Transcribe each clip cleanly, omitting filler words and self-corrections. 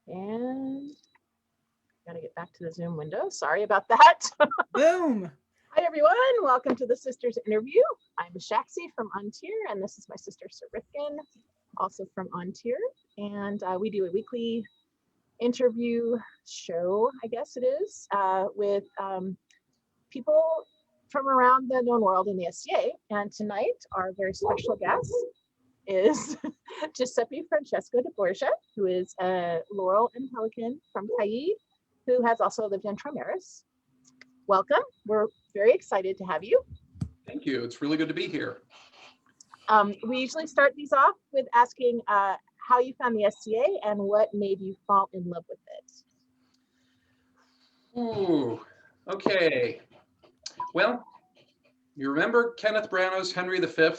And got to get back to the Zoom window. Sorry about that. Boom. Hi, everyone. Welcome to the Sisters Interview. I'm Shaxi from Ontier, and this is my sister Sarifkin, also from Ontier. And we do a weekly interview show, I guess it is, with people from around the known world in the SCA. And tonight, our very special guest is Giuseppe Francesco de Borgia, who is a Laurel and Pelican from CAID, who has also lived in Trimeris. Welcome. We're very excited to have you. Thank you. It's really good to be here. We usually start these off with asking how you found the SCA and what made you fall in love with it. Ooh, okay. Well, you remember Kenneth Branagh's Henry V?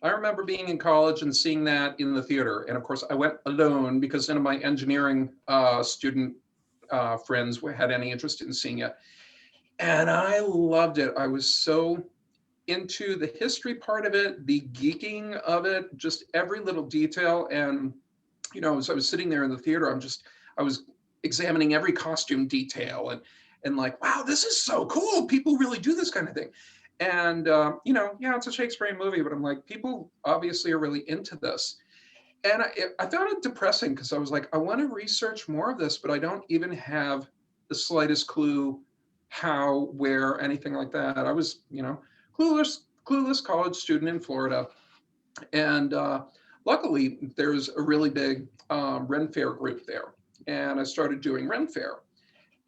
I remember being in college and seeing that in the theater. And of course, I went alone because none of my engineering student friends had any interest in seeing it. And I loved it. I was so into the history part of it, the geeking of it, just every little detail. And, you know, as I was sitting there in the theater, I was examining every costume detail and like, wow, this is so cool. People really do this kind of thing. And, you know, yeah, it's a Shakespearean movie, but I'm like, people obviously are really into this. And I found it depressing because I was like, I want to research more of this, but I don't even have the slightest clue how, where, anything like that. I was, you know, clueless college student in Florida. And luckily, there's a really big Ren Fair group there. And I started doing Ren Fair.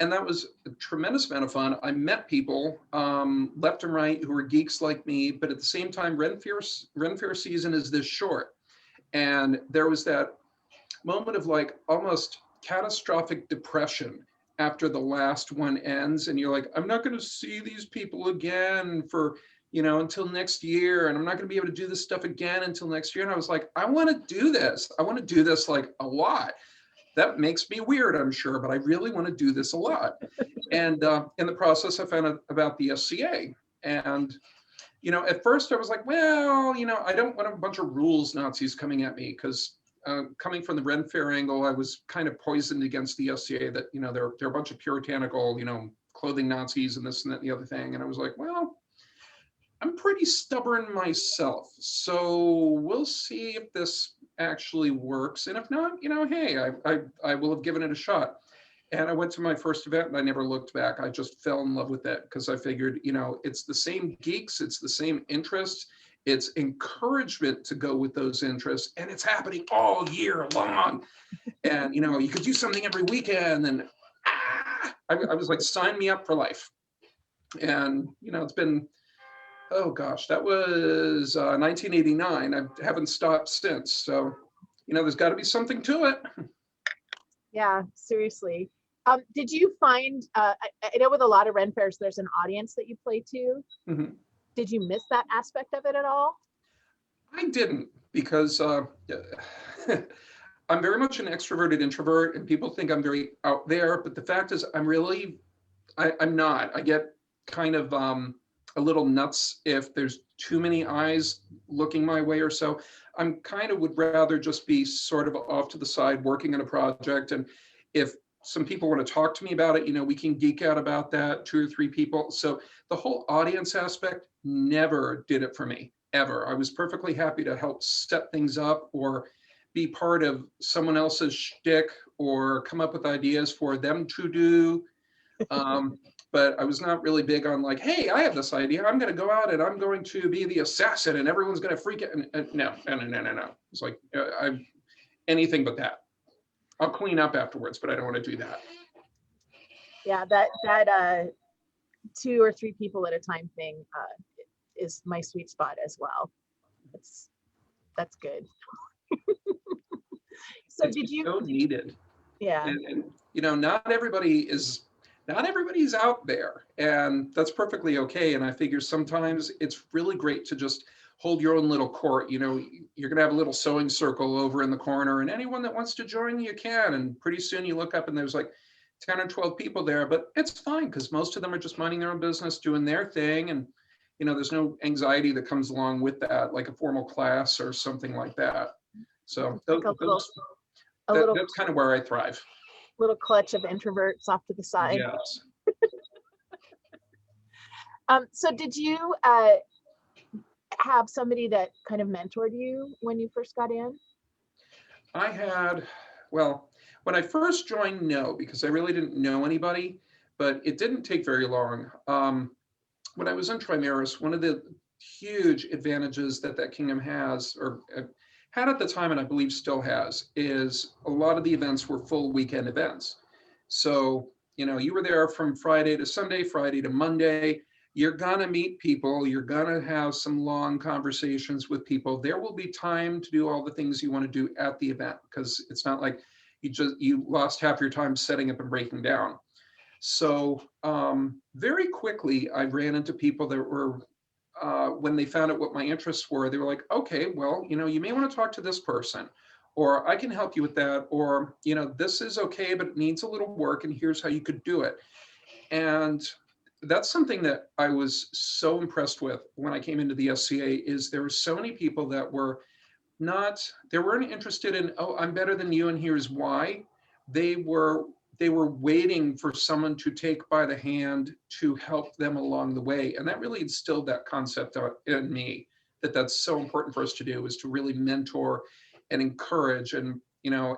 And that was a tremendous amount of fun. I met people left and right who were geeks like me, but at the same time, Ren Fair season is this short. And there was that moment of like almost catastrophic depression after the last one ends. And you're like, I'm not going to see these people again for, you know, until next year. And I'm not going to be able to do this stuff again until next year. And I was like, I want to do this. I want to do this like a lot. That makes me weird, I'm sure, but I really want to do this a lot. And in the process, I found out about the SCA. And, you know, at first I was like, well, you know, I don't want a bunch of rules Nazis coming at me because coming from the Ren Fair angle, I was kind of poisoned against the SCA that, you know, they're a bunch of puritanical, you know, clothing Nazis and this and that and the other thing. And I was like, well, I'm pretty stubborn myself. So we'll see if this actually works. And if not, you know, hey, I will have given it a shot. And I went to my first event and I never looked back. I just fell in love with it because I figured, you know, it's the same geeks, it's the same interests, it's encouragement to go with those interests, and it's happening all year long. And, you know, you could do something every weekend and I was like, sign me up for life. And, you know, it's been, oh gosh, that was 1989. I haven't stopped since. So, you know, there's got to be something to it. Yeah, seriously. Did you find, I know with a lot of Ren Fairs, there's an audience that you play to. Mm-hmm. Did you miss that aspect of it at all? I didn't, because I'm very much an extroverted introvert and people think I'm very out there. But the fact is, I'm not. I get kind of a little nuts if there's too many eyes looking my way or so. I'm kind of would rather just be sort of off to the side working on a project. And if some people want to talk to me about it, you know, we can geek out about that, 2 or 3 people. So the whole audience aspect never did it for me, ever. I was perfectly happy to help set things up or be part of someone else's shtick or come up with ideas for them to do. But I was not really big on like, hey, I have this idea. I'm going to go out and I'm going to be the assassin and everyone's going to freak it. And no. It's like, anything but that. I'll clean up afterwards, but I don't want to do that. Yeah, that 2 or 3 people at a time thing is my sweet spot as well. That's good. So it's so needed. Yeah. And you know, not everybody's out there, and that's perfectly okay. And I figure sometimes it's really great to just hold your own little court. You know, you're going to have a little sewing circle over in the corner, and anyone that wants to join you can. And pretty soon you look up and there's like 10 or 12 people there, but it's fine because most of them are just minding their own business, doing their thing. And, you know, there's no anxiety that comes along with that, like a formal class or something like that. So A little That's kind of where I thrive. clutch of introverts off to the side. Yes. So did you have somebody that kind of mentored you when you first got in? I had, well, when I first joined, no, because I really didn't know anybody, but it didn't take very long. When I was in Trimaris, one of the huge advantages that that kingdom has, or had at the time, and I believe still has, is a lot of the events were full weekend events. So, you were there from Friday to Sunday, Friday to Monday. You're gonna meet people, you're gonna have some long conversations with people. There will be time to do all the things you want to do at the event, because it's not like you lost half your time setting up and breaking down. So very quickly, I ran into people that were, when they found out what my interests were, they were like, okay, well, you may want to talk to this person, or I can help you with that, or, this is okay, but it needs a little work, and here's how you could do it. And that's something that I was so impressed with when I came into the SCA, is there were so many people that they weren't interested in, oh, I'm better than you and here's why. They were waiting for someone to take by the hand to help them along the way. And that really instilled that concept in me, that's so important for us to do, is to really mentor and encourage. And,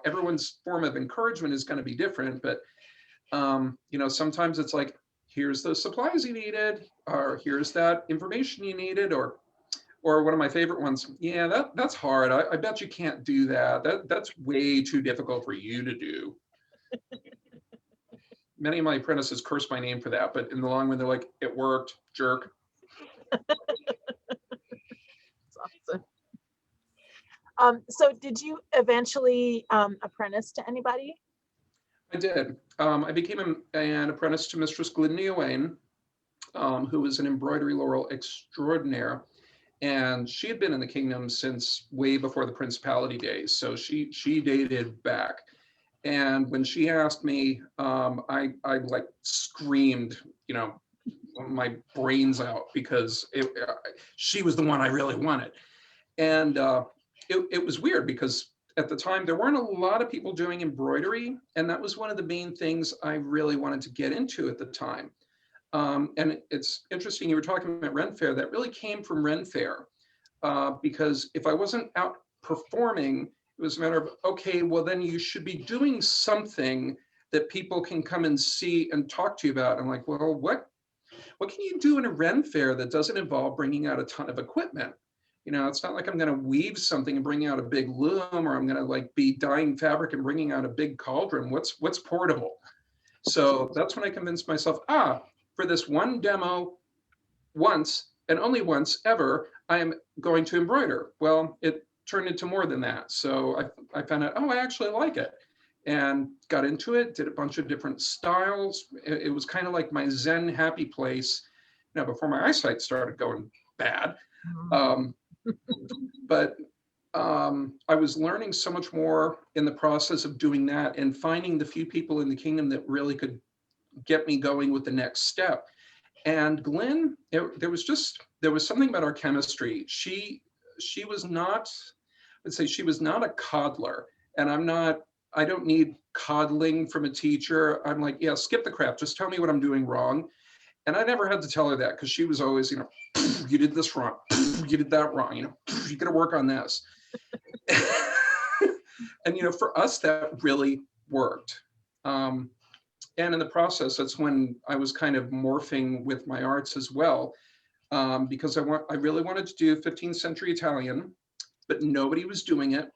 everyone's form of encouragement is going to be different, but, sometimes it's like, here's the supplies you needed, or here's that information you needed, or one of my favorite ones, yeah, that's hard. I bet you can't do that. That's way too difficult for you to do. Many of my apprentices curse my name for that, but in the long run, they're like, it worked, jerk. That's awesome. So did you eventually apprentice to anybody? I did. I became an apprentice to Mistress Glyndnia Wayne, who was an embroidery laurel extraordinaire. And she had been in the kingdom since way before the principality days. So she dated back. And when she asked me, I like screamed, my brains out, because she was the one I really wanted. And it was weird, because at the time there weren't a lot of people doing embroidery. And that was one of the main things I really wanted to get into at the time. And it's interesting, you were talking about Ren Fair. That really came from Ren Fair, because if I wasn't out performing, it was a matter of, okay, well, then you should be doing something that people can come and see and talk to you about. I'm like, well, what can you do in a Ren Fair that doesn't involve bringing out a ton of equipment? It's not like I'm going to weave something and bring out a big loom, or I'm going to like be dyeing fabric and bringing out a big cauldron. What's portable? So that's when I convinced myself, for this one demo, once and only once ever, I am going to embroider. Well, it turned into more than that. So I found out, I actually like it, and got into it, did a bunch of different styles. It was kind of like my Zen happy place, before my eyesight started going bad. But I was learning so much more in the process of doing that, and finding the few people in the kingdom that really could get me going with the next step. And Glenn, there was something about our chemistry. She was not, let's say, she was not a coddler. And I don't need coddling from a teacher. I'm like, yeah, skip the crap. Just tell me what I'm doing wrong. And I never had to tell her that, because she was always, you did this wrong. You did that wrong. You got to work on this. And, for us, that really worked. And in the process, that's when I was kind of morphing with my arts as well, because I really wanted to do 15th century Italian, but nobody was doing it.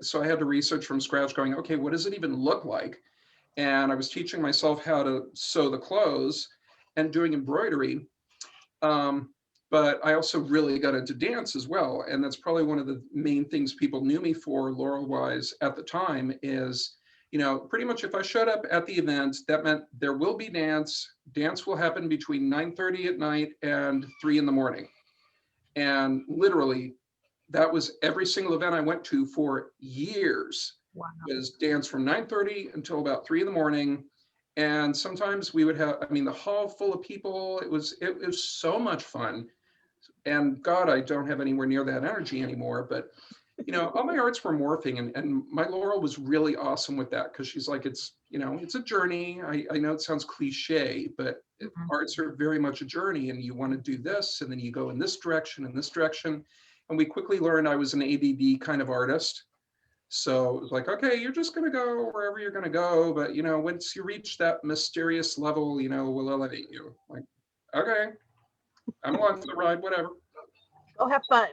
So I had to research from scratch, going, okay, what does it even look like? And I was teaching myself how to sew the clothes and doing embroidery. But I also really got into dance as well. And that's probably one of the main things people knew me for, laurel-wise, at the time, is, pretty much if I showed up at the event, that meant there will be dance. Dance will happen between 9:30 at night and 3 in the morning. And literally, that was every single event I went to for years. Wow. Was dance from 9:30 until about 3 in the morning. And sometimes we would have, the hall full of people. It was so much fun. And God, I don't have anywhere near that energy anymore, but all my arts were morphing, and my Laurel was really awesome with that, because she's like, it's a journey. I know it sounds cliche, but arts are very much a journey, and you want to do this, and then you go in this direction and this direction. And we quickly learned I was an ADD kind of artist. So it was like, okay, you're just going to go wherever you're going to go. But, once you reach that mysterious level, we'll elevate you. Like, okay, I'm along for the ride, whatever. Go have fun.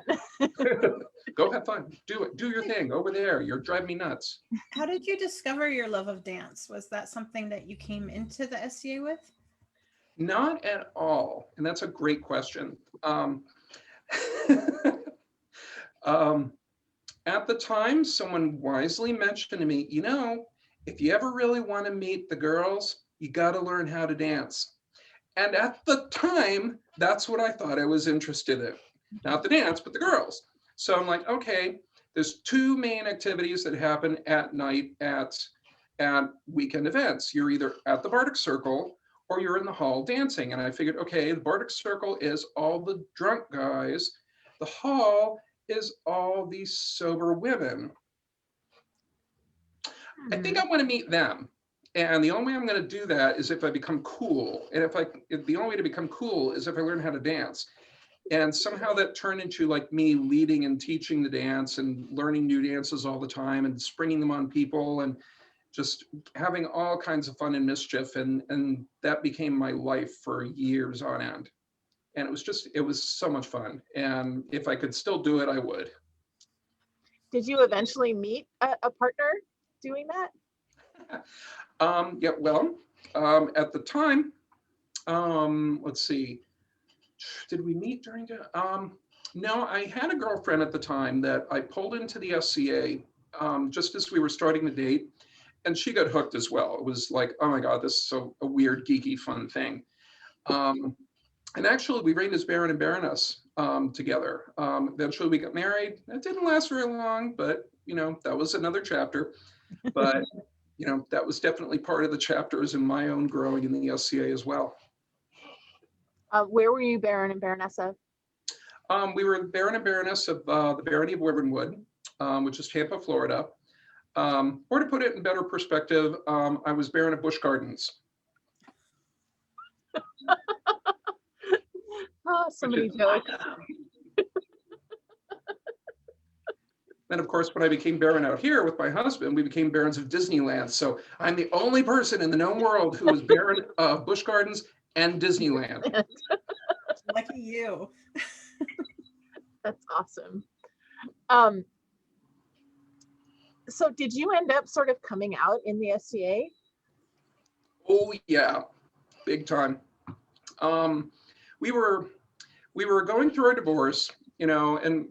Go have fun. Do it. Do your thing over there. You're driving me nuts. How did you discover your love of dance? Was that something that you came into the SCA with? Not at all. And that's a great question. At the time, someone wisely mentioned to me, if you ever really want to meet the girls, you got to learn how to dance. And at the time, that's what I thought I was interested in. Not the dance, but the girls. So I'm like, okay, there's two main activities that happen at night at weekend events. You're either at the Bardic Circle or you're in the hall dancing. And I figured, okay, the Bardic Circle is all the drunk guys. The hall is all these sober women. I think I want to meet them. And the only way I'm going to do that is if I become cool. And the only way to become cool is if I learn how to dance. And somehow that turned into like me leading and teaching the dance and learning new dances all the time and springing them on people and just having all kinds of fun and mischief. And that became my life for years on end. And it was so much fun. And if I could still do it, I would. Did you eventually meet a partner doing that? Yeah, well, at the time, let's see, did we meet during no, I had a girlfriend at the time that I pulled into the SCA just as we were starting to date, and she got hooked as well. It was like, oh my God, this is a weird, geeky, fun thing. And actually, we reigned as Baron and Baroness together. Eventually, we got married. That didn't last very long, but that was another chapter. But that was definitely part of the chapters in my own growing in the SCA as well. Where were you Baron and Baroness of? We were Baron and Baroness of the Barony of Wyvernwood, which is Tampa, Florida. Or to put it in better perspective, I was Baron of Busch Gardens. Oh, so many jokes. Then, of course, when I became Baron out here with my husband, we became Barons of Disneyland. So I'm the only person in the known world who was Baron of Busch Gardens and Disneyland. Lucky you. That's awesome. So did you end up sort of coming out in the SCA? Oh yeah, big time. We were going through our divorce, and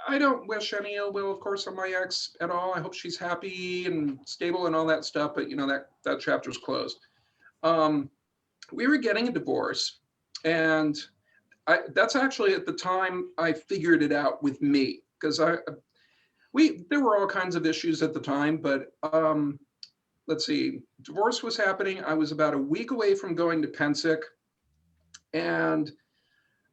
I don't wish any ill will, of course, on my ex at all. I hope she's happy and stable and all that stuff, but that chapter's closed. We were getting a divorce, and that's actually at the time I figured it out with me, because there were all kinds of issues at the time, but let's see, divorce was happening. I was about a week away from going to Pensick, and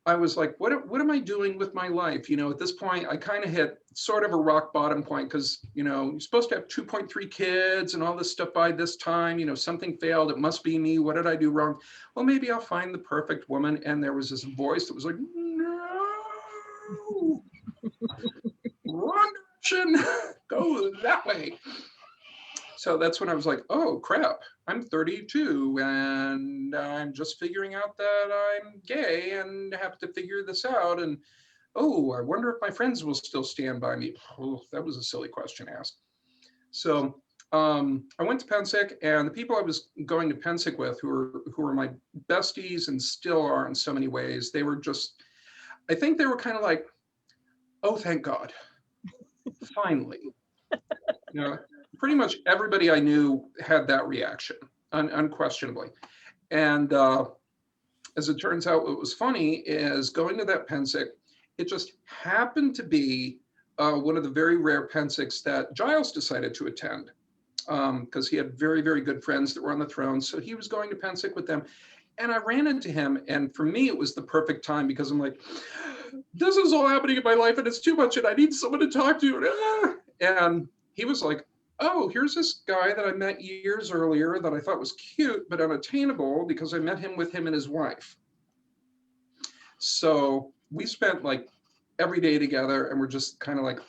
I was like, what am I doing with my life? At this point, I kind of hit sort of a rock bottom point, because, you're supposed to have 2.3 kids and all this stuff by this time. Something failed. It must be me. What did I do wrong? Well, maybe I'll find the perfect woman. And there was this voice that was like, no, wrong direction. Go that way. So that's when I was like, oh, crap. I'm 32 and I'm just figuring out that I'm gay and have to figure this out. And, oh, I wonder if my friends will still stand by me. Oh, that was a silly question asked. So I went to Pensick, and the people I was going to Pensick with, who were my besties and still are in so many ways, they were just, I think they were kind of like, oh, thank God, finally. Pretty much everybody I knew had that reaction, unquestionably. And as it turns out, what was funny is going to that Pensick, it just happened to be one of the very rare Pensicks that Giles decided to attend, because he had very, very good friends that were on the throne. So he was going to Pensick with them. And I ran into him. And for me, it was the perfect time, because I'm like, this is all happening in my life and it's too much and I need someone to talk to. And he was like, oh, here's this guy that I met years earlier that I thought was cute but unattainable because I met him with him and his wife. So we spent like every day together and we're just kind of like,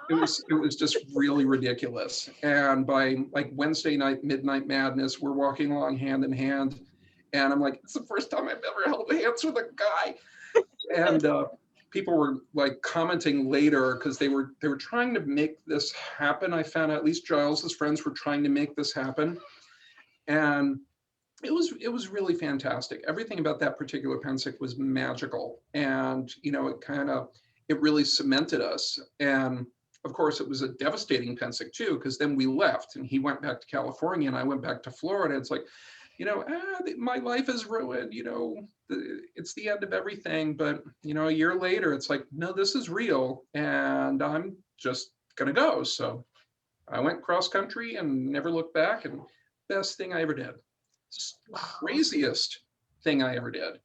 it was just really ridiculous. And by like Wednesday night, midnight madness, we're walking along hand in hand. And I'm like, it's the first time I've ever held hands with a guy. And people were like commenting later because they were trying to make this happen. I found out at least Giles's friends were trying to make this happen. And it was really fantastic. Everything about that particular pensic was magical. And, you know, it really cemented us. And of course, it was a devastating pensic too, because then we left and he went back to California and I went back to Florida. It's like, you know, my life is ruined, you know, it's the end of everything. But, you know, a year later, it's like, no, this is real and I'm just going to go. So I went cross country and never looked back, and best thing I ever did. Craziest thing I ever did,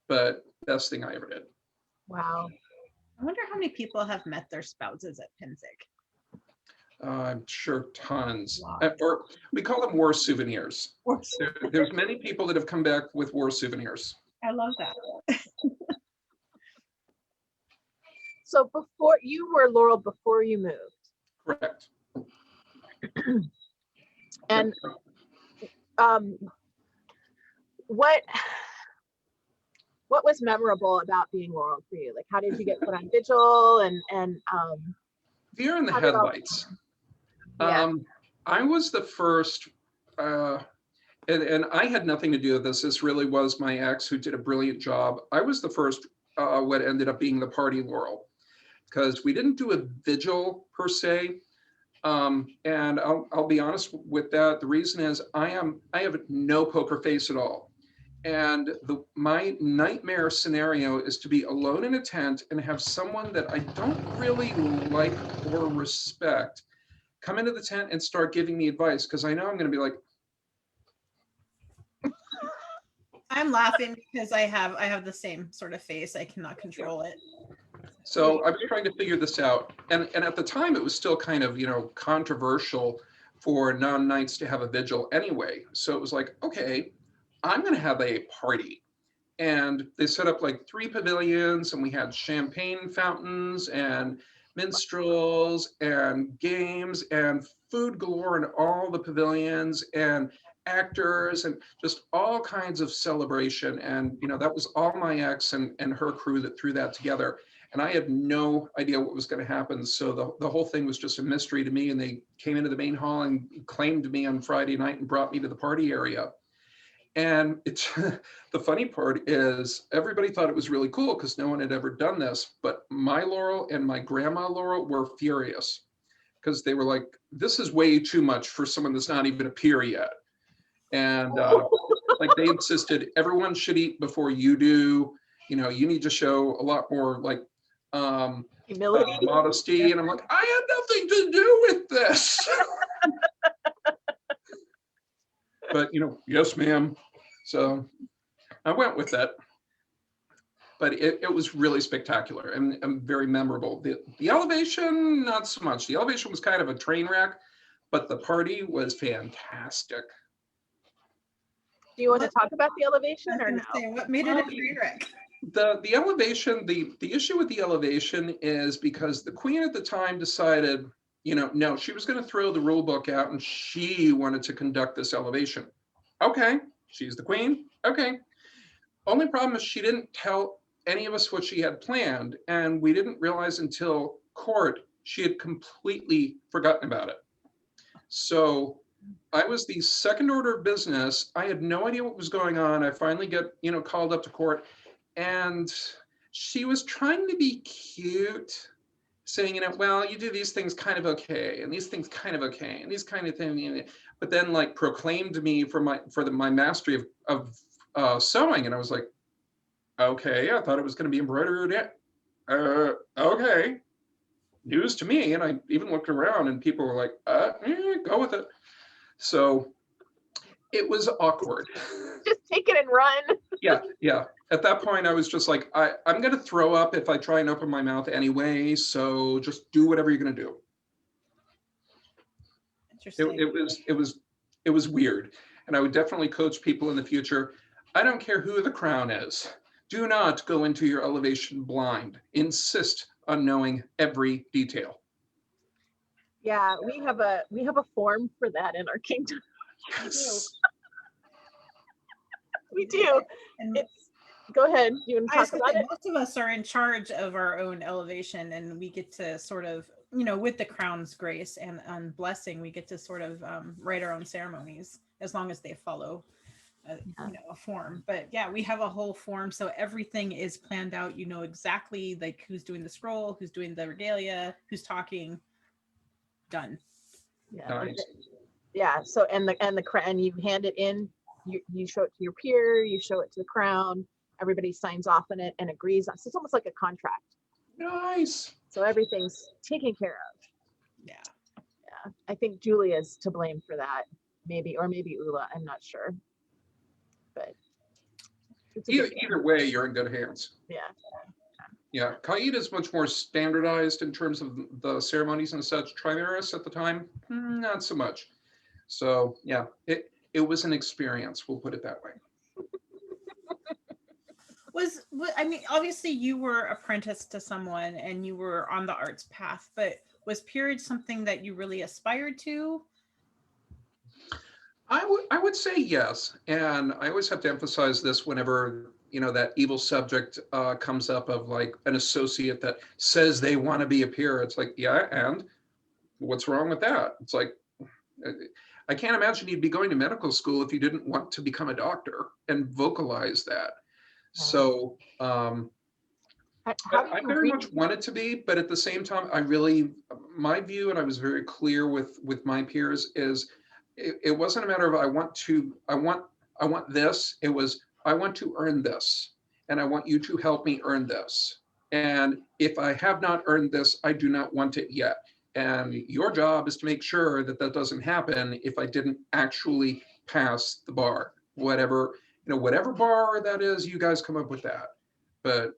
but best thing I ever did. Wow. I wonder how many people have met their spouses at pensic. I'm sure tons. Wow. Or we call them war souvenirs. There's many people that have come back with war souvenirs. I love that. So before you were Laurel before you moved. Correct. And what was memorable about being Laurel for you? Like, how did you get put on vigil and Deer in the headlights. Yeah. I was the first, and I had nothing to do with this. This really was my ex who did a brilliant job. I was the first, what ended up being the party Laurel, because we didn't do a vigil per se. And I'll be honest with that. The reason is I have no poker face at all. And my nightmare scenario is to be alone in a tent and have someone that I don't really like or respect come into the tent and start giving me advice, because I know I'm going to be like, I'm laughing because I have the same sort of face. I cannot control it. so I was trying to figure this out. And at the time it was still kind of, you know, controversial for non-knights to have a vigil anyway. So it was like, okay, I'm going to have a party. And they set up like 3 pavilions and we had champagne fountains and minstrels and games and food galore in all the pavilions and actors and just all kinds of celebration. And, you know, that was all my ex and her crew that threw that together. And I had no idea what was going to happen. So the whole thing was just a mystery to me. And they came into the main hall and claimed me on Friday night and brought me to the party area. And it's the funny part is everybody thought it was really cool because no one had ever done this, but my Laurel and my grandma Laurel were furious because they were like, this is way too much for someone that's not even a peer yet. And like they insisted everyone should eat before you do, you know, you need to show a lot more like humility, modesty. And I'm like, I had nothing to do with this. But, you know, yes, ma'am. So I went with that. But it was really spectacular and very memorable. The elevation, not so much. The elevation was kind of a train wreck, but the party was fantastic. Do you want to talk about the elevation or no? What made it a train wreck? The elevation, the issue with the elevation is because the queen at the time decided, you know, no, she was going to throw the rule book out and she wanted to conduct this elevation. Okay, she's the queen. Okay. Only problem is she didn't tell any of us what she had planned, and we didn't realize until court she had completely forgotten about it. So I was the second order of business. I had no idea what was going on. I finally get, you know, called up to court, and she was trying to be cute, saying, you know, well, you do these things kind of okay, and these things kind of okay, and these kind of things, but then like proclaimed me for my mastery of sewing, and I was like, okay, I thought it was going to be embroidery. Okay, news to me. And I even looked around, and people were like, go with it. So It was awkward. Just take it and run. Yeah. At that point, I was just like, I'm going to throw up if I try and open my mouth anyway. So just do whatever you're going to do. Interesting. It was weird. And I would definitely coach people in the future. I don't care who the crown is. Do not go into your elevation blind. Insist on knowing every detail. Yeah, we have a form for that in our kingdom. Yes. We do. And It's go ahead. You want to I was talk gonna about say, it? most of us are in charge of our own elevation, and we get to sort of, you know, with the crown's grace and blessing, we get to sort of write our own ceremonies as long as they follow, you know, a form. But yeah, we have a whole form, so everything is planned out. You know exactly like who's doing the scroll, who's doing the regalia, who's talking. Done. Yeah. Nice. Yeah. So and the crown, you hand it in. You show it to your peer. You show it to the crown. Everybody signs off on it and agrees on. So it's almost like a contract. Nice. So everything's taken care of. Yeah. Yeah. I think Julia's to blame for that, maybe, or maybe Ula. I'm not sure. But it's a good thing. Either way, you're in good hands. Yeah. Yeah, CAID is much more standardized in terms of the ceremonies and such. Trimaris at the time, not so much. So yeah, it was an experience. We'll put it that way. I mean, obviously you were apprenticed to someone and you were on the arts path, but was peerage something that you really aspired to? I would say yes, and I always have to emphasize this whenever that evil subject comes up of like an associate that says they want to be a peer. It's like, yeah, and what's wrong with that? It's like, I can't imagine you'd be going to medical school if you didn't want to become a doctor and vocalize that. So I very much wanted to be, but at the same time, my view, and I was very clear with my peers, is it wasn't a matter of I want this. It was, I want to earn this, and I want you to help me earn this. And if I have not earned this, I do not want it yet. And your job is to make sure that that doesn't happen if I didn't actually pass the bar. Whatever bar that is, you guys come up with that. But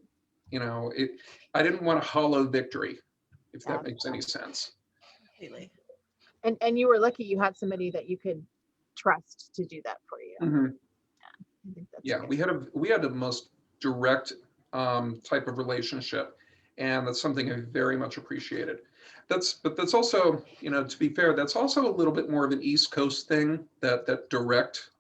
I didn't want a hollow victory, if that makes any sense. Completely. And you were lucky you had somebody that you could trust to do that for you. Mm-hmm. I think that's Yeah, good. we had the most direct type of relationship, and that's something I very much appreciated. But that's also, to be fair, that's also a little bit more of an East Coast thing, that direct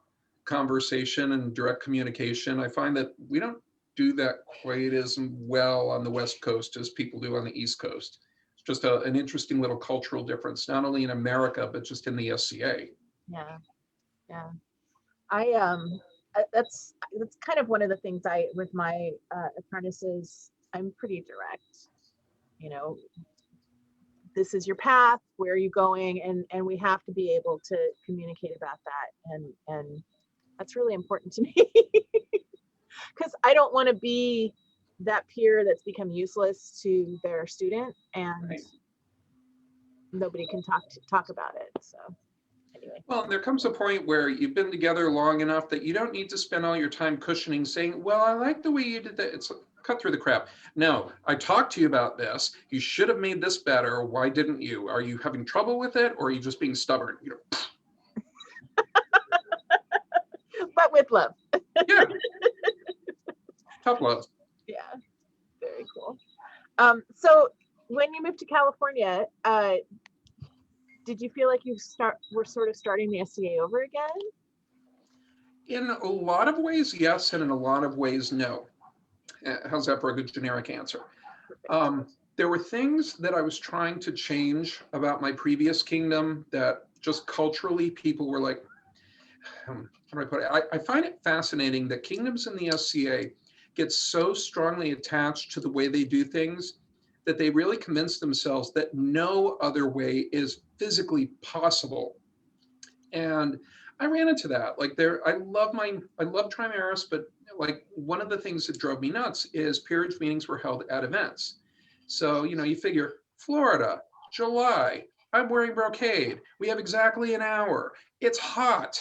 conversation and direct communication. I find that we don't do that quite as well on the West Coast as people do on the East Coast. It's just an interesting little cultural difference, not only in America, but just in the SCA. Yeah. That's kind of one of the things with my apprentices, I'm pretty direct. This is your path, where are you going, and we have to be able to communicate about that, and that's really important to me, because I don't want to be that peer that's become useless to their student, and Right. Nobody can talk about it. So anyway. Well, there comes a point where you've been together long enough that you don't need to spend all your time cushioning, saying, well, I like the way you did that. It's cut through the crap. No, I talked to you about this. You should have made this better. Why didn't you? Are you having trouble with it, or are you just being stubborn? But with love. Yeah. Tough love. Yeah, very cool. So when you moved to California, did you feel like you were sort of starting the SCA over again? In a lot of ways, yes, and in a lot of ways, no. How's that for a good generic answer? There were things that I was trying to change about my previous kingdom that just culturally people were like, how do I put it? I find it fascinating that kingdoms in the SCA get so strongly attached to the way they do things that they really convince themselves that no other way is physically possible. And I ran into that. Like I love Trimaris, but like one of the things that drove me nuts is peerage meetings were held at events. So, you figure Florida, July, I'm wearing brocade. We have exactly an hour. It's hot.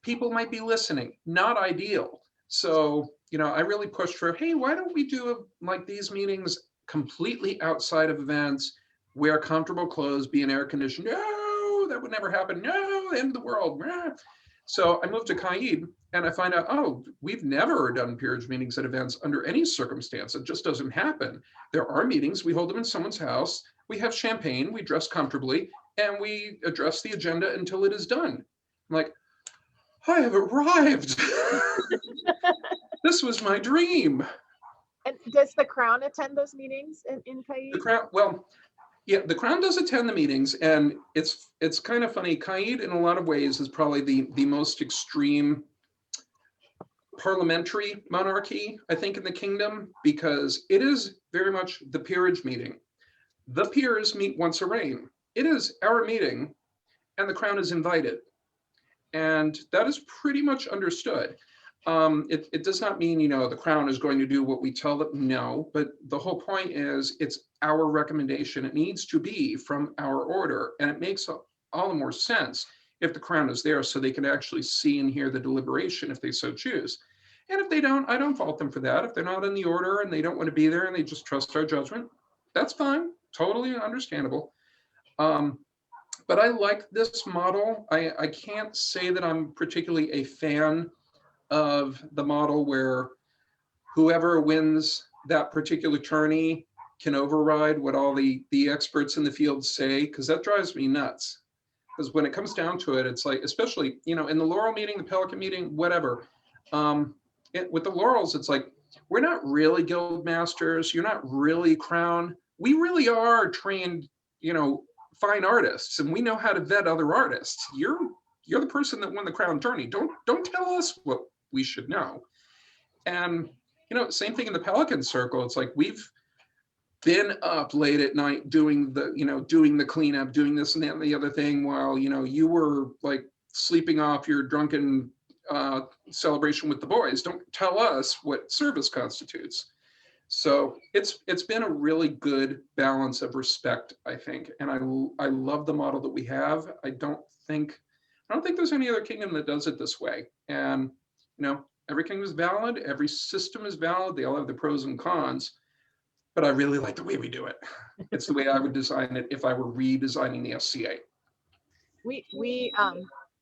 people might be listening, not ideal. So, I really pushed for, hey, why don't we do like these meetings completely outside of events, wear comfortable clothes, be in air conditioned. No, that would never happen. No, end of the world. So I moved to CAID and I find out, oh, we've never done peerage meetings at events under any circumstance. It just doesn't happen. There are meetings, we hold them in someone's house, we have champagne, we dress comfortably, and we address the agenda until it is done. I'm like, I have arrived. This was my dream. And does the Crown attend those meetings in CAID? The Crown, well, yeah, the Crown does attend the meetings, and it's kind of funny. CAID, in a lot of ways, is probably the most extreme parliamentary monarchy, I think, in the kingdom, because it is very much the peerage meeting. The peers meet once a reign. It is our meeting, and the Crown is invited. And that is pretty much understood. It does not mean, the Crown is going to do what we tell them, no, but the whole point is it's our recommendation. It needs to be from our order, and it makes all the more sense if the Crown is there so they can actually see and hear the deliberation if they so choose. And if they don't, I don't fault them for that. If they're not in the order and they don't want to be there and they just trust our judgment, that's fine, totally understandable. But I like this model. I can't say that I'm particularly a fan of the model where whoever wins that particular tourney can override what all the experts in the field say, because that drives me nuts. Because when it comes down to it, it's like, especially, in the Laurel meeting, the Pelican meeting, whatever. With the Laurels, it's like, we're not really guild masters. You're not really Crown. We really are trained, fine artists, and we know how to vet other artists. You're the person that won the Crown tourney. Don't tell us what we should know. And same thing in the Pelican circle. It's like we've been up late at night doing the cleanup, doing this and that and the other thing, while you were like sleeping off your drunken celebration with the boys. Don't tell us what service constitutes. So it's been a really good balance of respect, I think, and I love the model that we have. I don't think there's any other kingdom that does it this way. And every kingdom is valid, every system is valid. They all have the pros and cons, but I really like the way we do it. It's the way I would design it if I were redesigning the SCA. We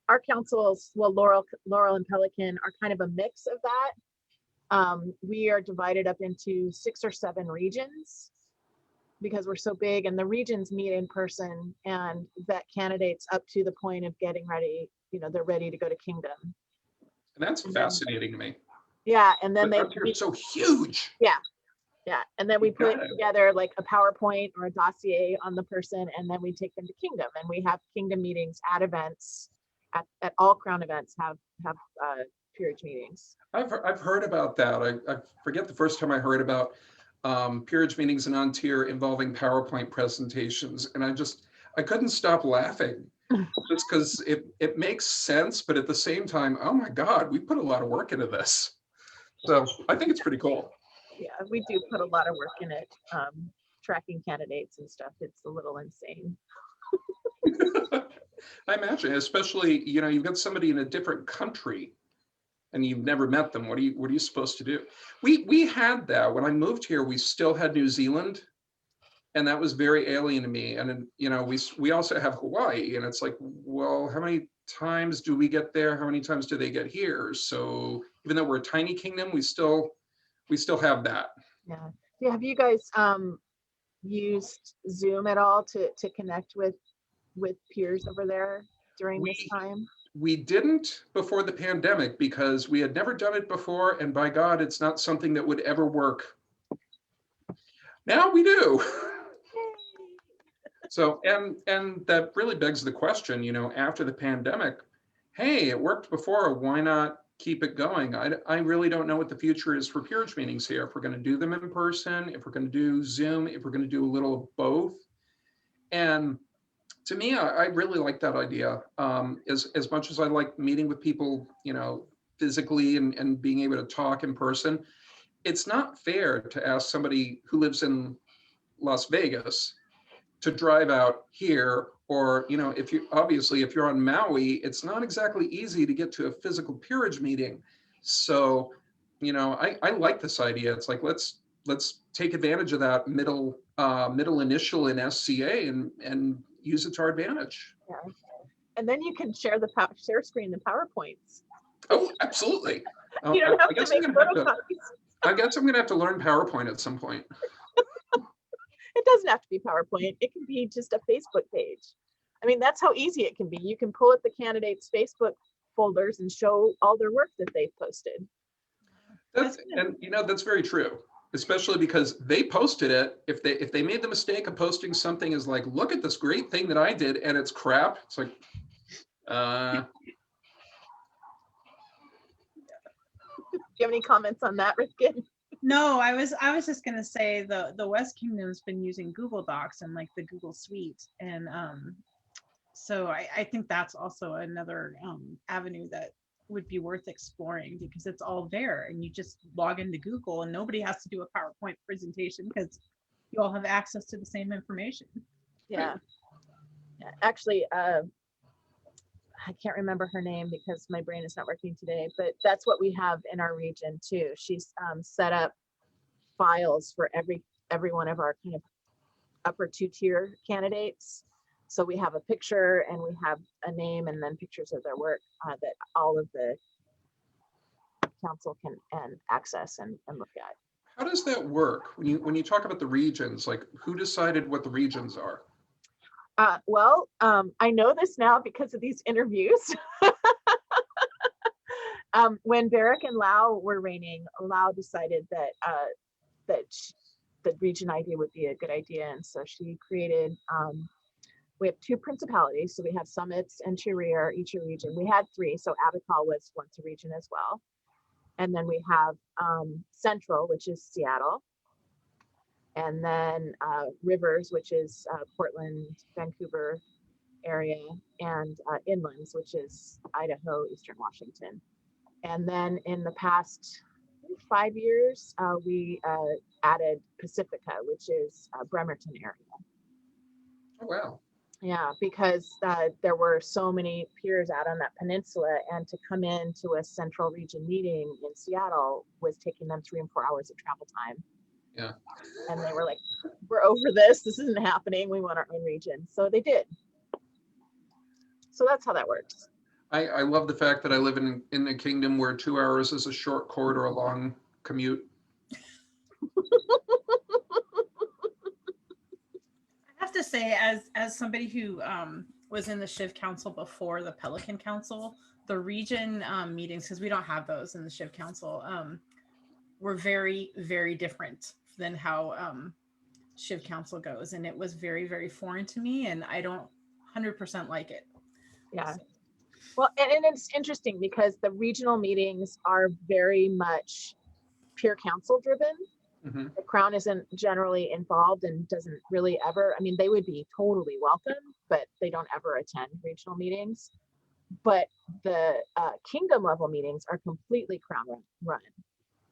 our councils, well, Laurel and Pelican are kind of a mix of that. We are divided up into 6 or 7 regions because we're so big, and the regions meet in person and vet candidates up to the point of getting ready. They're ready to go to Kingdom. And that's fascinating to me. Yeah, and then they're so huge. Yeah, and then we put together like a PowerPoint or a dossier on the person, and then we take them to Kingdom, and we have Kingdom meetings at events. At all Crown events have peerage meetings. I've heard about that. I forget the first time I heard about peerage meetings in on-tier involving PowerPoint presentations, and I couldn't stop laughing just because it makes sense, but at the same time, oh my God, we put a lot of work into this. So I think it's pretty cool. Yeah, we do put a lot of work in it, tracking candidates and stuff. It's a little insane. I imagine, especially, you've got somebody in a different country and you've never met them. What are you supposed to do? We had that when I moved here. We still had New Zealand, and that was very alien to me. And we also have Hawaii, and it's like, well, how many times do we get there? How many times do they get here? So even though we're a tiny kingdom, we still have that. Yeah. Have you guys used Zoom at all to connect with peers over there during this time? We didn't before the pandemic because we had never done it before, and by God, it's not something that would ever work. Now we do. So, and that really begs the question, after the pandemic, hey, it worked before, why not keep it going? I really don't know what the future is for peerage meetings here. If we're going to do them in person, if we're going to do Zoom, if we're going to do a little of both. And to me, I really like that idea. As much as I like meeting with people, physically and being able to talk in person, it's not fair to ask somebody who lives in Las Vegas to drive out here, or, you know, if you, obviously, if you're on Maui, it's not exactly easy to get to a physical peerage meeting. So, you know, I like this idea. It's like, let's take advantage of that middle initial in SCA and use it to our advantage. Yeah. And then you can share share screen the PowerPoints. Oh, absolutely. You don't have to make photocopies. I guess I'm going to have to learn PowerPoint at some point. It doesn't have to be PowerPoint. It can be just a Facebook page. I mean, that's how easy it can be. You can pull up the candidates' Facebook folders and show all their work that they've posted. And you know, that's very true, especially because they posted it. If they made the mistake of posting something as like, look at this great thing that I did, and it's crap, it's like, Do you have any comments on that, Rifkin? No, I was just gonna say the West Kingdom's been using Google Docs and like the Google Suite, and so I think that's also another avenue that would be worth exploring, because it's all there and you just log into Google and nobody has to do a PowerPoint presentation because you all have access to the same information. Yeah. Actually, I can't remember her name because my brain is not working today, but that's what we have in our region too. She's set up files for every one of our kind of upper 2-tier candidates. So we have a picture and we have a name and then pictures of their work that all of the council can access and look at. how does that work when you talk about the regions? Like, who decided what the regions are? Well, I know this now because of these interviews. When Barrick and Lau were reigning, Lau decided that the region idea would be a good idea, and so she created. We have 2 principalities, so we have Summits and Chirrier, each a region. We had 3, so Abacol was once a region as well, and then we have Central, which is Seattle. And then Rivers, which is Portland, Vancouver area, and Inlands, which is Idaho, Eastern Washington. And then in the past 5 years, we added Pacifica, which is Bremerton area. Oh, wow. Yeah, because there were so many peers out on that peninsula, and to come into a central region meeting in Seattle was taking them 3 and 4 hours of travel time. Yeah. And they were like, we're over this. This isn't happening. We want our own region. So they did. So that's how that works. I love the fact that I live in a kingdom where 2 hours is a short court or a long commute. I have to say, as somebody who was in the Shiv Council before the Pelican Council, the region meetings, because we don't have those in the Shiv Council, were very, very different than how Shiv Council goes, and it was very, very foreign to me, and I don't 100% like it. Yeah. So. Well, and it's interesting because the regional meetings are very much peer council driven. Mm-hmm. The Crown isn't generally involved and doesn't really ever, I mean, they would be totally welcome, but they don't ever attend regional meetings. But the kingdom level meetings are completely Crown run.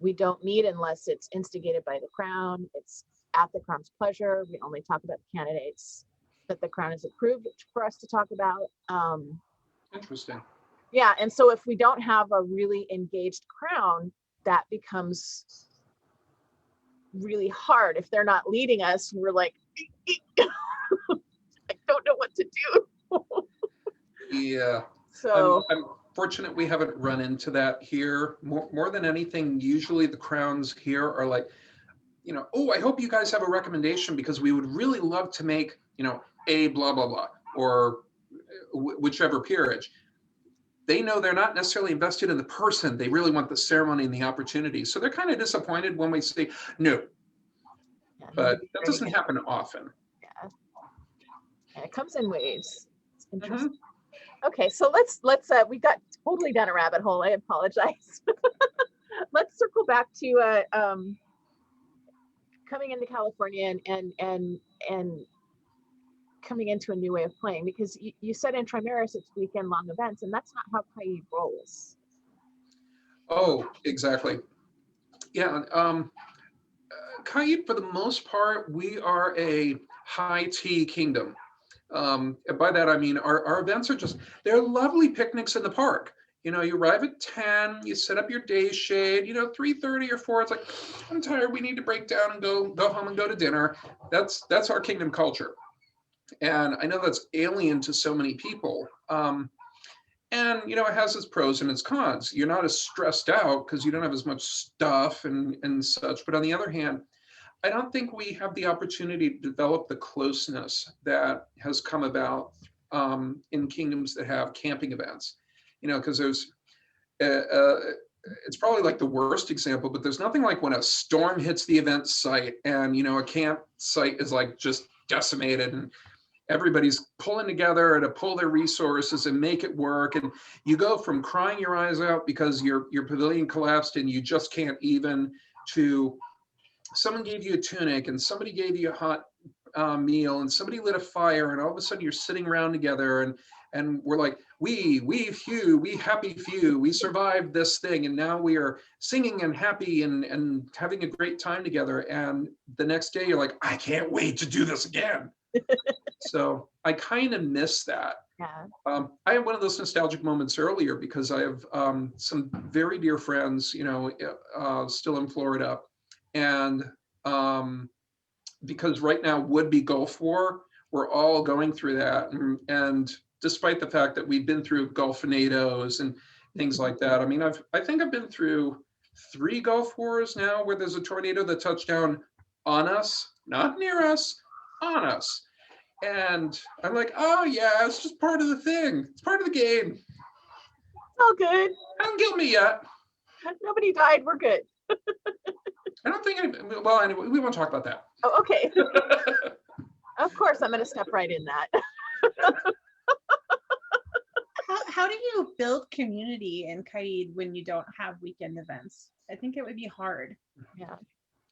We don't meet unless it's instigated by the Crown. It's at the Crown's pleasure. We only talk about the candidates that the Crown has approved for us to talk about. Interesting. Yeah, and so if we don't have a really engaged Crown, that becomes really hard. If they're not leading us, we're like, I don't know what to do. Yeah. So I'm fortunate we haven't run into that here. More than anything, usually the Crowns here are like, you know, oh, I hope you guys have a recommendation because we would really love to make, you know, a blah, blah, blah, or whichever peerage. They know they're not necessarily invested in the person. They really want the ceremony and the opportunity. So they're kind of disappointed when we say no. Yeah, but that doesn't happen often. Yeah. And it comes in waves. It's interesting. Mm-hmm. Okay, so let's we got totally down a rabbit hole. I apologize. Let's circle back to coming into California and coming into a new way of playing, because you said in Trimaris it's weekend long events, and that's not how CAID rolls. Oh, exactly. Yeah. CAID, for the most part, we are a high tea kingdom. And by that, I mean, our events are just, they're lovely picnics in the park. You know, you arrive at 10, you set up your day shade, 3:30 or 4, it's like, I'm tired, we need to break down and go home and go to dinner. That's our kingdom culture. And I know that's alien to so many people. And, it has its pros and its cons. You're not as stressed out because you don't have as much stuff and such. But on the other hand, I don't think we have the opportunity to develop the closeness that has come about in kingdoms that have camping events. Because there's, it's probably like the worst example, but there's nothing like when a storm hits the event site and, a campsite is like just decimated and everybody's pulling together to pull their resources and make it work. And you go from crying your eyes out because your pavilion collapsed and you just can't even, to someone gave you a tunic and somebody gave you a hot meal and somebody lit a fire and all of a sudden you're sitting around together and we're like, we happy few, we survived this thing and now we are singing and happy and having a great time together. And the next day you're like, I can't wait to do this again. So I kind of miss that. Yeah. I had one of those nostalgic moments earlier because I have some very dear friends, still in Florida. And because right now would be Gulf War, we're all going through that. And despite the fact that we've been through Gulfinados and things like that, I mean, I think I've been through 3 Gulf Wars now where there's a tornado that touched down on us, not near us, on us. And I'm like, oh yeah, it's just part of the thing. It's part of the game. It's all good. Don't kill me yet. Nobody died. We're good. I don't think well, anyway, we won't talk about that. Oh, okay. Of course, I'm going to step right in that. How do you build community in CAID when you don't have weekend events? I think it would be hard. Yeah.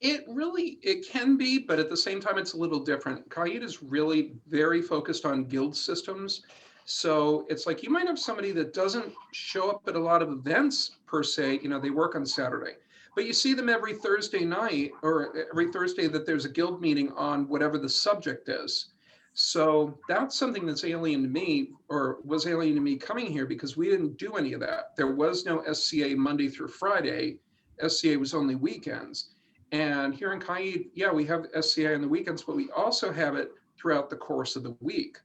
It can be, but at the same time, it's a little different. CAID is really very focused on guild systems. So it's like you might have somebody that doesn't show up at a lot of events per se, they work on Saturday, but you see them every Thursday night or every Thursday that there's a guild meeting on whatever the subject is. So that's something that's alien to me, or was alien to me coming here, because we didn't do any of that. There was no SCA Monday through Friday. SCA was only weekends. And here in CAID, yeah, we have SCA on the weekends, but we also have it throughout the course of the week.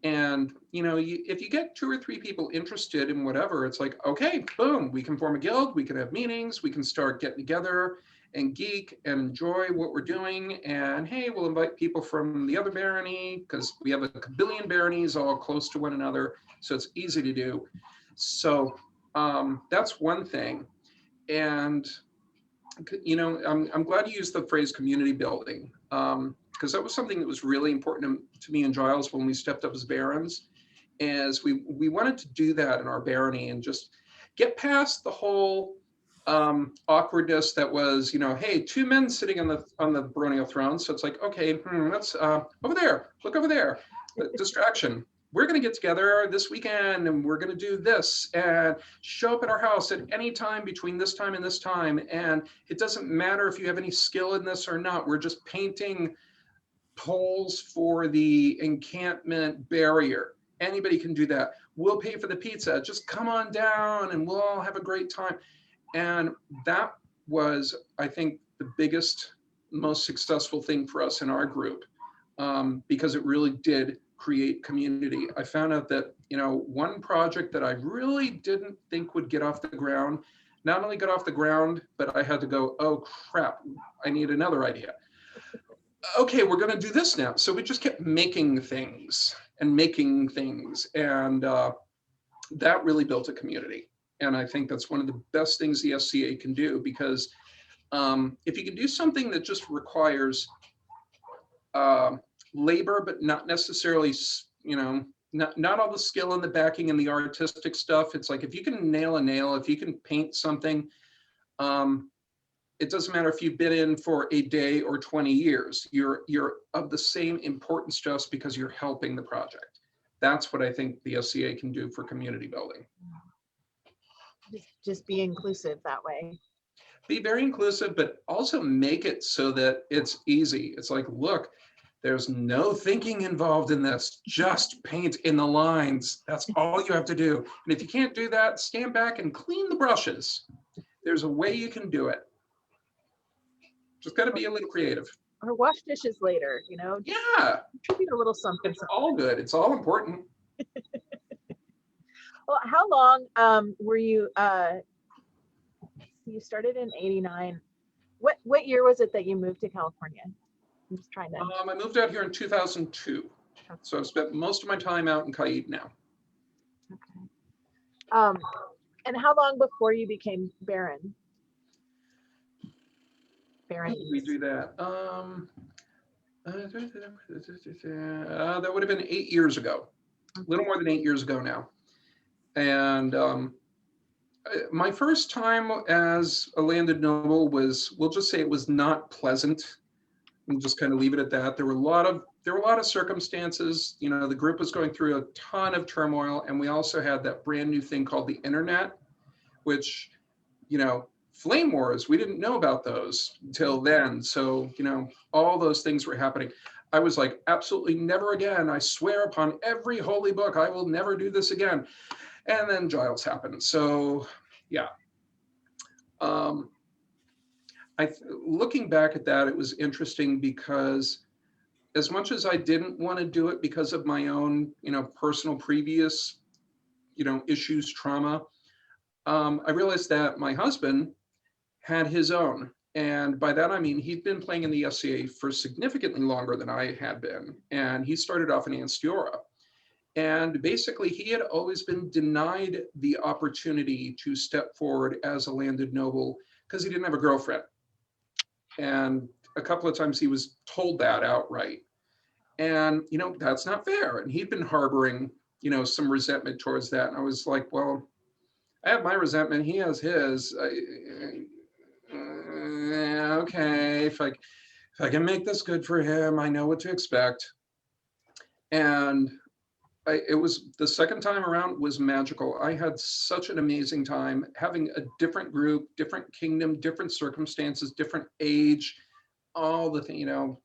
And, if you get 2 or 3 people interested in whatever, it's like, okay, boom, we can form a guild, we can have meetings, we can start getting together and geek and enjoy what we're doing. And hey, we'll invite people from the other barony because we have a billion baronies all close to one another. So it's easy to do. So that's one thing. And I'm glad you used the phrase community building, because that was something that was really important to me and Giles when we stepped up as barons, is we wanted to do that in our barony and just get past the whole awkwardness that was, hey, 2 men sitting on the baronial throne. So it's like, okay, let's over there, look over there, distraction. We're going to get together this weekend and we're going to do this and show up at our house at any time between this time and this time. And it doesn't matter if you have any skill in this or not. We're just painting poles for the encampment barrier. Anybody can do that. We'll pay for the pizza. Just come on down and we'll all have a great time. And that was, I think, the biggest, most successful thing for us in our group, because it really did create community. I found out that, one project that I really didn't think would get off the ground, not only got off the ground, but I had to go, oh crap, I need another idea. Okay, we're going to do this now. So we just kept making things. And that really built a community. And I think that's one of the best things the SCA can do, because if you can do something that just requires labor, but not necessarily, not all the skill and the backing and the artistic stuff. It's like, if you can nail a nail, if you can paint something, it doesn't matter if you've been in for a day or 20 years, you're of the same importance just because you're helping the project. That's what I think the SCA can do for community building. Just be inclusive that way. Be very inclusive, but also make it so that it's easy. It's like, look, There's no thinking involved in this. Just paint in the lines. That's all you have to do. And if you can't do that, stand back and clean the brushes. There's a way you can do it. Just got to be a little creative. Or wash dishes later, you know, Yeah, contribute a little something. it's all good. It's all important. Well, how long were you, you started in 89. What year was it that you moved to California? I'm just trying to. I moved out here in 2002. So I've spent most of my time out in CAID now. Okay. And how long before you became Baron? Baron. We do that. That would have been 8 years ago, a little more than 8 years ago now. And my first time as a landed noble was, we'll just say it was not pleasant. We'll just kind of leave it at that. There were a lot of circumstances. You know, the group was going through a ton of turmoil, and we also had that brand new thing called the internet, which, you know, flame wars, we didn't know about those until then. So, you know, all those things were happening. I was like, absolutely never again. I swear upon every holy book, I will never do this again. And then Giles happened. So, yeah. Looking back at that, it was interesting because as much as I didn't want to do it because of my own, you know, personal previous, you know, issues, trauma, I realized that my husband had his own. And by that, I mean, he'd been playing in the FCA for significantly longer than I had been. And he started off in Anstiora. And basically, he had always been denied the opportunity to step forward as a landed noble because he didn't have a girlfriend. And a couple of times he was told that outright. And, you know, that's not fair. And he'd been harboring, you know, some resentment towards that. And I was like, well, I have my resentment. He has his. Okay, if I can make this good for him, I know what to expect. And it was the second time around was magical. I had such an amazing time having a different group, different kingdom, different circumstances, different age, all the thing, you know,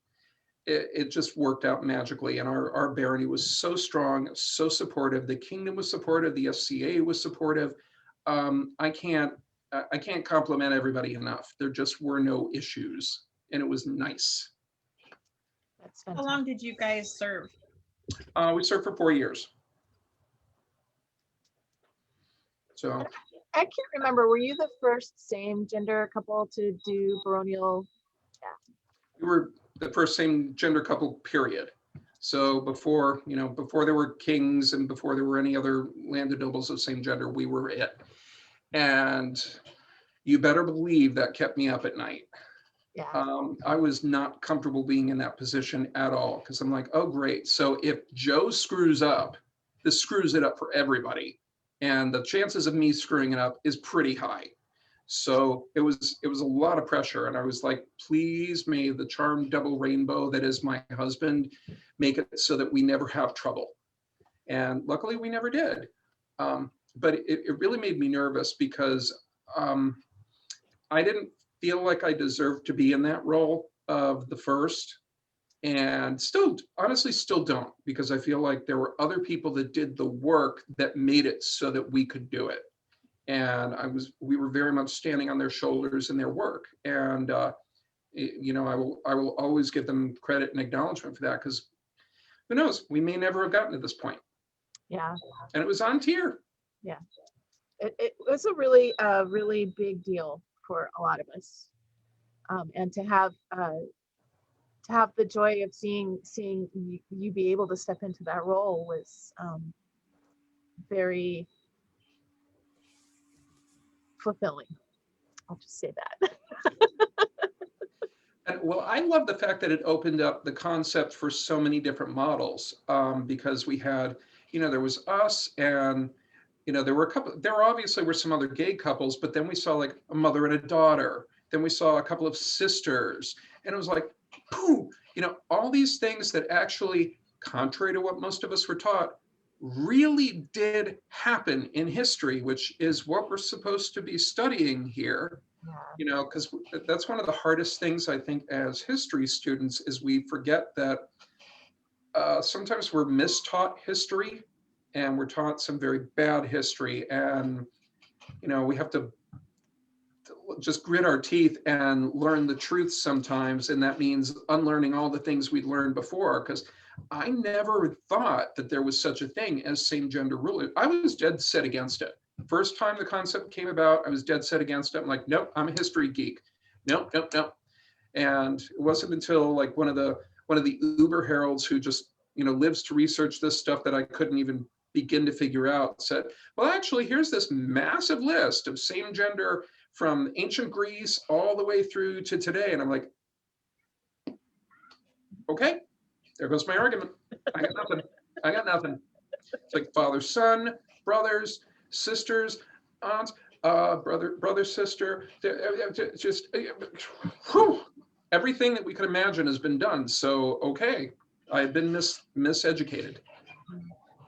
it just worked out magically. And our barony was so strong, so supportive. The kingdom was supportive. The FCA was supportive. I can't compliment everybody enough. There just were no issues, and it was nice. That's How fantastic. long did you guys serve? We served for 4 years. So I can't remember. Were you the first same gender couple to do baronial? we were the first same gender couple, period. So before, you know, before there were kings and before there were any other landed nobles of same gender, we were it. And you better believe that kept me up at night. Yeah. I was not comfortable being in that position at all because I'm like, oh, great. So if Joe screws up, this screws it up for everybody. And the chances of me screwing it up is pretty high. So it was a lot of pressure. And I was like, please, may the charmed double rainbow that is my husband make it so that we never have trouble. And luckily we never did. But it really made me nervous because I didn't feel like I deserved to be in that role of the first, and still, honestly, still don't, because I feel like there were other people that did the work that made it so that we could do it. And we were very much standing on their shoulders in their work. And, you know, I will always give them credit and acknowledgement for that, because who knows, we may never have gotten to this point. Yeah. And it was on tier. Yeah. It was a really big deal for a lot of us. And to have the joy of seeing you be able to step into that role was very fulfilling. I'll just say that. And, well, I love the fact that it opened up the concept for so many different models, because we had, you know, there was us, and, you know, there obviously were some other gay couples, but then we saw like a mother and a daughter. Then we saw a couple of sisters, and it was like, boom, you know, all these things that actually, contrary to what most of us were taught, really did happen in history, which is what we're supposed to be studying here. Yeah. You know, because that's one of the hardest things, I think, as history students, is we forget that sometimes we're mistaught history, and we're taught some very bad history, and we have to just grit our teeth and learn the truth sometimes, and that means unlearning all the things we'd learned before, because I never thought that there was such a thing as same-gender rulers. I was dead set against it. First time the concept came about, I was dead set against it. I'm like, nope, I'm a history geek. Nope, nope, nope. And it wasn't until like one of the Uber heralds who just lives to research this stuff that I couldn't even begin to figure out said, well, actually, here's this massive list of same-gender from ancient Greece all the way through to today. And I'm like, okay, there goes my argument. I got nothing. I got nothing. It's like father, son, brothers, sisters, aunts, brother, sister, just whew, everything that we could imagine has been done. So, okay, I've been miseducated.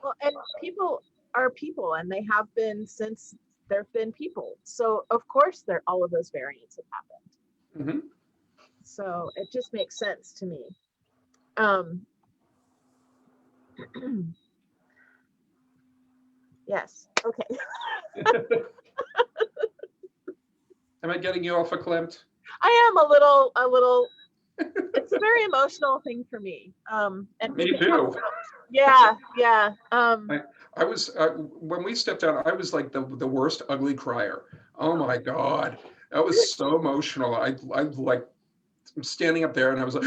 Well, and people are people, and they have been since there have been people. So of course all of those variants have happened. Mm-hmm. So it just makes sense to me. Yes. Okay. Am I getting you off a Klimt? I am a little. It's a very emotional thing for me. And Me too. Yeah. I was when we stepped out, I was like the worst ugly crier. Oh my God, that was so emotional. I like I'm standing up there and I was like,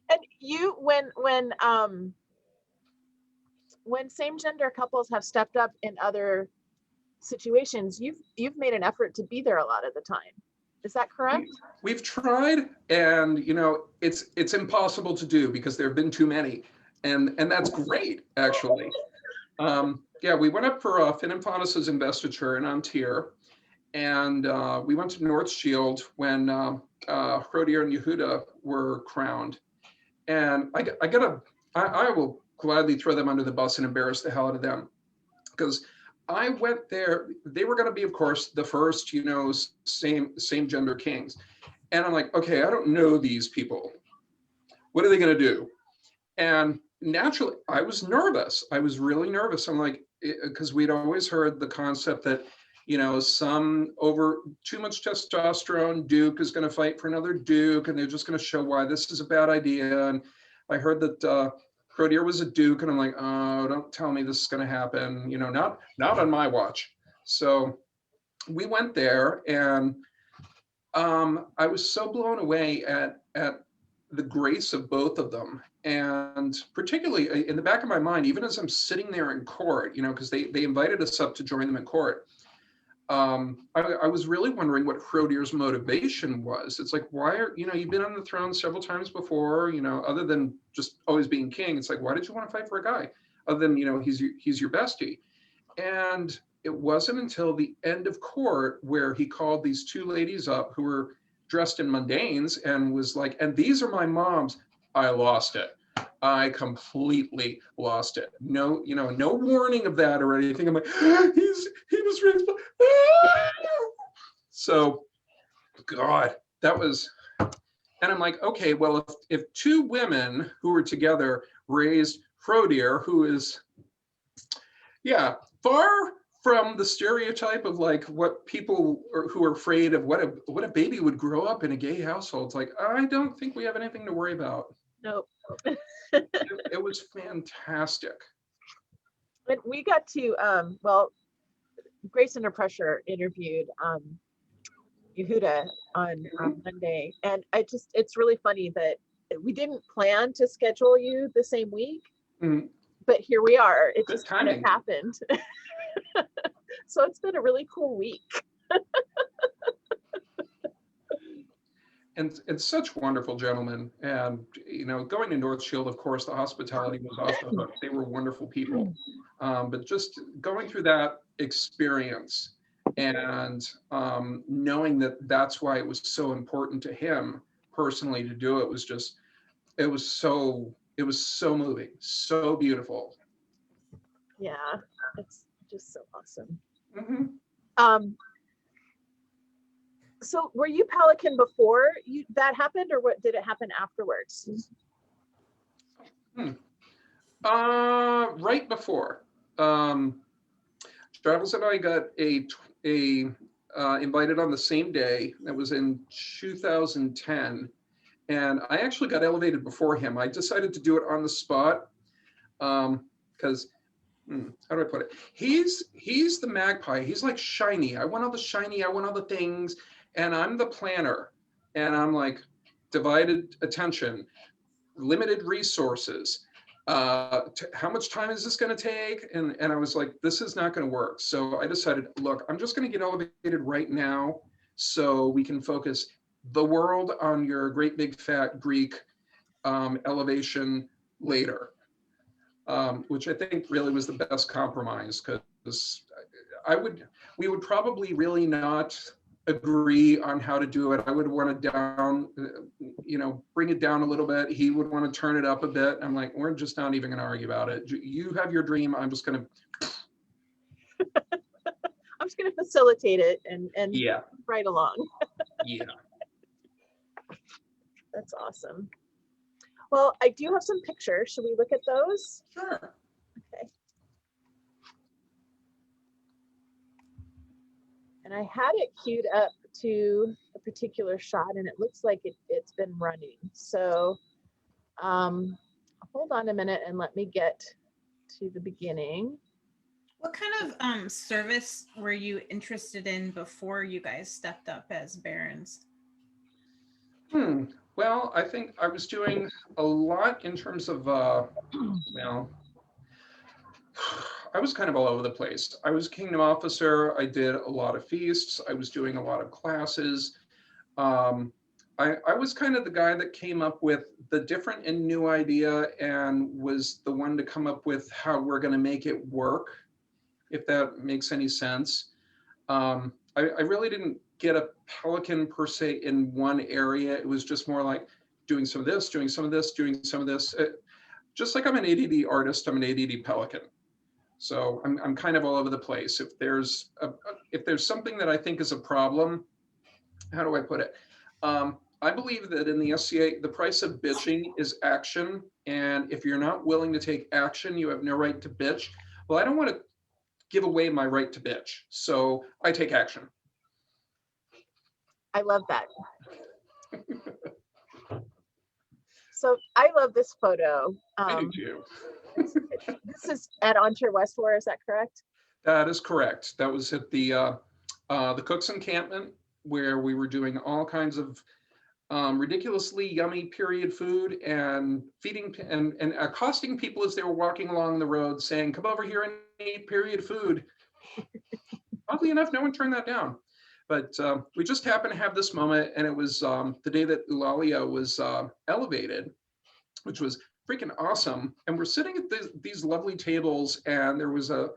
and you when same-gender couples have stepped up in other situations, you've made an effort to be there a lot of the time. Is that correct? We've tried, and it's impossible to do because there have been too many, and that's great actually. Yeah, we went up for Finn and Faunus's investiture in Antir, and we went to North Shield when Hrodier and Yehuda were crowned, and I will gladly throw them under the bus and embarrass the hell out of them, because I went there. They were going to be, of course, the first, same gender kings. And I'm like, okay, I don't know these people. What are they going to do? And naturally, I was nervous. I was really nervous. I'm like, because we'd always heard the concept that, some over too much testosterone Duke is going to fight for another Duke, and they're just going to show why this is a bad idea. And I heard that Hrodier was a Duke, and I'm like, oh, don't tell me this is going to happen. Not on my watch. So we went there, and I was so blown away at the grace of both of them. And particularly in the back of my mind, even as I'm sitting there in court, because they invited us up to join them in court, I was really wondering what Hrodier's motivation was. It's like, why are, you've been on the throne several times before, other than just always being king. It's like, why did you want to fight for a guy other than, he's your bestie? And it wasn't until the end of court where he called these two ladies up who were dressed in mundanes and was like, and these are my moms. I lost it. I completely lost it. No, no warning of that or anything. I'm like, he was raised. So, God, that was, and I'm like, okay, well, if two women who were together raised Hrodier, who is, far from the stereotype of like what people who are afraid of what a baby would grow up in a gay household. It's like, I don't think we have anything to worry about. Nope. It was fantastic. But we got to Grace Under Pressure interviewed Yehuda on Monday, and it's really funny that we didn't plan to schedule you the same week, but here we are. It just kind of happened. So it's been a really cool week. And such wonderful gentlemen. And, going to North Shield, of course, the hospitality was off the hook. They were wonderful people. But just going through that experience and knowing that that's why it was so important to him personally to do it was just, it was so moving, so beautiful. Yeah, it's just so awesome. Mm-hmm. So were you Pelican before that happened, or what did it happen afterwards? Right before. Travels and I got invited on the same day. That was in 2010. And I actually got elevated before him. I decided to do it on the spot because how do I put it? He's the magpie. He's like shiny. I want all the shiny. I want all the things. And I'm the planner. And I'm like divided attention, limited resources. How much time is this going to take? And I was like, this is not going to work. So I decided, look, I'm just going to get elevated right now so we can focus the world on your great big fat Greek elevation later, which I think really was the best compromise, because we would probably really not agree on how to do it. I would want to bring it down a little bit. He would want to turn it up a bit. I'm like, we're just not even going to argue about it. You have your dream. I'm just going to. I'm just going to facilitate it and yeah, right along. yeah. That's awesome. Well, I do have some pictures. Should we look at those? Sure. Okay. And I had it queued up to a particular shot, and it looks like it's been running. So hold on a minute and let me get to the beginning. What kind of service were you interested in before you guys stepped up as barons? Well, I think I was doing a lot in terms of, I was kind of all over the place. I was kingdom officer. I did a lot of feasts. I was doing a lot of classes. I was kind of the guy that came up with the different and new idea and was the one to come up with how we're going to make it work, if that makes any sense. I really didn't get a Pelican per se in one area. It was just more like doing some of this, doing some of this, doing some of this. Just like I'm an ADD artist, I'm an ADD Pelican. So I'm kind of all over the place. If there's something that I think is a problem, how do I put it? I believe that in the SCA, the price of bitching is action. And if you're not willing to take action, you have no right to bitch. Well, I don't want to give away my right to bitch. So I take action. I love that. So I love this photo. I do too. This is at Ontario West Floor, is that correct? That is correct. That was at the Cook's encampment, where we were doing all kinds of ridiculously yummy period food and feeding and accosting people as they were walking along the road saying, come over here and eat period food. Oddly enough, no one turned that down. But we just happened to have this moment, and it was the day that Eulalia was elevated, which was freaking awesome. And we're sitting at these lovely tables, and there was a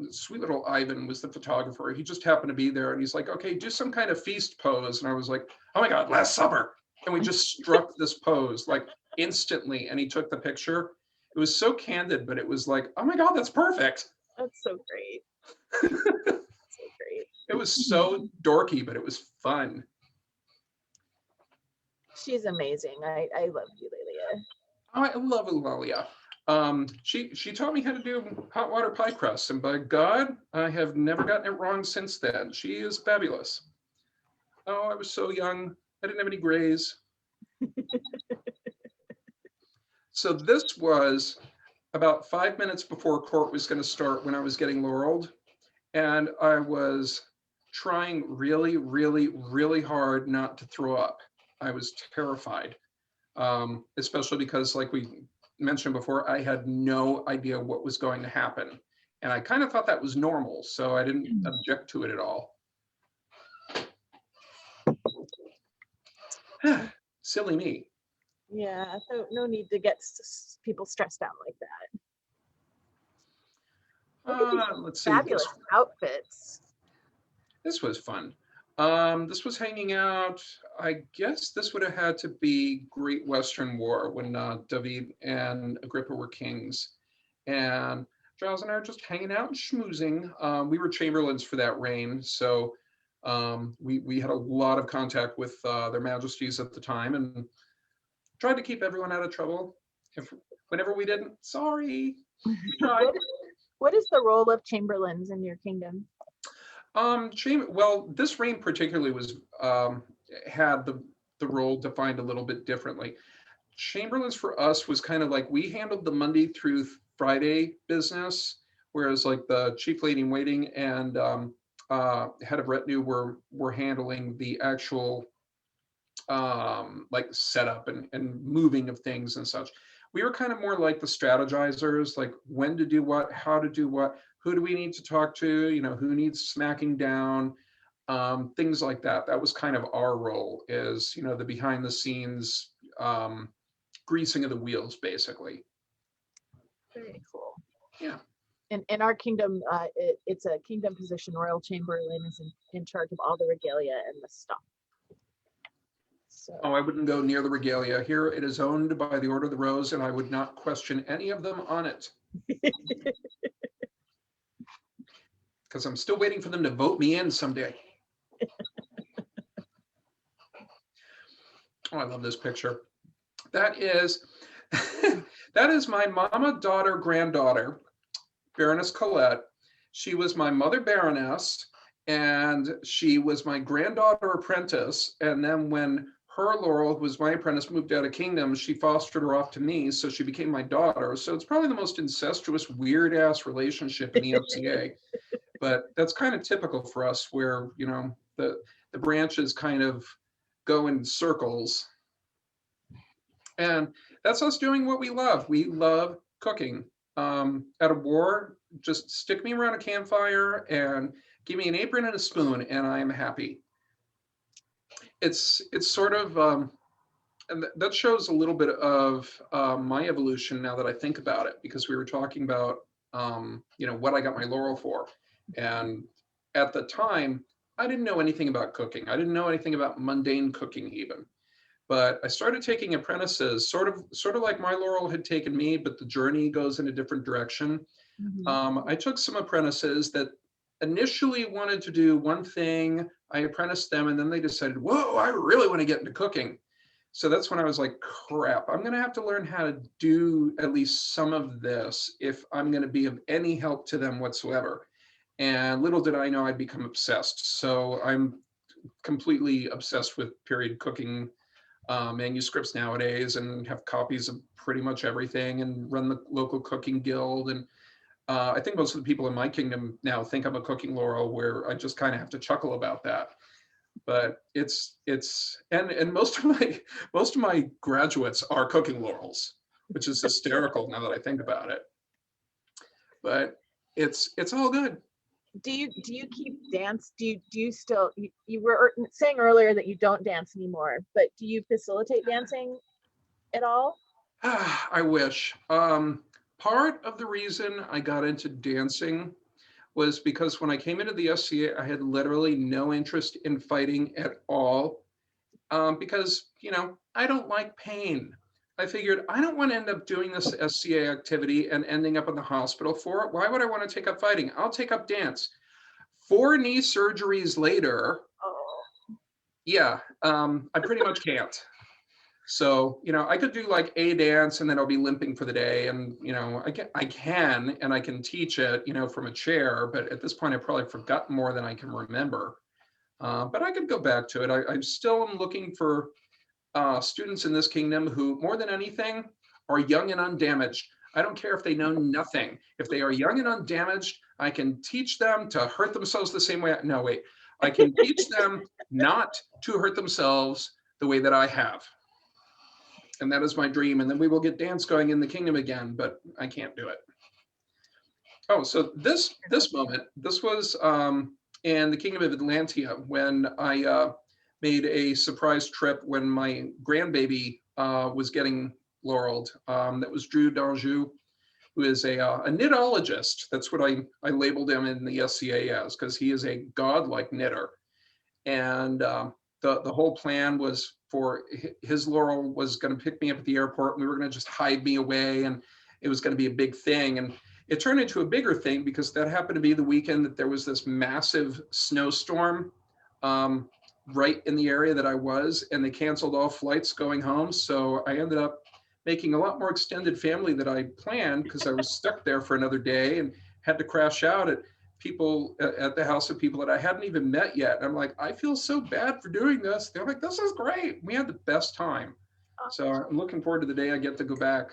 sweet little Ivan was the photographer. He just happened to be there, and he's like, okay, do some kind of feast pose. And I was like, oh my God, Last Supper. And we just struck this pose like instantly, and he took the picture. It was so candid, but it was like, oh my God, that's perfect. That's so great. So great. It was so dorky, but it was fun. She's amazing. I love Eulalia. I love Eulalia. She taught me how to do hot water pie crust, and by God, I have never gotten it wrong since then. She is fabulous. Oh, I was so young. I didn't have any grays. So this was about 5 minutes before court was going to start when I was getting laureled, and I was trying really, really, really hard not to throw up. I was terrified, especially because, like we mentioned before, I had no idea what was going to happen. And I kind of thought that was normal, so I didn't object to it at all. Silly me. Yeah, so no need to get people stressed out like that. Look at these Let's see. fabulous outfits. This was fun. This was hanging out. I guess this would have had to be Great Western War when David and Agrippa were kings. And Giles and I are just hanging out and schmoozing. We were chamberlains for that reign. So We had a lot of contact with their majesties at the time and tried to keep everyone out of trouble. Whenever we didn't, sorry. We tried. What is the role of chamberlains in your kingdom? Well, this reign particularly was had the role defined a little bit differently. Chamberlains for us was kind of like we handled the Monday through Friday business, whereas like the chief lady in waiting and head of retinue were handling the actual like setup and moving of things and such. We were kind of more like the strategizers, like when to do what, how to do what, who do we need to talk to, you know, who needs smacking down, things like that. That was kind of our role, is, you know, the behind the scenes greasing of the wheels, basically. Very cool. Yeah. In our kingdom, it's a kingdom position. Royal Chamberlain is in charge of all the regalia and the stuff. So. Oh, I wouldn't go near the regalia. Here it is owned by the Order of the Rose, and I would not question any of them on it. Because I'm still waiting for them to vote me in someday. Oh, I love this picture. That is that is my mama, daughter, granddaughter, Baroness Colette. She was my mother, Baroness, and she was my granddaughter apprentice. And then when her, Laurel, who was my apprentice, moved out of kingdom, she fostered her off to me, so she became my daughter. So it's probably the most incestuous, weird-ass relationship in the FCA. But that's kind of typical for us, where, you know, the branches kind of go in circles. And that's us doing what we love. We love cooking. At a war, just stick me around a campfire and give me an apron and a spoon, and I am happy. It's sort of, and that shows a little bit of my evolution now that I think about it, because we were talking about, you know, what I got my laurel for. And at the time, I didn't know anything about cooking. I didn't know anything about mundane cooking even. But I started taking apprentices, sort of like my laurel had taken me, but the journey goes in a different direction. Mm-hmm. I took some apprentices that initially wanted to do one thing. I apprenticed them, and then they decided, whoa, I really want to get into cooking. So that's when I was like, crap, I'm going to have to learn how to do at least some of this if I'm going to be of any help to them whatsoever. And little did I know I'd become obsessed. So I'm completely obsessed with period cooking manuscripts nowadays, and have copies of pretty much everything, and run the local cooking guild. And I think most of the people in my kingdom now think I'm a cooking laurel, where I just kind of have to chuckle about that. But it's and most of my graduates are cooking laurels, which is hysterical now that I think about it. But it's all good. Do you keep dance? Do you still, you were saying earlier that you don't dance anymore, but do you facilitate dancing at all? I wish. Part of the reason I got into dancing was because when I came into the SCA, I had literally no interest in fighting at all, because, you know, I don't like pain. I figured I don't want to end up doing this SCA activity and ending up in the hospital for it. Why would I want to take up fighting? I'll take up dance. 4 knee surgeries later, yeah, I pretty much can't. So, you know, I could do like a dance and then I'll be limping for the day. And, you know, I can and I can teach it, you know, from a chair. But at this point, I've probably forgotten more than I can remember. But I could go back to it. I still am looking for students in this kingdom who, more than anything, are young and undamaged. I don't care if they know nothing. If they are young and undamaged, I can teach them to hurt themselves the same way. No, wait. I can teach them not to hurt themselves the way that I have. And that is my dream. And then we will get dance going in the kingdom again, but I can't do it. Oh, so this moment, this was in the kingdom of Atlantia, when I made a surprise trip when my grandbaby was getting laureled. That was Drew d'Anjou, who is a knitologist. That's what I labeled him in the SCA as, because he is a godlike knitter. And the whole plan was for his laurel was going to pick me up at the airport, and we were going to just hide me away, and it was going to be a big thing. And it turned into a bigger thing because that happened to be the weekend that there was this massive snowstorm right in the area that I was, and they canceled all flights going home. So I ended up making a lot more extended family than I planned because I was stuck there for another day and had to crash out at the house of people that I hadn't even met yet. And I'm like, I feel so bad for doing this. They're like, this is great. We had the best time. So I'm looking forward to the day I get to go back.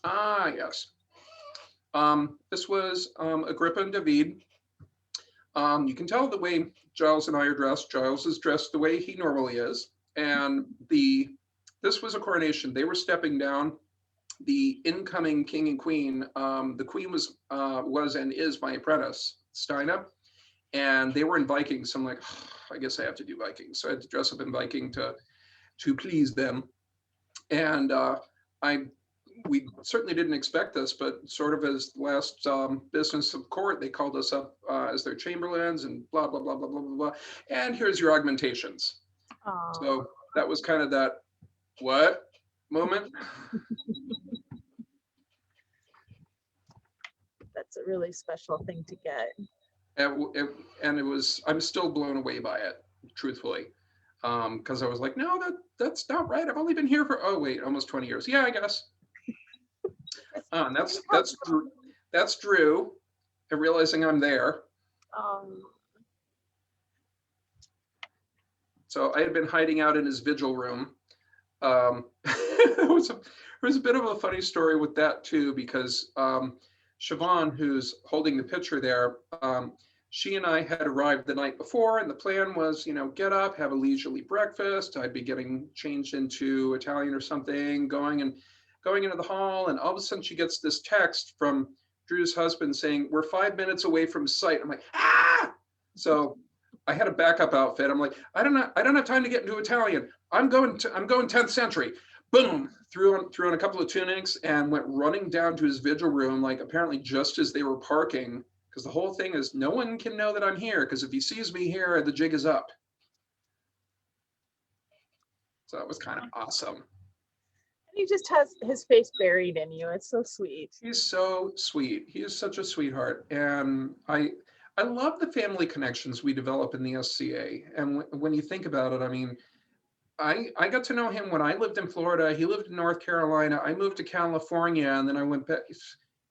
Ah, yes. This was Agrippa and David. You can tell the way Giles and I are dressed. Giles is dressed the way he normally is. And this was a coronation. They were stepping down. The incoming king and queen, the queen was and is my apprentice, Steina. And they were in Viking. So I'm like, oh, I guess I have to do Viking. So I had to dress up in Viking to please them. And we certainly didn't expect this, but sort of as last business of court, they called us up as their chamberlains and blah, blah, blah, blah, blah, blah, blah. And here's your augmentations. So that was kind of that, what moment? That's a really special thing to get. And it was, I'm still blown away by it, truthfully. Because I was like, no, that's not right. I've only been here for, oh wait, almost 20 years. Yeah, I guess. And that's Drew, and realizing I'm there. So I had been hiding out in his vigil room. It was a bit of a funny story with that too, because Siobhan, who's holding the picture there, she and I had arrived the night before, and the plan was, get up, have a leisurely breakfast. I'd be getting changed into Italian or something, going into the hall, and all of a sudden she gets this text from Drew's husband saying, we're 5 minutes away from site. I'm like, ah! So I had a backup outfit. I'm like, I don't have time to get into Italian. I'm going 10th century. Boom, threw on a couple of tunics and went running down to his vigil room, like apparently just as they were parking, because the whole thing is no one can know that I'm here, because if he sees me here, the jig is up. So that was kind of awesome. He just has his face buried in you. It's so sweet. He's so sweet. He is such a sweetheart. And I love the family connections we develop in the SCA. And when you think about it, I mean, I got to know him when I lived in Florida. He lived in North Carolina. I moved to California, and then I went back. It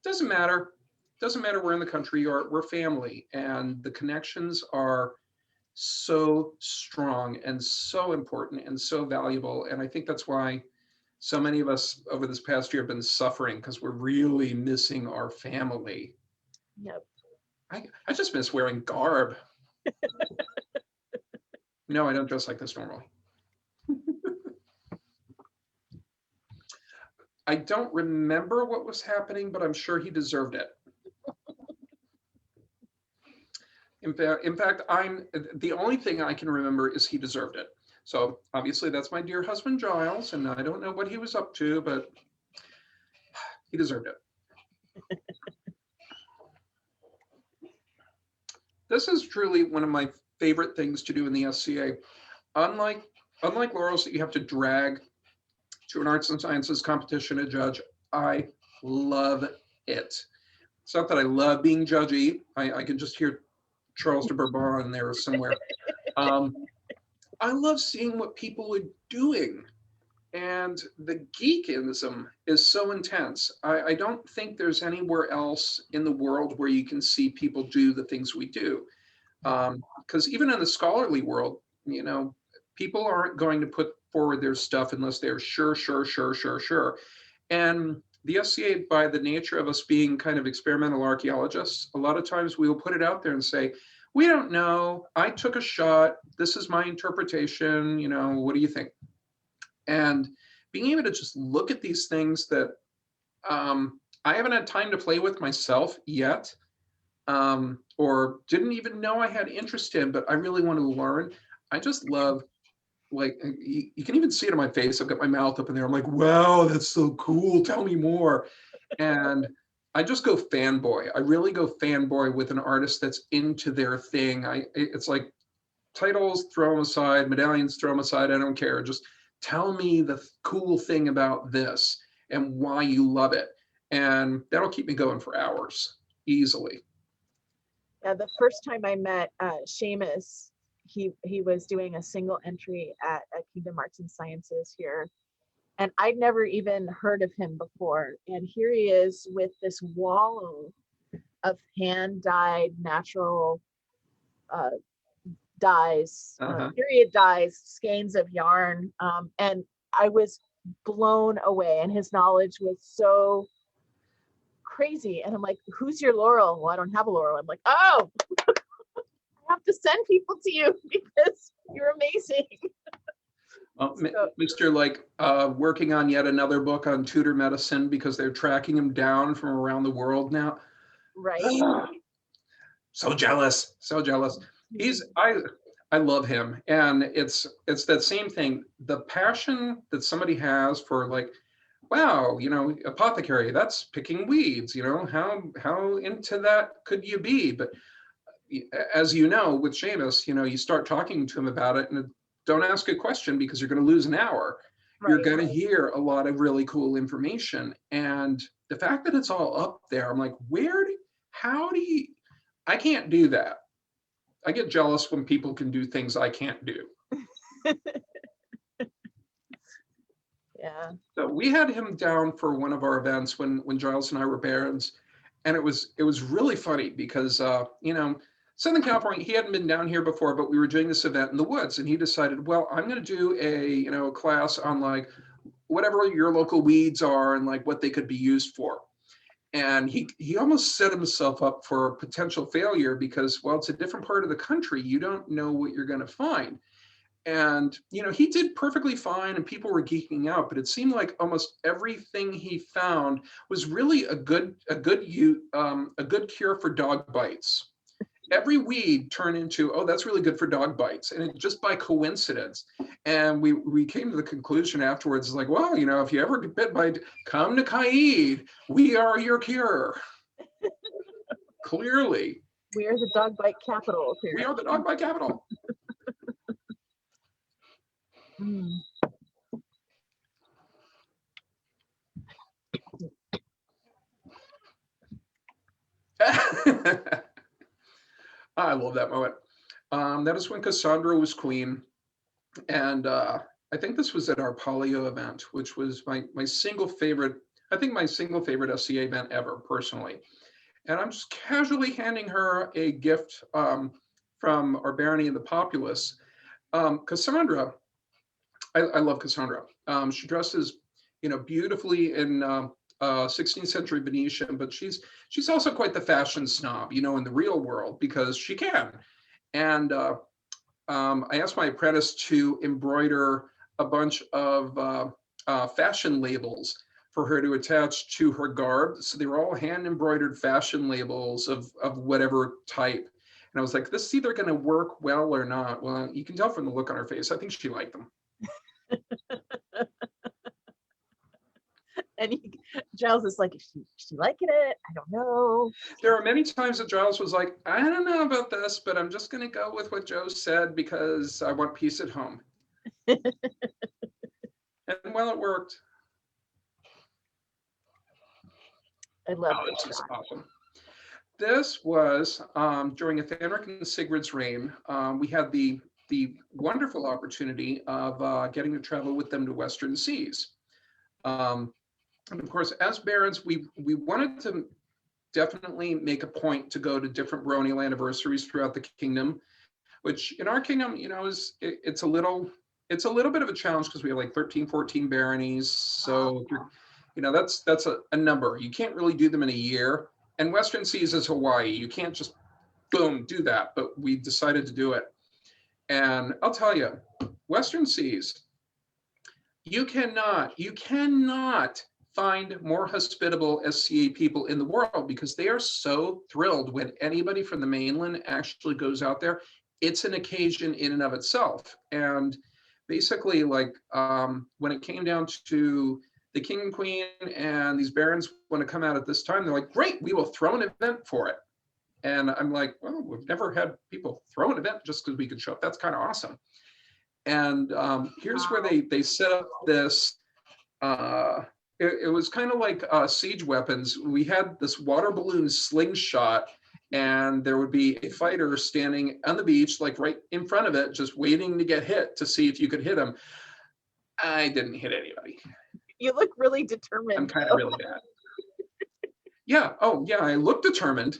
doesn't matter. It doesn't matter where in the country we're family. And the connections are so strong and so important and so valuable. And I think that's why so many of us over this past year have been suffering, because we're really missing our family. Yep. I just miss wearing garb. No, I don't dress like this normally. I don't remember what was happening, but I'm sure he deserved it. In fact, the only thing I can remember is he deserved it. So obviously that's my dear husband, Giles, and I don't know what he was up to, but he deserved it. This is truly one of my favorite things to do in the SCA. Unlike laurels that you have to drag to an arts and sciences competition to judge, I love it. It's not that I love being judgy. I can just hear Charles de Bourbon there somewhere. I love seeing what people are doing. And the geekism is so intense. I don't think there's anywhere else in the world where you can see people do the things we do. Because even in the scholarly world, people aren't going to put forward their stuff unless they're sure. And the SCA, by the nature of us being kind of experimental archaeologists, a lot of times we will put it out there and say, we don't know, I took a shot, this is my interpretation, what do you think? And being able to just look at these things that I haven't had time to play with myself yet, or didn't even know I had interest in, but I really want to learn. I just love, like, you can even see it on my face. I've got my mouth up in there. I'm like, wow, that's so cool. Tell me more. And I just go fanboy. I really go fanboy with an artist that's into their thing. It's like titles, throw them aside, medallions, throw them aside. I don't care. Just tell me the cool thing about this and why you love it. And that'll keep me going for hours. easily. Yeah, the first time I met Seamus, he was doing a single entry at Kingdom Arts and Sciences here, and I'd never even heard of him before. And here he is with this wall of hand-dyed natural dyes, period dyes, skeins of yarn, and I was blown away. And his knowledge was so crazy. And I'm like, "Who's your Laurel?" "Well, I don't have a Laurel." I'm like, "Oh, I have to send people to you because you're amazing." Mr. like working on yet another book on Tudor medicine because they're tracking him down from around the world now. Right. So jealous, so jealous. I love him, and it's that same thing. The passion that somebody has for like, wow, apothecary, that's picking weeds. How into that could you be? But as you know, with Seamus, you start talking to him about it, and don't ask a question because you're going to lose an hour. Right. You're going to hear a lot of really cool information. And the fact that it's all up there, I'm like, I can't do that. I get jealous when people can do things I can't do. Yeah. So we had him down for one of our events when Giles and I were barons. And it was really funny because, Southern California, he hadn't been down here before, but we were doing this event in the woods, and he decided, well, I'm going to do a class on like whatever your local weeds are and like what they could be used for. And he almost set himself up for potential failure because, well, it's a different part of the country. You don't know what you're going to find. And, he did perfectly fine and people were geeking out, but it seemed like almost everything he found was really a good cure for dog bites. Every weed turned into, oh, that's really good for dog bites. And it just by coincidence. And we came to the conclusion afterwards, like, well, if you ever get bit by, come to CAID. We are your cure. Clearly. We are the dog bite capital. We are the dog bite capital. I love that moment. That is when Cassandra was queen. And I think this was at our polio event, which was my single favorite, I think my single favorite SCA event ever, personally. And I'm just casually handing her a gift from our barony and the populace. Cassandra, I love Cassandra. She dresses, beautifully in 16th century Venetian, but she's also quite the fashion snob, in the real world, because she can. And I asked my apprentice to embroider a bunch of fashion labels for her to attach to her garb. So they were all hand embroidered fashion labels of whatever type. And I was like, this is either going to work well or not. Well, you can tell from the look on her face. I think she liked them. And Giles is like, is she liking it? I don't know. There are many times that Giles was like, I don't know about this, but I'm just going to go with what Joe said because I want peace at home. And well, it worked. I love this. Is awesome. This was during Athanric and Sigrid's reign. We had the wonderful opportunity of getting to travel with them to Western seas. And of course, as barons, we wanted to definitely make a point to go to different baronial anniversaries throughout the kingdom, which in our kingdom, it's a little bit of a challenge because we have like 13, 14 baronies. So that's a number. You can't really do them in a year. And Western Seas is Hawaii. You can't just boom do that. But we decided to do it. And I'll tell you, Western Seas, you cannot find more hospitable SCA people in the world because they are so thrilled when anybody from the mainland actually goes out there. It's an occasion in and of itself. And basically, like when it came down to the king and queen and these barons want to come out at this time, they're like, great, we will throw an event for it. And I'm like, well, we've never had people throw an event just because we could show up. That's kind of awesome. And here's where they set up this it was kind of like siege weapons. We had this water balloon slingshot, and there would be a fighter standing on the beach, like right in front of it, just waiting to get hit to see if you could hit him. I didn't hit anybody. You look really determined. I'm kind of really bad. Yeah. Oh, yeah. I look determined.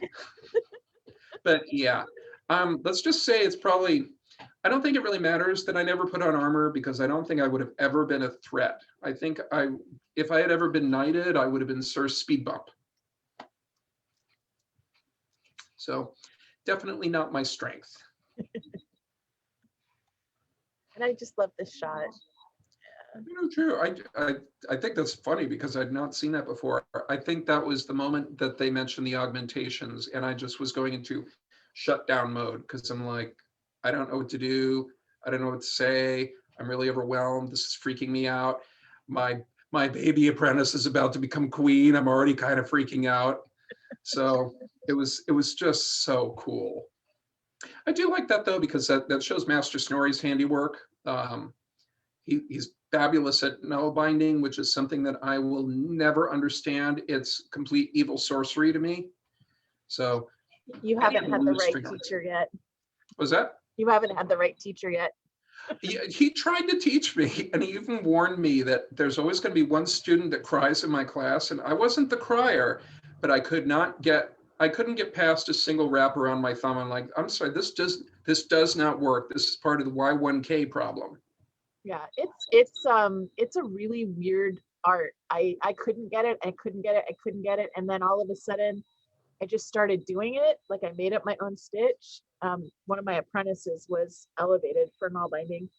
But yeah, let's just say it's probably, I don't think it really matters that I never put on armor, because I don't think I would have ever been a threat. I think if I had ever been knighted, I would have been Sir Speed Bump. So definitely not my strength. And I just love this shot. True. I think that's funny because I'd not seen that before. I think that was the moment that they mentioned the augmentations, and I just was going into shutdown mode because I'm like, I don't know what to do. I don't know what to say. I'm really overwhelmed. This is freaking me out. My baby apprentice is about to become queen. I'm already kind of freaking out. So it was just so cool. I do like that though, because that shows Master Snorri's handiwork. He's fabulous at knowledge binding, which is something that I will never understand. It's complete evil sorcery to me. So you haven't had the right teacher yet. Was that? You haven't had the right teacher yet. He tried to teach me, and he even warned me that there's always going to be one student that cries in my class, and I wasn't the crier, but I couldn't get past a single wrap around my thumb. I'm like, I'm sorry, this does not work. This is part of the Y1K problem. Yeah, it's a really weird art. I couldn't get it. I couldn't get it. And then all of a sudden I just started doing it. Like I made up my own stitch. One of my apprentices was elevated for knot binding.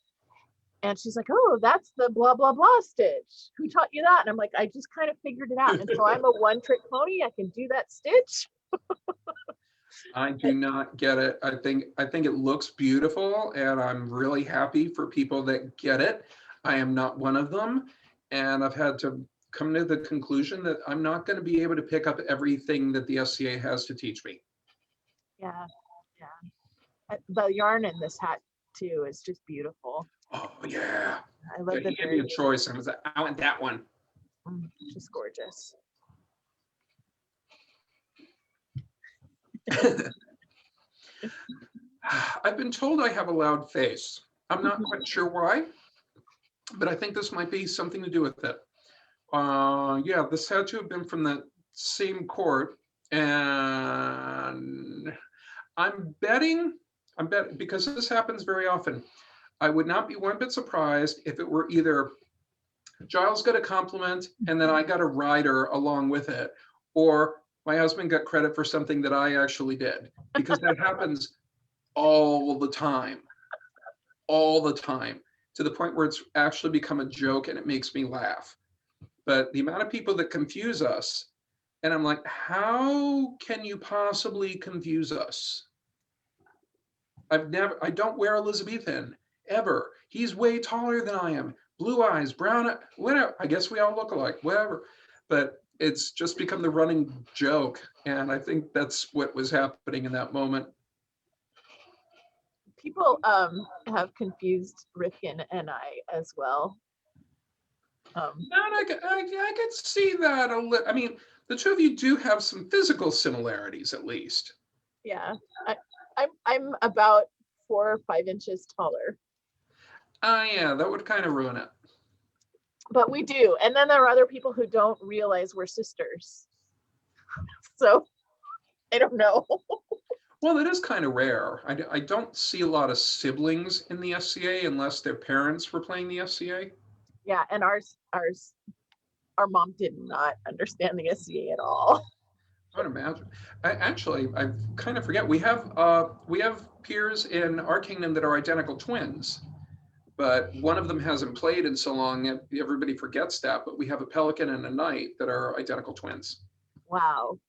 And she's like, oh, that's the blah, blah, blah stitch. Who taught you that? And I'm like, I just kind of figured it out. And so I'm a one-trick pony. I can do that stitch. I do not get it. I think it looks beautiful, and I'm really happy for people that get it. I am not one of them, and I've had to come to the conclusion that I'm not going to be able to pick up everything that the SCA has to teach me. Yeah. The yarn in this hat too is just beautiful. Oh yeah. I love He gave me a choice. I was like, I want that one. Just gorgeous. I've been told I have a loud face. I'm not quite sure why, but I think this might be something to do with it. Yeah, this had to have been from the same court, and I'm betting because this happens very often. I would not be one bit surprised if it were either Giles got a compliment and then I got a rider along with it, or my husband got credit for something that I actually did, because that happens all the time, to the point where it's actually become a joke and it makes me laugh. But the amount of people that confuse us, and I'm like, how can you possibly confuse us? I don't wear Elizabethan ever. He's way taller than I am. Blue eyes, brown, whatever. I guess we all look alike, whatever. But it's just become the running joke. And I think that's what was happening in that moment. People have confused Rifkin and I as well. I could see that a little. I mean, the two of you do have some physical similarities, at least. Yeah, I'm about 4 or 5 inches taller. Yeah, that would kind of ruin it. But we do. And then there are other people who don't realize we're sisters. So I don't know. Well, that is kind of rare. I don't see a lot of siblings in the SCA unless their parents were playing the SCA. Yeah, and our mom did not understand the SCA at all. I would imagine. I kind of forget. We have peers in our kingdom that are identical twins, but one of them hasn't played in so long. Everybody forgets that. But we have a pelican and a knight that are identical twins. Wow.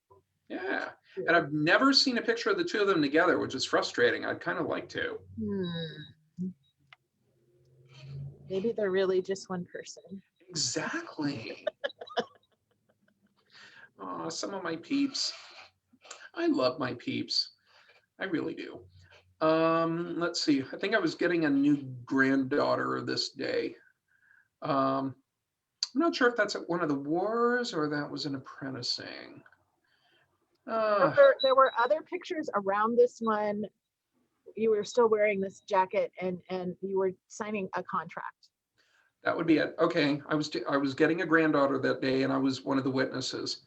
Yeah, and I've never seen a picture of the two of them together, which is frustrating. I'd kind of like to. Maybe they're really just one person. Exactly. Oh, some of my peeps. I love my peeps. I really do. Let's see. I think I was getting a new granddaughter this day. I'm not sure if that's at one of the wars or that was an apprenticing. There were other pictures around this one. You were still wearing this jacket and you were signing a contract. That would be it. Okay, I was getting a granddaughter that day, and I was one of the witnesses.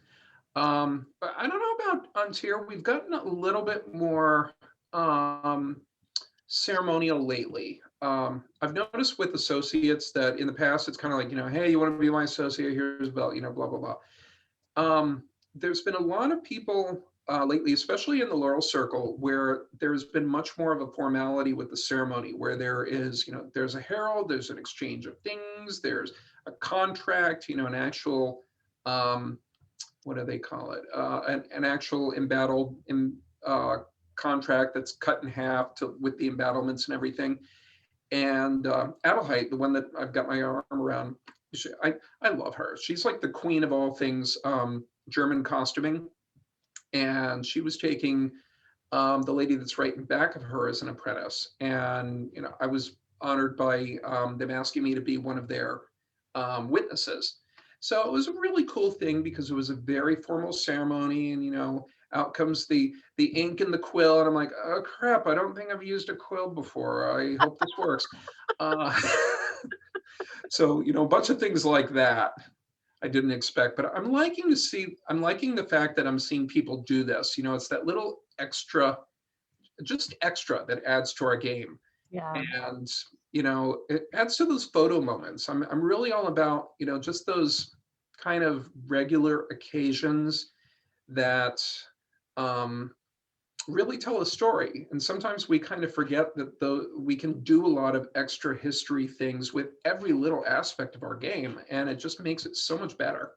But I don't know about Ontario. We've gotten a little bit more ceremonial lately. I've noticed with associates that in the past it's kind of like, hey, you want to be my associate? Here's a belt, blah blah blah. There's been a lot of people lately, especially in the Laurel Circle, where there's been much more of a formality with the ceremony, where there is, there's a herald, there's an exchange of things, there's a contract, an actual, what do they call it? An actual embattled contract that's cut in half with the embattlements and everything. And Adelheid, the one that I've got my arm around, I love her. She's like the queen of all things German costuming. And she was taking the lady that's right in back of her as an apprentice. And, I was honored by them asking me to be one of their witnesses. So it was a really cool thing because it was a very formal ceremony, and, out comes the ink and the quill. And I'm like, oh crap, I don't think I've used a quill before. I hope this works. So, a bunch of things like that I didn't expect, but I'm liking the fact that I'm seeing people do this. It's that little extra, just extra that adds to our game. Yeah. And, it adds to those photo moments. I'm really all about, just those kind of regular occasions that really tell a story. And sometimes we kind of forget that we can do a lot of extra history things with every little aspect of our game, and it just makes it so much better.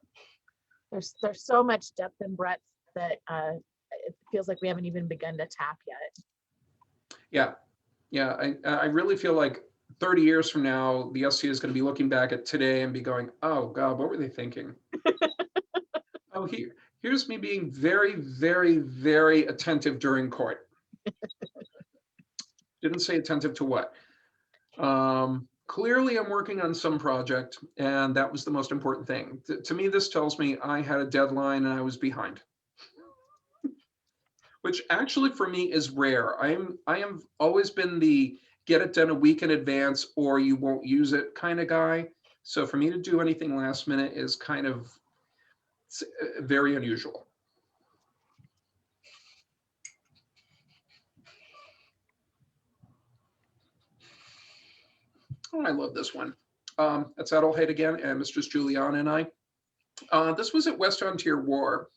There's so much depth and breadth that it feels like we haven't even begun to tap yet. Yeah. I really feel like 30 years from now, the SCA is going to be looking back at today and be going, oh God, what were they thinking? Oh, here's me being very, very, very attentive during court. Didn't say attentive to what. Clearly, I'm working on some project, and that was the most important thing. To me, this tells me I had a deadline and I was behind. Which actually for me is rare. I am always been the get it done a week in advance or you won't use it kind of guy. So for me to do anything last minute is kind of very unusual. Oh, I love this one. That's Adelheid again, and Mistress Juliana and I. This was at West Ontario War,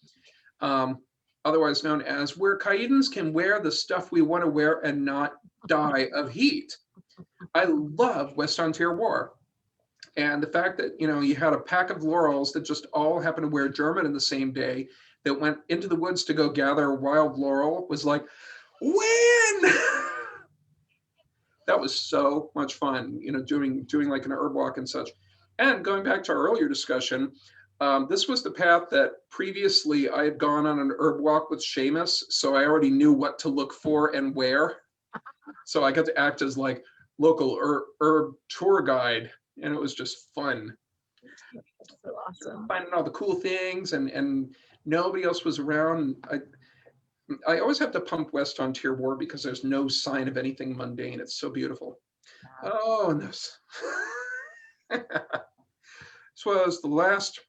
otherwise known as where CAIDans can wear the stuff we want to wear and not die of heat. I love West Ontario War. And the fact that, you had a pack of laurels that just all happened to wear German in the same day that went into the woods to go gather wild laurel was like, win! That was so much fun, doing like an herb walk and such. And going back to our earlier discussion, this was the path that previously I had gone on an herb walk with Seamus, so I already knew what to look for and where. So I got to act as like local herb tour guide, and it was just fun. That's so awesome. Finding all the cool things, and nobody else was around. I always have to pump West Ontario War because there's no sign of anything mundane. It's so beautiful. Wow. Oh, and this. This was the last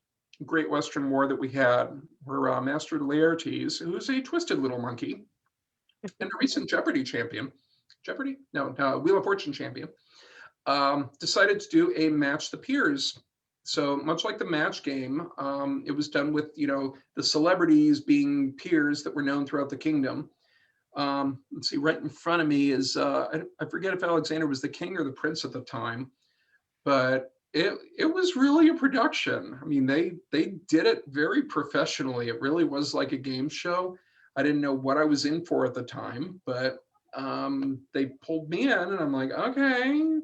Great Western War that we had, where Master Laertes, who's a twisted little monkey and a recent Jeopardy champion, Wheel of Fortune champion, decided to do a match the peers. So much like the match game, it was done with, the celebrities being peers that were known throughout the kingdom. Let's see, right in front of me is, I forget if Alexander was the king or the prince at the time, but it was really a production. I mean, they did it very professionally. It really was like a game show. I didn't know what I was in for at the time, but they pulled me in and I'm like, okay.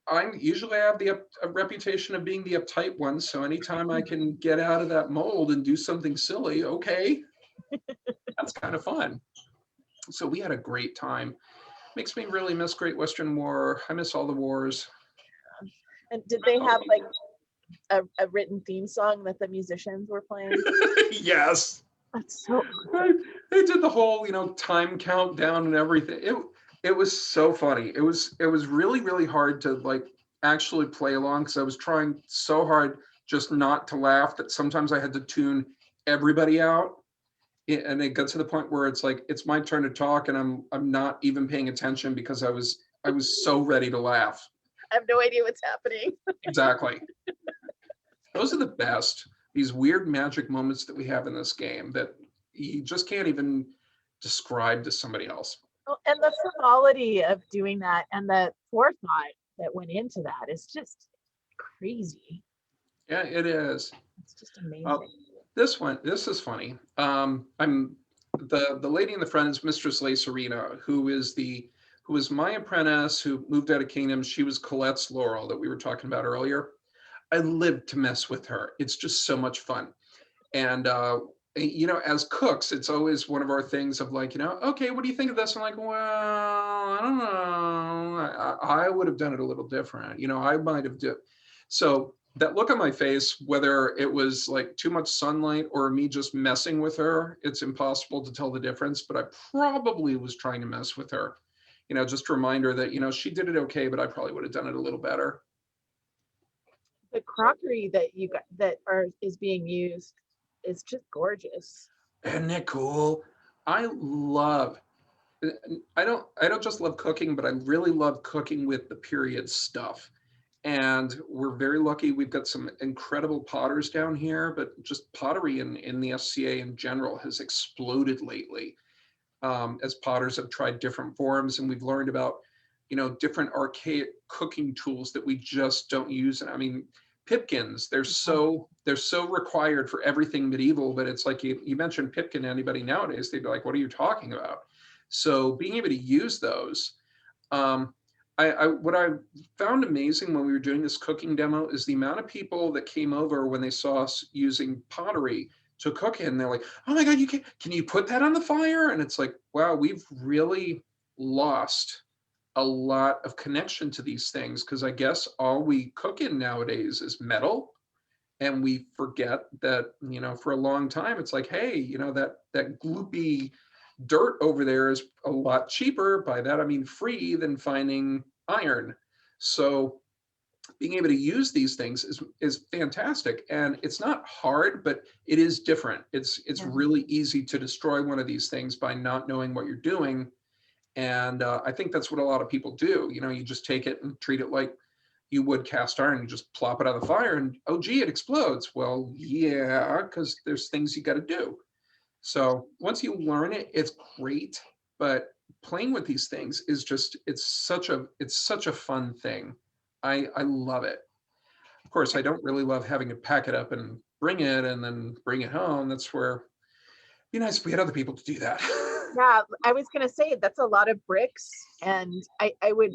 I usually have a reputation of being the uptight one. So anytime I can get out of that mold and do something silly, okay, that's kind of fun. So we had a great time. Makes me really miss Great Western War. I miss all the wars. And did they have like a written theme song that the musicians were playing. Yes. That's so Right. They did the whole, time countdown and everything. It was so funny. It was really, really hard to like actually play along because I was trying so hard just not to laugh that sometimes I had to tune everybody out. And it got to the point where it's like it's my turn to talk and I'm not even paying attention because I was so ready to laugh. I have no idea what's happening. Exactly. Those are the best. These weird magic moments that we have in this game that you just can't even describe to somebody else. Oh, and the frivolity of doing that and the forethought that went into that is just crazy. Yeah, it is. It's just amazing. This is funny. I'm the lady in the front is Mistress Le Serena, who is my apprentice who moved out of Kingdom. She was Colette's Laurel that we were talking about earlier. I lived to mess with her. It's just so much fun. And as cooks, it's always one of our things of like, okay, what do you think of this? I'm like, well, I don't know. I would have done it a little different. I might have did. So that look on my face, whether it was like too much sunlight or me just messing with her, it's impossible to tell the difference. But I probably was trying to mess with her. Just a reminder that she did it okay, but I probably would have done it a little better. The crockery that you got is being used is just gorgeous. Isn't it cool? I don't just love cooking, but I really love cooking with the period stuff. And we're very lucky. We've got some incredible potters down here, but just pottery in the SCA in general has exploded lately. As potters have tried different forms, and we've learned about, different archaic cooking tools that we just don't use. And I mean, pipkins, they're so required for everything medieval, but it's like you mentioned pipkin to anybody nowadays, they'd be like, what are you talking about? So being able to use those, what I found amazing when we were doing this cooking demo is the amount of people that came over when they saw us using pottery to cook in. They're like, oh my God, can you put that on the fire? And it's like, wow, we've really lost a lot of connection to these things because I guess all we cook in nowadays is metal. And we forget that, for a long time, it's like, hey, that gloopy dirt over there is a lot cheaper. By that, I mean free than finding iron. So being able to use these things is fantastic. And it's not hard, but it is different. It's really easy to destroy one of these things by not knowing what you're doing. And I think that's what a lot of people do. You just take it and treat it like you would cast iron. You just plop it on the fire and, oh, gee, it explodes. Well, yeah, because there's things you got to do. So once you learn it, it's great. But playing with these things is just, it's such a fun thing. I love it. Of course, I don't really love having to pack it up and bring it and then bring it home. That's where it'd be nice if we had other people to do that. Yeah, I was going to say that's a lot of bricks. And I would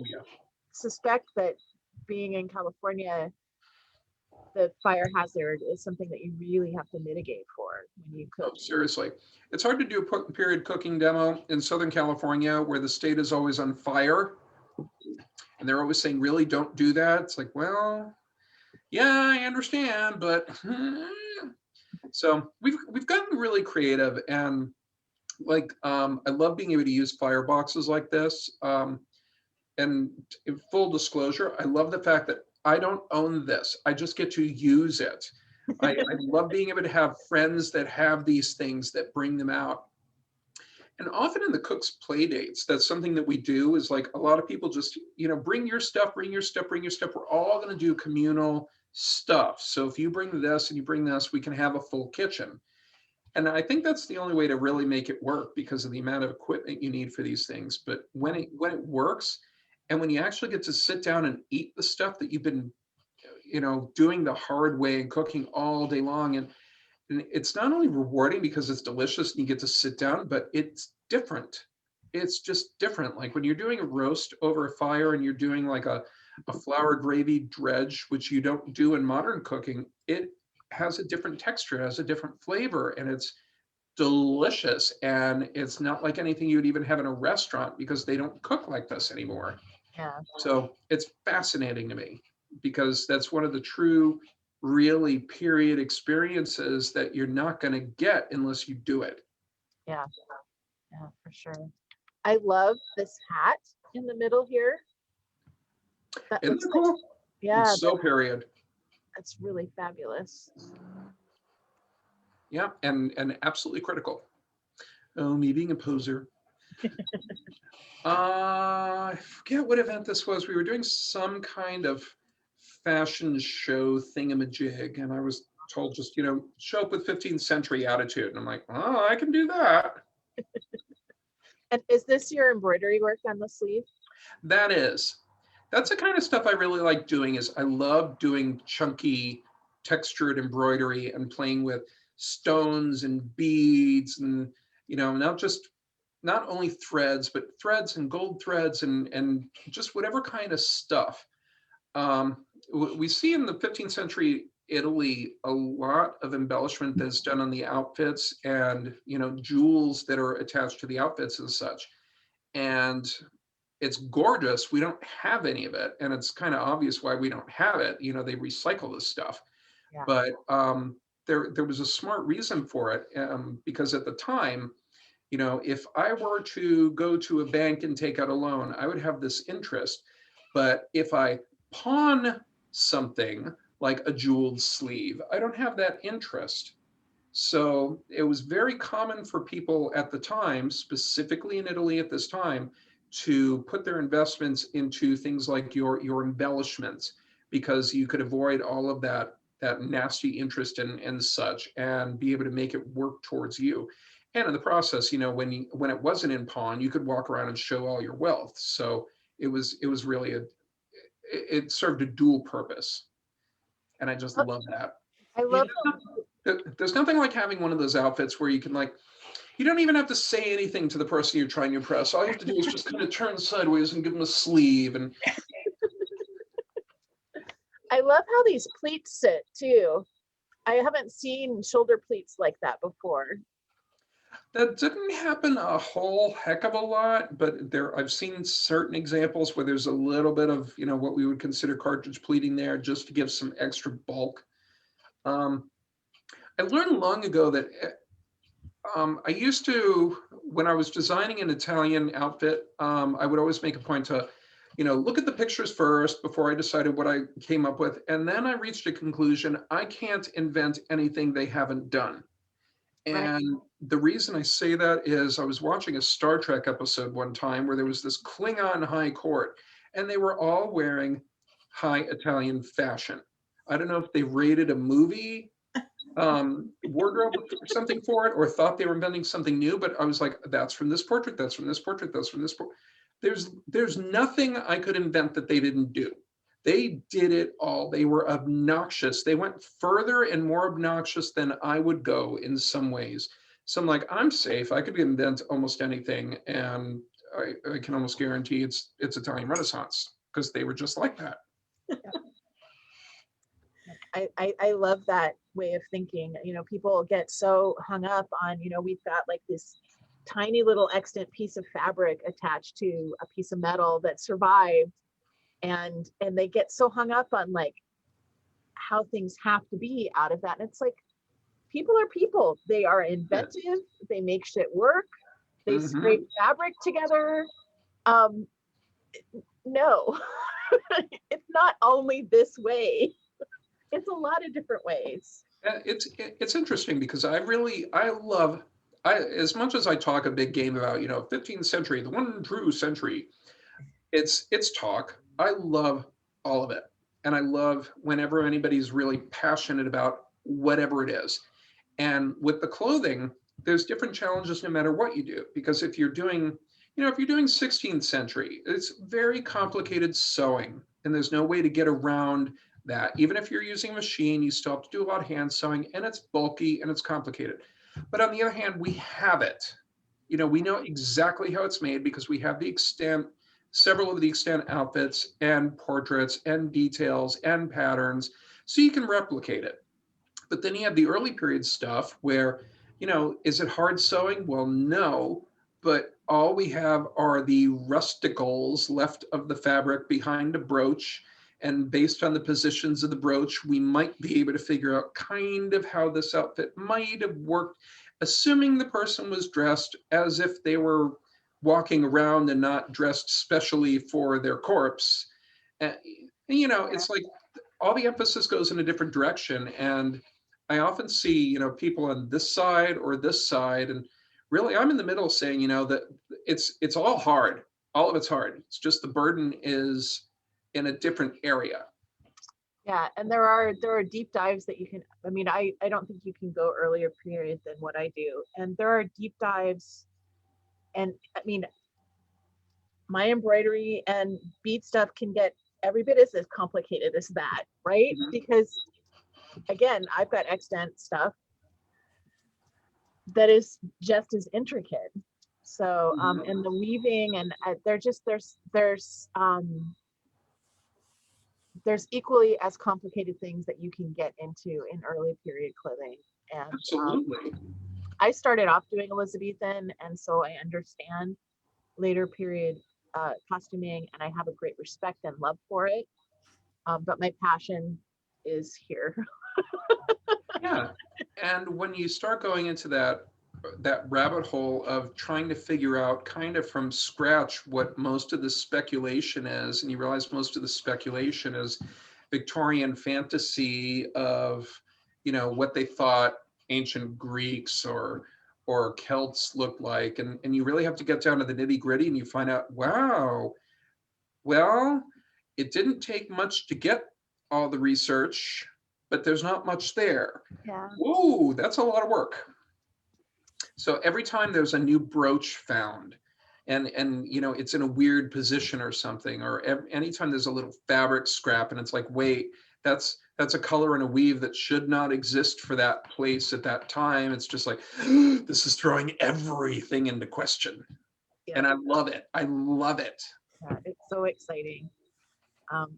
suspect that being in California, the fire hazard is something that you really have to mitigate for when you cook. Oh, seriously. It's hard to do a period cooking demo in Southern California where the state is always on fire. And they're always saying, really don't do that. It's like, well, yeah, I understand, but so we've gotten really creative and like I love being able to use fireboxes like this. And in full disclosure, I love the fact that I don't own this. I just get to use it. I love being able to have friends that have these things that bring them out. And often in the cook's play dates, that's something that we do is like a lot of people just, bring your stuff, bring your stuff, bring your stuff. We're all going to do communal stuff. So if you bring this and you bring this, we can have a full kitchen. And I think that's the only way to really make it work because of the amount of equipment you need for these things. But when it works, and when you actually get to sit down and eat the stuff that you've been, doing the hard way and cooking all day long, and it's not only rewarding because it's delicious and you get to sit down, but it's different. It's just different. Like when you're doing a roast over a fire and you're doing like a flour gravy dredge, which you don't do in modern cooking, it has a different texture, has a different flavor, and it's delicious. And it's not like anything you would even have in a restaurant because they don't cook like this anymore. Yeah. So it's fascinating to me because that's one of the true really period experiences that you're not going to get unless you do it. Yeah, yeah, for sure. I love this hat in the middle here. That Isn't looks that like, cool? yeah, It's so period. that's really fabulous. Yeah, and absolutely critical. Oh, me being a poser. I forget what event this was. We were doing some kind of fashion show thingamajig, and I was told just, show up with 15th century attitude. And I'm like, oh, I can do that. And is this your embroidery work on the sleeve? That's the kind of stuff I really like doing. Is I love doing chunky textured embroidery and playing with stones and beads and, not only threads, but threads and gold threads and just whatever kind of stuff. We see in the 15th century Italy a lot of embellishment that's done on the outfits and, jewels that are attached to the outfits and such. And it's gorgeous. We don't have any of it. And it's kind of obvious why we don't have it. They recycle this stuff. Yeah. But there was a smart reason for it, because at the time, if I were to go to a bank and take out a loan, I would have this interest. But if I pawn something like a jeweled sleeve, I don't have that interest. So it was very common for people at the time, specifically in Italy at this time, to put their investments into things like your embellishments, because you could avoid all of that nasty interest and such, and be able to make it work towards you. And in the process, when it wasn't in pawn, you could walk around and show all your wealth. So it was really it served a dual purpose, and I just love that. I love There's nothing like having one of those outfits where you can, like, you don't even have to say anything to the person you're trying to impress. All you have to do is just kind of turn sideways and give them a sleeve. And I love how these pleats sit too. I haven't seen shoulder pleats like that before. that didn't happen a whole heck of a lot, but I've seen certain examples where there's a little bit of, what we would consider cartridge pleating there, just to give some extra bulk. I learned long ago that I used to, when I was designing an Italian outfit, I would always make a point to, look at the pictures first before I decided what I came up with. And then I reached a conclusion: I can't invent anything they haven't done. And Right. the reason I say that is I was watching a Star Trek episode one time where there was this Klingon high court, and they were all wearing high Italian fashion. I don't know if they rated a movie wardrobe or something for it, or thought they were inventing something new, but I was like, that's from this portrait, that's from this portrait, that's from this portrait. There's nothing I could invent that they didn't do. They did it all. They were obnoxious. They went further and more obnoxious than I would go in some ways. So I'm like, I'm safe. I could invent almost anything, and I can almost guarantee it's Italian Renaissance, because they were just like that. I love that way of thinking. People get so hung up on, we've got like this tiny little extant piece of fabric attached to a piece of metal that survived, and they get so hung up on like how things have to be out of that. And it's like, people are people. They are inventive. They make shit work. They scrape fabric together. No, it's not only this way. It's a lot of different ways. It's interesting, because I love, as much as I talk a big game about, 15th century, the one true century, it's talk. I love all of it. And I love whenever anybody's really passionate about whatever it is. And with the clothing, there's different challenges no matter what you do, because if you're doing 16th century, it's very complicated sewing, and there's no way to get around that. Even if you're using a machine, you still have to do a lot of hand sewing, and it's bulky and it's complicated. But on the other hand, we have it. We know exactly how it's made, because we have several of the extant outfits and portraits and details and patterns, so you can replicate it. But then you have the early period stuff where, is it hard sewing? Well, no, but all we have are the rusticles left of the fabric behind a brooch, And based on the positions of the brooch, we might be able to figure out kind of how this outfit might have worked, assuming the person was dressed as if they were walking around and not dressed specially for their corpse. And, you know, it's like all the emphasis goes in a different direction. And I often see, you know, people on this side or this side, and really I'm in the middle saying, you know, that it's all hard. All of it's hard. It's just the burden is in a different area. Yeah, and there are deep dives that you can, I mean, I don't think you can go earlier period than what I do. And there are deep dives, and I mean, my embroidery and bead stuff can get every bit as complicated as that, right? Mhm. Because again, I've got extant stuff that is just as intricate. So and the weaving, and there's equally as complicated things that you can get into in early period clothing. And Absolutely. I started off doing Elizabethan, and so I understand later period costuming, and I have a great respect and love for it. But my passion is here. Yeah. And when you start going into that rabbit hole of trying to figure out kind of from scratch what most of the speculation is, and you realize most of the speculation is Victorian fantasy of, you know, what they thought ancient Greeks or Celts looked like, and you really have to get down to the nitty gritty, and you find out, wow, well, it didn't take much to get all the research, but there's not much there. Yeah. Whoa, that's a lot of work. So every time there's a new brooch found, and you know, it's in a weird position or something, or anytime there's a little fabric scrap and it's like, wait, that's a color and a weave that should not exist for that place at that time. It's just like, this is throwing everything into question. Yeah. And I love it. I love it. Yeah, it's so exciting.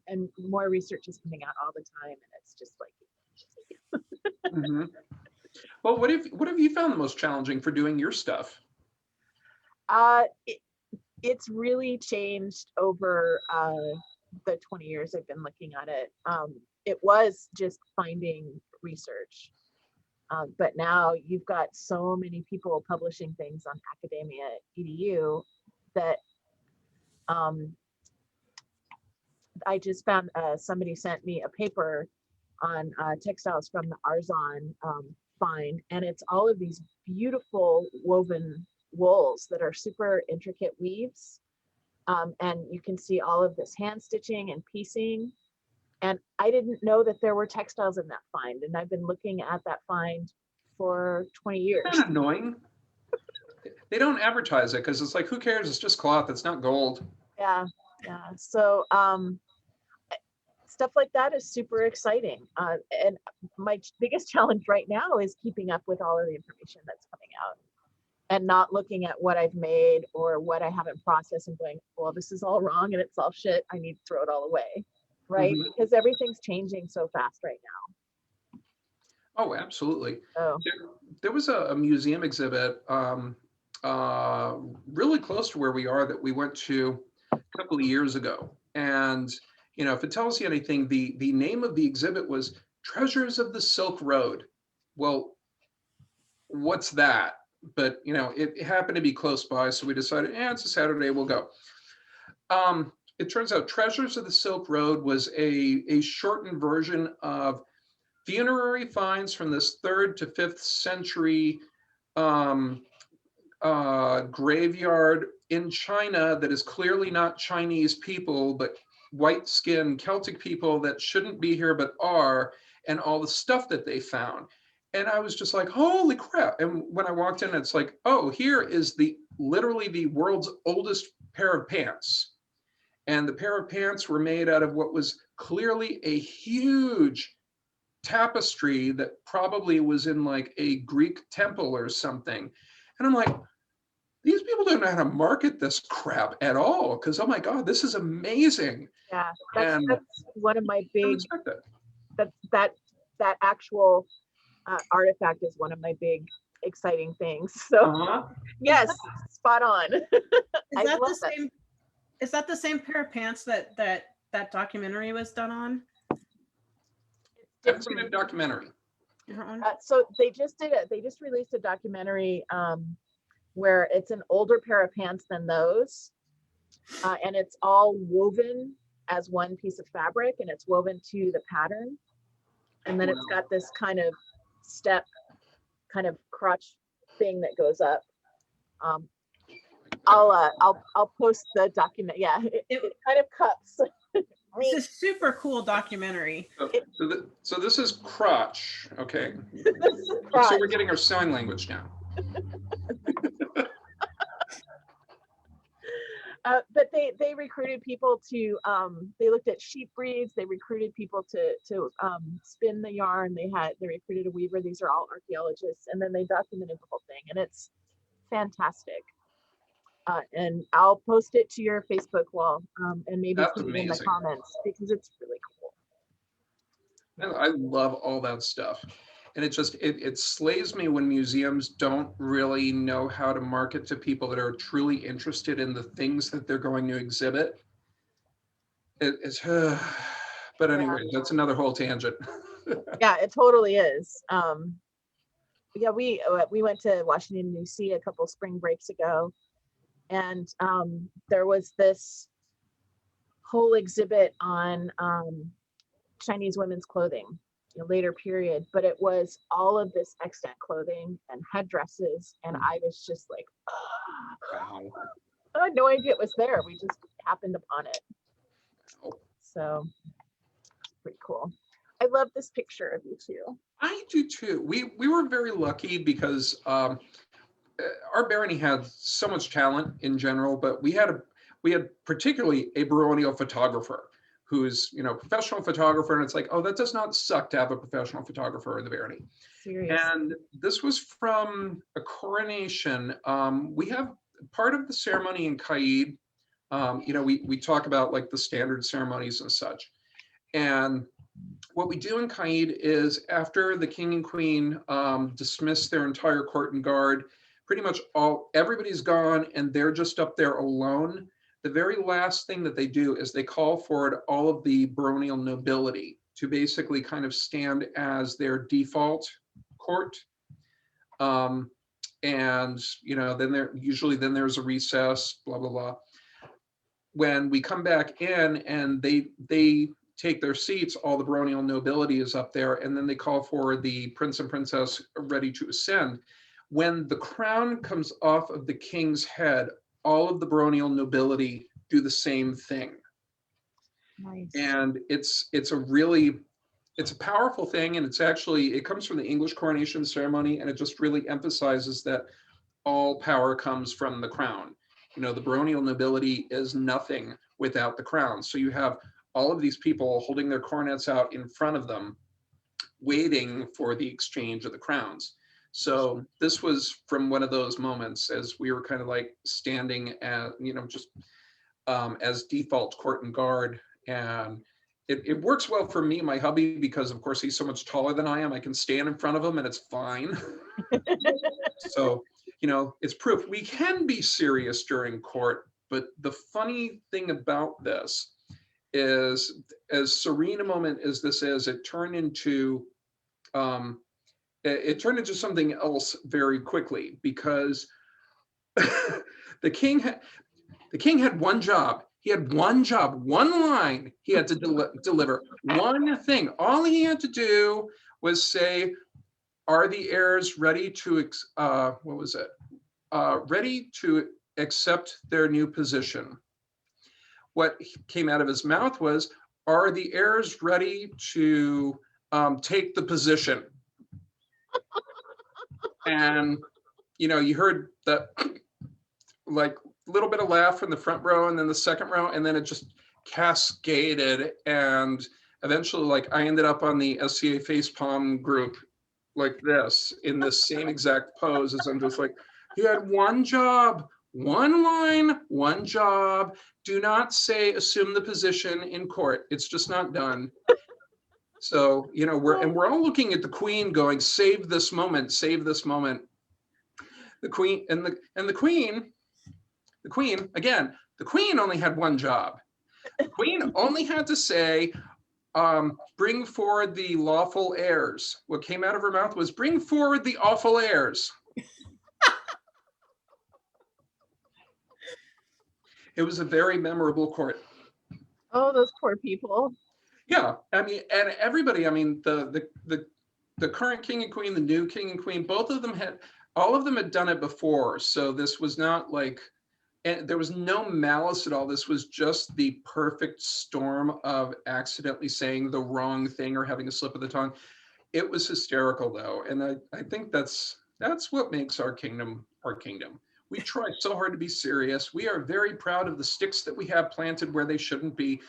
And more research is coming out all the time, and it's just like, Mhm. Well, what have you found the most challenging for doing your stuff? It's really changed over the 20 years I've been looking at it. It was just finding research, but now you've got so many people publishing things on Academia Edu that I just found somebody sent me a paper on textiles from the Arzon find, and it's all of these beautiful woven wools that are super intricate weaves, and you can see all of this hand stitching and piecing. And I didn't know that there were textiles in that find, and I've been looking at that find for 20 years. Kind of annoying. They don't advertise it because it's like, who cares? It's just cloth. It's not gold. Yeah, yeah. So stuff like that is super exciting. And my biggest challenge right now is keeping up with all of the information that's coming out, and not looking at what I've made or what I haven't processed and going, well, this is all wrong and it's all shit. I need to throw it all away, right? Mhm. Because everything's changing so fast right now. Oh, absolutely. So There was a museum exhibit really close to where we are that we went to a couple of years ago. And, you know, if it tells you anything, the name of the exhibit was Treasures of the Silk Road. Well, what's that? But, you know, it happened to be close by. So we decided, it's a Saturday, we'll go. It turns out Treasures of the Silk Road was a shortened version of funerary finds from this 3rd to 5th century graveyard in China that is clearly not Chinese people, but white-skinned Celtic people that shouldn't be here but are, and all the stuff that they found. And I was just like, holy crap. And when I walked in, it's like, oh, here is literally the world's oldest pair of pants. And the pair of pants were made out of what was clearly a huge tapestry that probably was in like a Greek temple or something. And I'm like, these people don't know how to market this crap at all, because, oh my God, this is amazing. yeah, And that's one of my I big, didn't expect that. that actual artifact is one of my big exciting things. So Uh-huh. yes, spot on. Is I that love the that. same? Is that the same pair of pants that that documentary was done on? I haven't seen a documentary. Different one? So they just released a documentary where it's an older pair of pants than those, and it's all woven as one piece of fabric, and it's woven to the pattern, and then it's got this kind of step, kind of crotch thing that goes up. I'll post the document. Yeah, it kind of cups. It's a super cool documentary. So this is crotch. Okay. Crotch. So we're getting our sign language now. But they recruited people to they looked at sheep breeds. They recruited people to spin the yarn. They recruited a weaver. These are all archaeologists, and then they documented the whole thing, and it's fantastic. And I'll post it to your Facebook wall, and maybe That's put it in the amazing. comments, because it's really cool. I love all that stuff. And it just, it slays me when museums don't really know how to market to people that are truly interested in the things that they're going to exhibit. But anyway, that's another whole tangent. Yeah, it totally is. Yeah, we went to Washington, D.C. a couple spring breaks ago, and there was this whole exhibit on Chinese women's clothing, later period, but it was all of this extant clothing and headdresses, and I was just like, Wow. I had no idea it was there. We just happened upon it. So pretty cool. I love this picture of you two. I do too. We were very lucky because our barony had so much talent in general, but we had particularly a baronial photographer who's professional photographer, and it's like, oh, that does not suck to have a professional photographer in the barony. Seriously. And this was from a coronation. We have part of the ceremony in CAID. We talk about like the standard ceremonies and such. And what we do in CAID is after the king and queen dismiss their entire court and guard, pretty much everybody's gone and they're just up there alone. The very last thing that they do is they call forward all of the baronial nobility to basically kind of stand as their default court. And then there's a recess, blah, blah, blah. When we come back in and they take their seats, all the baronial nobility is up there, and then they call for the prince and princess ready to ascend. When the crown comes off of the king's head, all of the baronial nobility do the same thing. Nice. And it's a powerful thing, and it comes from the English coronation ceremony, and it just really emphasizes that all power comes from the crown. The baronial nobility is nothing without the crown. So you have all of these people holding their coronets out in front of them, waiting for the exchange of the crowns. So this was from one of those moments as we were kind of like standing at, just as default court and guard. And it works well for me, my hubby, because of course he's so much taller than I am. I can stand in front of him and it's fine. So, it's proof we can be serious during court. But the funny thing about this is, as serene a moment as this is, it turned into something else very quickly, because the king had one job. He had one job, one line he had to deliver, one thing. All he had to do was say, are the heirs ready to, ready to accept their new position? What came out of his mouth was, are the heirs ready to take the position? And, you heard that like little bit of laugh from the front row and then the second row, and then it just cascaded. And eventually, like, I ended up on the SCA facepalm group like this, in the same exact pose, as I'm just like, he had one job, one line, one job. Do not say assume the position in court. It's just not done. So, we're all looking at the queen going, save this moment, save this moment. The queen again, the queen only had one job. Queen only had to say, bring forward the lawful heirs. What came out of her mouth was, bring forward the awful heirs. It was a very memorable court. Oh, those poor people. Yeah, I mean, and everybody, I mean, the current king and queen, the new king and queen, all of them had done it before. So this was not like, and there was no malice at all. This was just the perfect storm of accidentally saying the wrong thing or having a slip of the tongue. It was hysterical though. And I think that's what makes our kingdom our kingdom. We try so hard to be serious. We are very proud of the sticks that we have planted where they shouldn't be.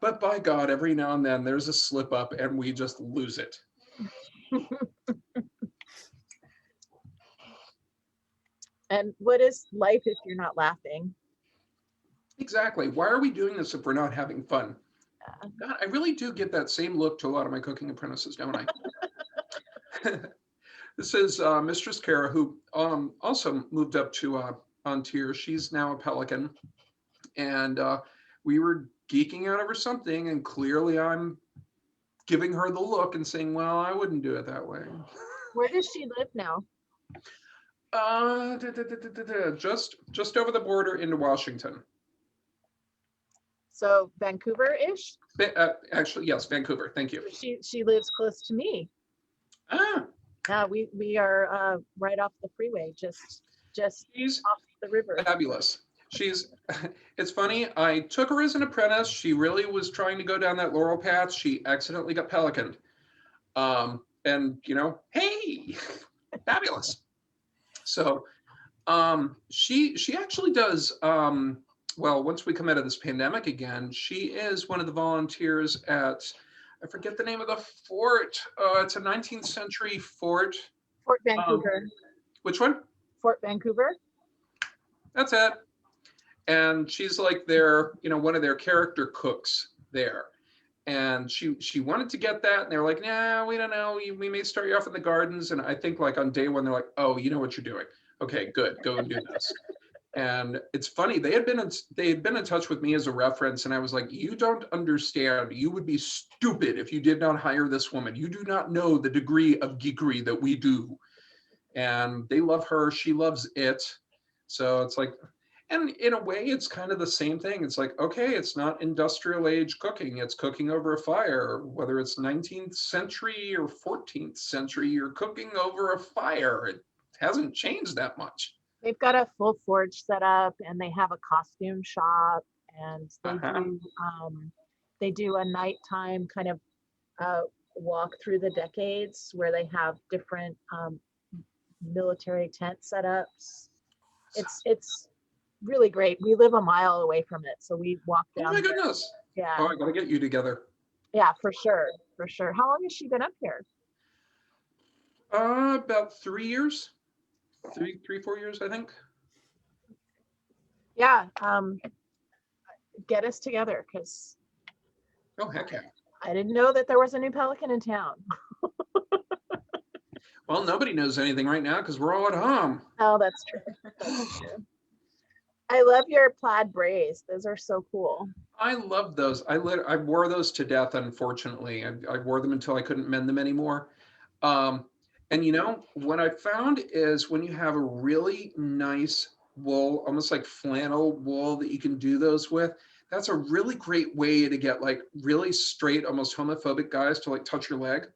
But by God, every now and then there's a slip up and we just lose it. And what is life if you're not laughing? Exactly. Why are we doing this if we're not having fun? Yeah. God, I really do get that same look to a lot of my cooking apprentices, don't I? This is Mistress Kara, who also moved up to on tier. She's now a pelican. And we were geeking out over something, and clearly I'm giving her the look and saying, well, I wouldn't do it that way. Where does she live now? Just over the border into Washington. So Vancouver-ish? Actually, yes, Vancouver. Thank you. She lives close to me. Ah, Yeah, we are right off the freeway, just she's off the river. fabulous. It's funny, I took her as an apprentice. She really was trying to go down that laurel path. She accidentally got pelicaned. And you know, hey, fabulous. So she actually does, well, once we come out of this pandemic again, she is one of the volunteers at, I forget the name of the fort. It's a 19th century fort. Fort Vancouver. Which one? Fort Vancouver. That's it. And she's like their, you know, one of their character cooks there. And she wanted to get that, and they're like, nah, we don't know. We may start you off in the gardens. And I think like on day one, they're like, oh, you know what you're doing. Okay, good, go and do this. And it's funny, they had been in touch with me as a reference, and I was like, you don't understand. You would be stupid if you did not hire this woman. You do not know the degree of geekery that we do. And they love her. She loves it. So it's like, and in a way, it's kind of the same thing. It's like, okay, it's not industrial age cooking. It's cooking over a fire, whether it's 19th century or 14th century, you're cooking over a fire. It hasn't changed that much. They've got a full forge set up, and they have a costume shop, and they do a nighttime kind of walk through the decades where they have different military tent setups. It's really great. We live a mile away from it, so we walk down. Oh my goodness. Yeah. Oh, I gotta get you together. Yeah, for sure. How long has she been up here? About 3 years. 4 years, I think. Yeah. Get us together, because Oh, heck yeah. I didn't know that there was a new pelican in town. Well, nobody knows anything right now because we're all at home. Oh, that's true. That's true. I love your plaid braids. Those are so cool. I love those. I wore those to death, unfortunately. I wore them until I couldn't mend them anymore. And you know, what I found is when you have a really nice wool, almost like flannel wool that you can do those with, that's a really great way to get like really straight, almost homophobic guys to like touch your leg.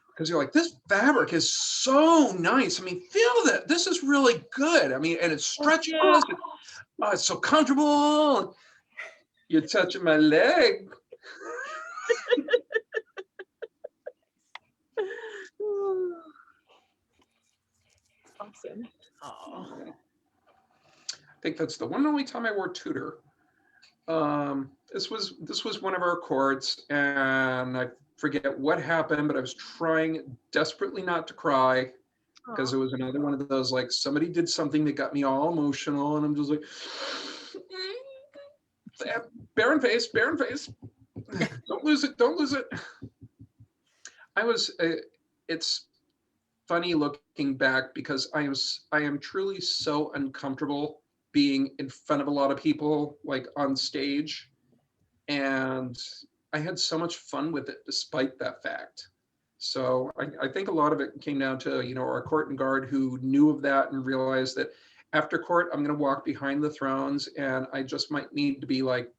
Because you're like, this fabric is so nice. I mean, feel that. This is really good. I mean, and it stretches. It's so comfortable. You're touching my leg. Awesome. Oh. I think that's the one and only time I wore Tudor. This was one of our courts, and I forget what happened, but I was trying desperately not to cry because it was another one of those, like, somebody did something that got me all emotional, and I'm just like, barren face. Don't lose it. It's funny looking back because I am truly so uncomfortable being in front of a lot of people, like on stage. And I had so much fun with it despite that fact. So I think a lot of it came down to, our court and guard who knew of that and realized that after court, I'm going to walk behind the thrones and I just might need to be like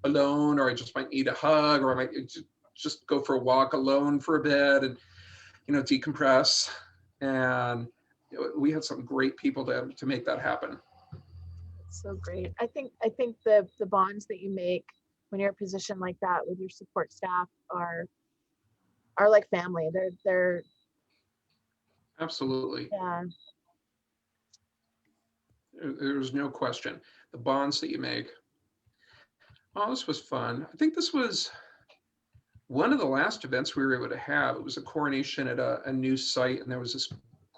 alone, or I just might need a hug, or I might just go for a walk alone for a bit and, decompress. And we had some great people to make that happen. So great. I think the bonds that you make when you're in a position like that with your support staff are like family. They're Absolutely. yeah. There's no question. The bonds that you make. Oh, this was fun. I think this was one of the last events we were able to have. It was a coronation at a new site, and there was this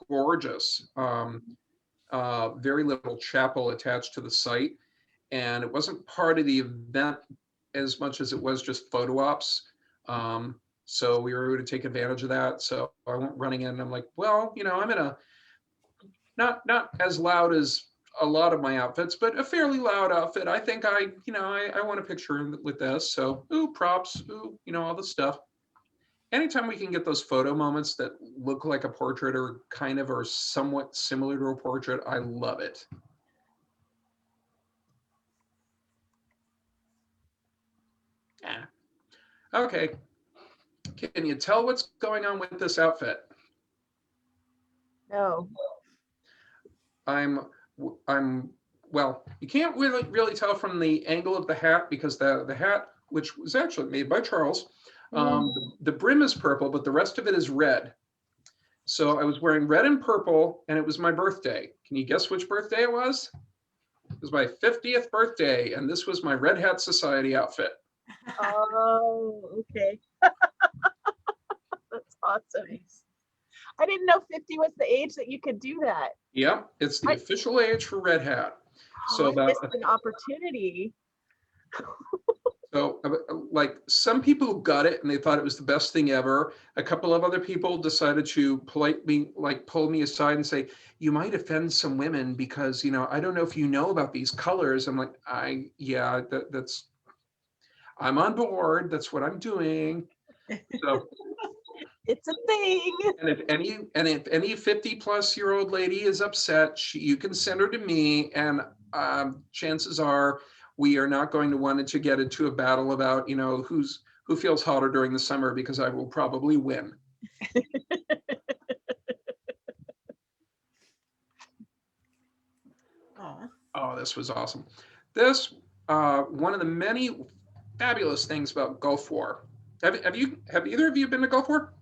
gorgeous, very little chapel attached to the site. And it wasn't part of the event as much as it was just photo ops. So we were able to take advantage of that. So I went running in and I'm like, well, I'm in a, not as loud as a lot of my outfits, but a fairly loud outfit. I think I want a picture with this. So, props, all the stuff. Anytime we can get those photo moments that look like a portrait or kind of are somewhat similar to a portrait, I love it. Yeah. Okay. Can you tell what's going on with this outfit? No. Well, you can't really tell from the angle of the hat because the hat, which was actually made by Charles, the brim is purple, but the rest of it is red. So I was wearing red and purple, and it was my birthday. Can you guess which birthday it was? It was my 50th birthday, and this was my Red Hat Society outfit. Oh, okay. That's awesome. I didn't know 50 was the age that you could do that. Yeah, it's the official age for Red Hat. So I missed an opportunity. So like some people got it and they thought it was the best thing ever. A couple of other people decided to politely pull me aside and say, you might offend some women because, I don't know if you know about these colors. I'm like, that's, I'm on board. That's what I'm doing. So it's a thing. And if any 50-plus-year-old lady is upset, you can send her to me, and chances are we are not going to want to get into a battle about who feels hotter during the summer, because I will probably win. Oh, this was awesome. This one of the many fabulous things about Gulf War. Have either of you been to Gulf War?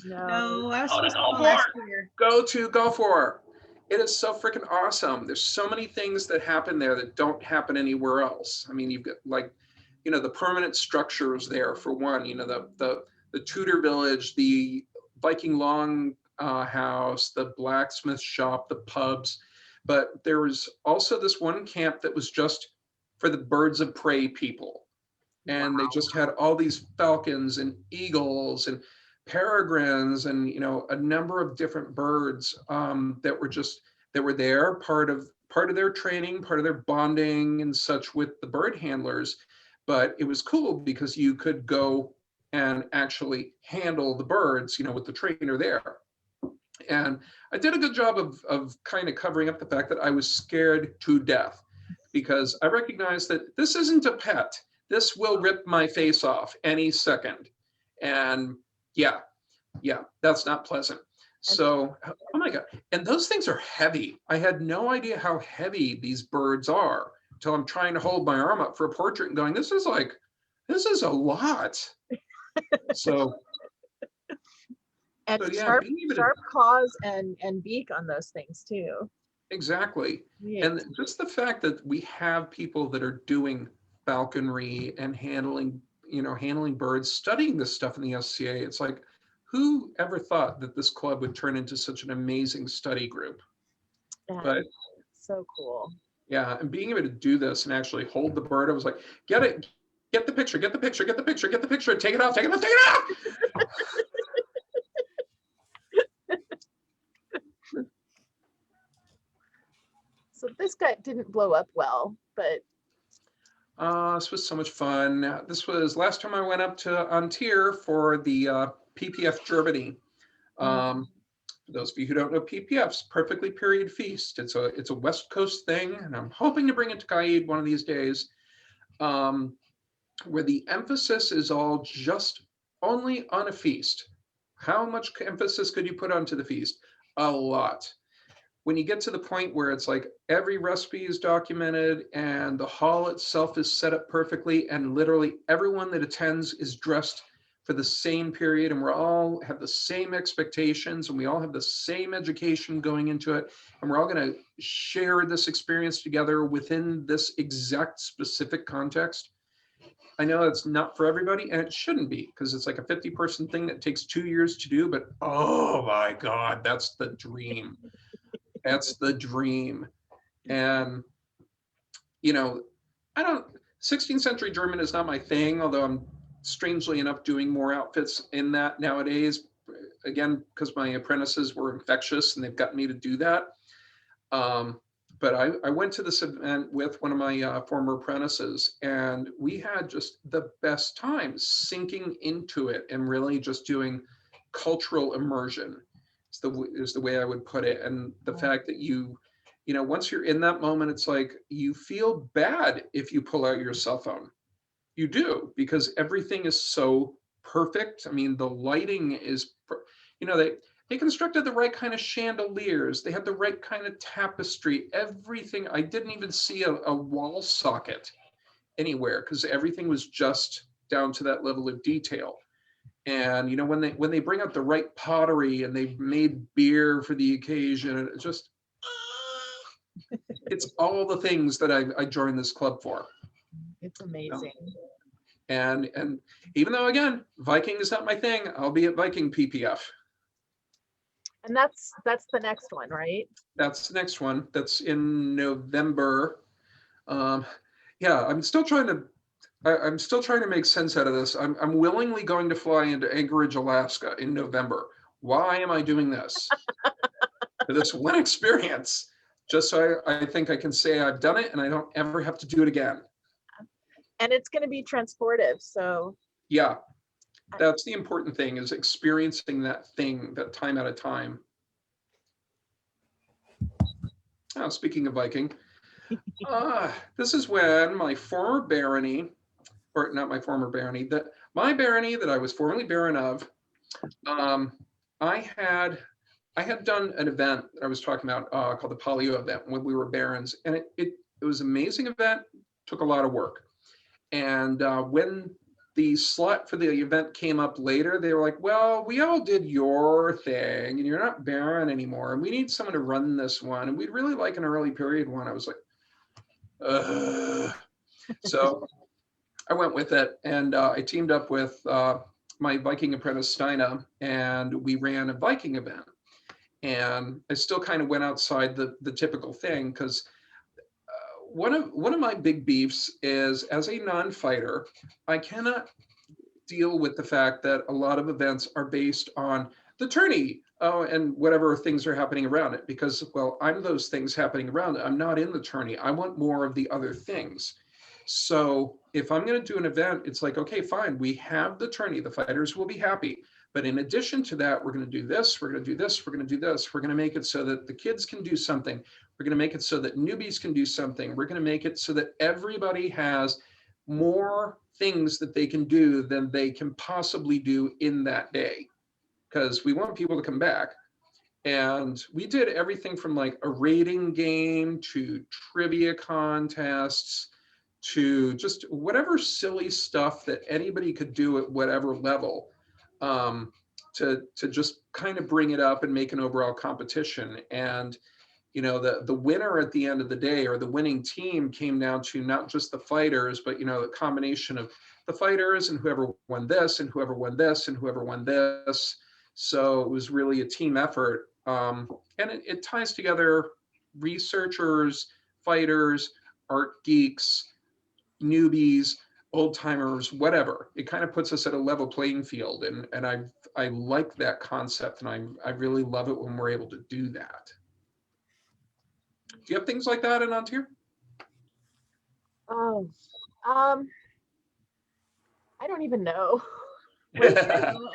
No, I was supposed to go last year. Go to Gulf War. It is so freaking awesome. There's so many things that happen there that don't happen anywhere else. I mean, you've got the permanent structures there for one. The Tudor village, the Viking long house, the blacksmith shop, the pubs. But there was also this one camp that was just for the birds of prey people, and they just had all these falcons and eagles and peregrines and a number of different birds that were there, part of their training, part of their bonding and such with the bird handlers. But it was cool because you could go and actually handle the birds, with the trainer there. And I did a good job of kind of covering up the fact that I was scared to death, because I recognized that this isn't a pet. This will rip my face off any second. And yeah, that's not pleasant. So, oh my God. And those things are heavy. I had no idea how heavy these birds are until I'm trying to hold my arm up for a portrait and going, this is a lot. So, and sharp claws and beak on those things too. Exactly. Yeah. And just the fact that we have people that are doing falconry and handling birds, studying this stuff in the SCA, it's like, who ever thought that this club would turn into such an amazing study group? But so cool. Yeah, and being able to do this and actually hold the bird, I was like, get the picture, take it off. So this guy didn't blow up well, but This was so much fun. This was last time I went up to Antir for the PPF Germany. For those of you who don't know PPF's Perfectly Period Feast. It's a West Coast thing, and I'm hoping to bring it to CAID one of these days, where the emphasis is all just only on a feast. How much emphasis could you put onto the feast? A lot. When you get to the point where it's like every recipe is documented and the hall itself is set up perfectly and literally everyone that attends is dressed for the same period and we all have the same expectations and we all have the same education going into it and we're all going to share this experience together within this exact specific context. I know it's not for everybody and it shouldn't be because it's like a 50-person thing that takes 2 years to do, but oh my God, that's the dream. That's the dream. And, you know, 16th century German is not my thing, although I'm strangely enough doing more outfits in that nowadays, again, because my apprentices were infectious and they've gotten me to do that. But I went to this event with one of my former apprentices and we had just the best time sinking into it and really just doing cultural immersion. Is the way I would put it. And the fact that you know, once you're in that moment, it's like you feel bad if you pull out your cell phone. You do, because everything is so perfect. I mean, the lighting is, you know, they constructed the right kind of chandeliers. They had the right kind of tapestry, everything. I didn't even see a wall socket anywhere because everything was just down to that level of detail. And you know, when they bring out the right pottery and they've made beer for the occasion, it's just it's all the things that I joined this club for. It's amazing. And even though again, Viking is not my thing, I'll be at Viking PPF. And that's the next one, right? That's the next one. That's in November. Yeah, I'm still trying to make sense out of this. I'm willingly going to fly into Anchorage, Alaska in November. Why am I doing this? For this one experience, just so I think I can say I've done it and I don't ever have to do it again. And it's going to be transportive, so. Yeah, that's the important thing, is experiencing that thing, that time at a time. Oh, speaking of Viking, this is when my former barony, or not my former barony, my barony that I was formerly baron of, I had done an event that I was talking about called the Polio event when we were barons, and it was an amazing event, took a lot of work. And when the slot for the event came up later, they were like, well, we all did your thing and you're not baron anymore and we need someone to run this one and we'd really like an early period one. I was like, ugh. So I went with it and I teamed up with my Viking apprentice Steina and we ran a Viking event. And I still kind of went outside the typical thing because one of my big beefs is, as a non-fighter, I cannot deal with the fact that a lot of events are based on the tourney and whatever things are happening around it, because, well, I'm those things happening around it. I'm not in the tourney. I want more of the other things. So if I'm going to do an event, it's like, okay, fine, we have the tourney. The fighters will be happy. But in addition to that, we're going to do this, we're going to do this, we're going to do this. We're going to make it so that the kids can do something. We're going to make it so that newbies can do something. We're going to make it so that everybody has more things that they can do than they can possibly do in that day, because we want people to come back. And we did everything from like a rating game to trivia contests to just whatever silly stuff that anybody could do at whatever level, to just kind of bring it up and make an overall competition. And you know, the winner at the end of the day, or the winning team, came down to not just the fighters, but you know, the combination of the fighters and whoever won this and whoever won this and whoever won this. So it was really a team effort, and it ties together researchers, fighters, art geeks, newbies, old timers, whatever. It kind of puts us at a level playing field, and I like that concept, and I really love it when we're able to do that. Do you have things like that in Ontario? Oh, I don't even know. Well,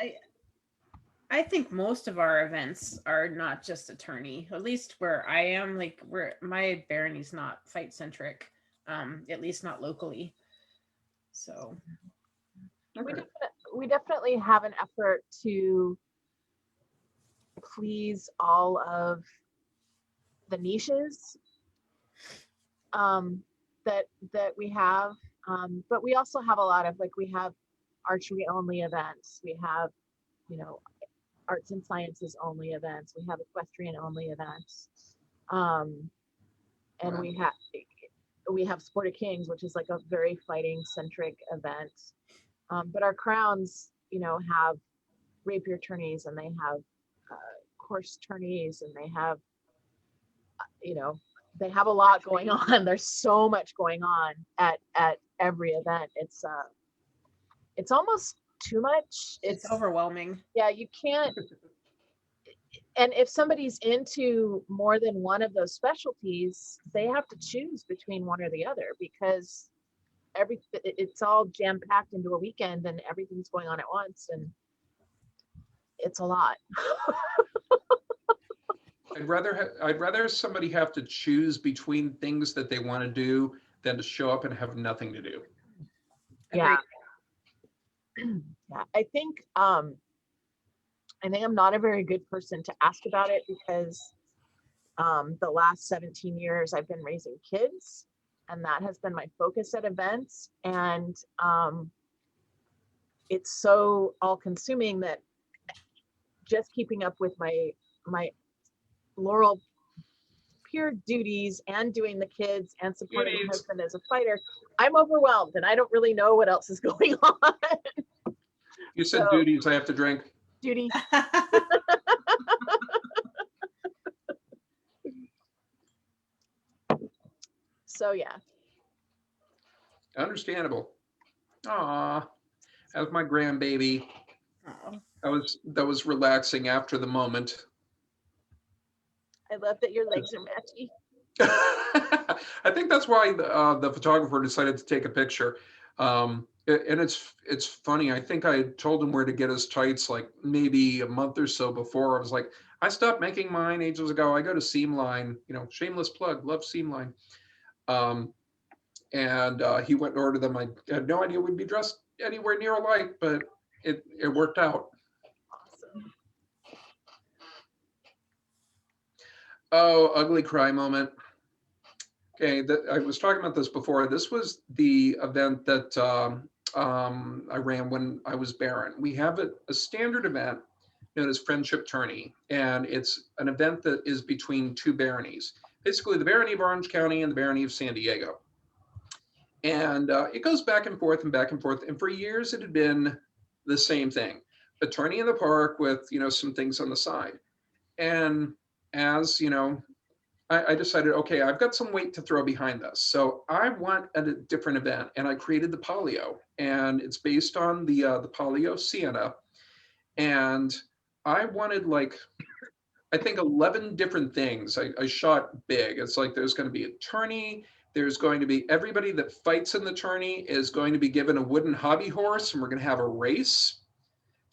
I think most of our events are not just attorney, at least where I am, like where my barony's not fight centric, at least not locally. So Okay. We definitely have an effort to please all of the niches that we have. But we also have a lot of, like, we have archery only events. We have, you know, arts and sciences only events. We have equestrian only events. And Wow. we have Sport of Kings, which is like a very fighting centric event. But our crowns, you know, have rapier tourneys, and they have horse tourneys, and they have, you know, they have a lot going on. There's so much going on at every event. It's almost too much. it's overwhelming. Yeah, you can't. And if somebody's into more than one of those specialties, they have to choose between one or the other, because it's all jam packed into a weekend, and everything's going on at once, and it's a lot. I'd rather somebody have to choose between things that they want to do than to show up and have nothing to do. Yeah. Yeah. I think I'm not a very good person to ask about it, because the last 17 years I've been raising kids, and that has been my focus at events. And it's so all consuming that just keeping up with my laurel peer duties and doing the kids and supporting my husband as a fighter, I'm overwhelmed, and I don't really know what else is going on. You said So- duties, I have to drink. Duty. So yeah. Understandable. Aw, as my grandbaby. Oh. That was relaxing after the moment. I love that your legs are matchy. I think that's why the photographer decided to take a picture. And it's funny. I think I told him where to get his tights like maybe a month or so before. I was like, I stopped making mine ages ago. I go to Seamline, you know, shameless plug, love Seamline. And he went and ordered them. I had no idea we'd be dressed anywhere near alike, but it worked out. Awesome. Oh, ugly cry moment. Okay, I was talking about this before. This was the event that I ran when I was Baron. We have a standard event known as Friendship Tourney, and it's an event that is between two baronies, basically the barony of Orange County and the barony of San Diego. And it goes back and forth and back and forth. And for years, it had been the same thing: a tourney in the park with, you know, some things on the side. And as you know, I decided, okay, I've got some weight to throw behind this. So I want a different event, and I created the Palio, and it's based on the Palio Siena. And I wanted, like, I think 11 different things. I shot big. It's like there's going to be a tourney. There's going to be everybody that fights in the tourney is going to be given a wooden hobby horse, and we're going to have a race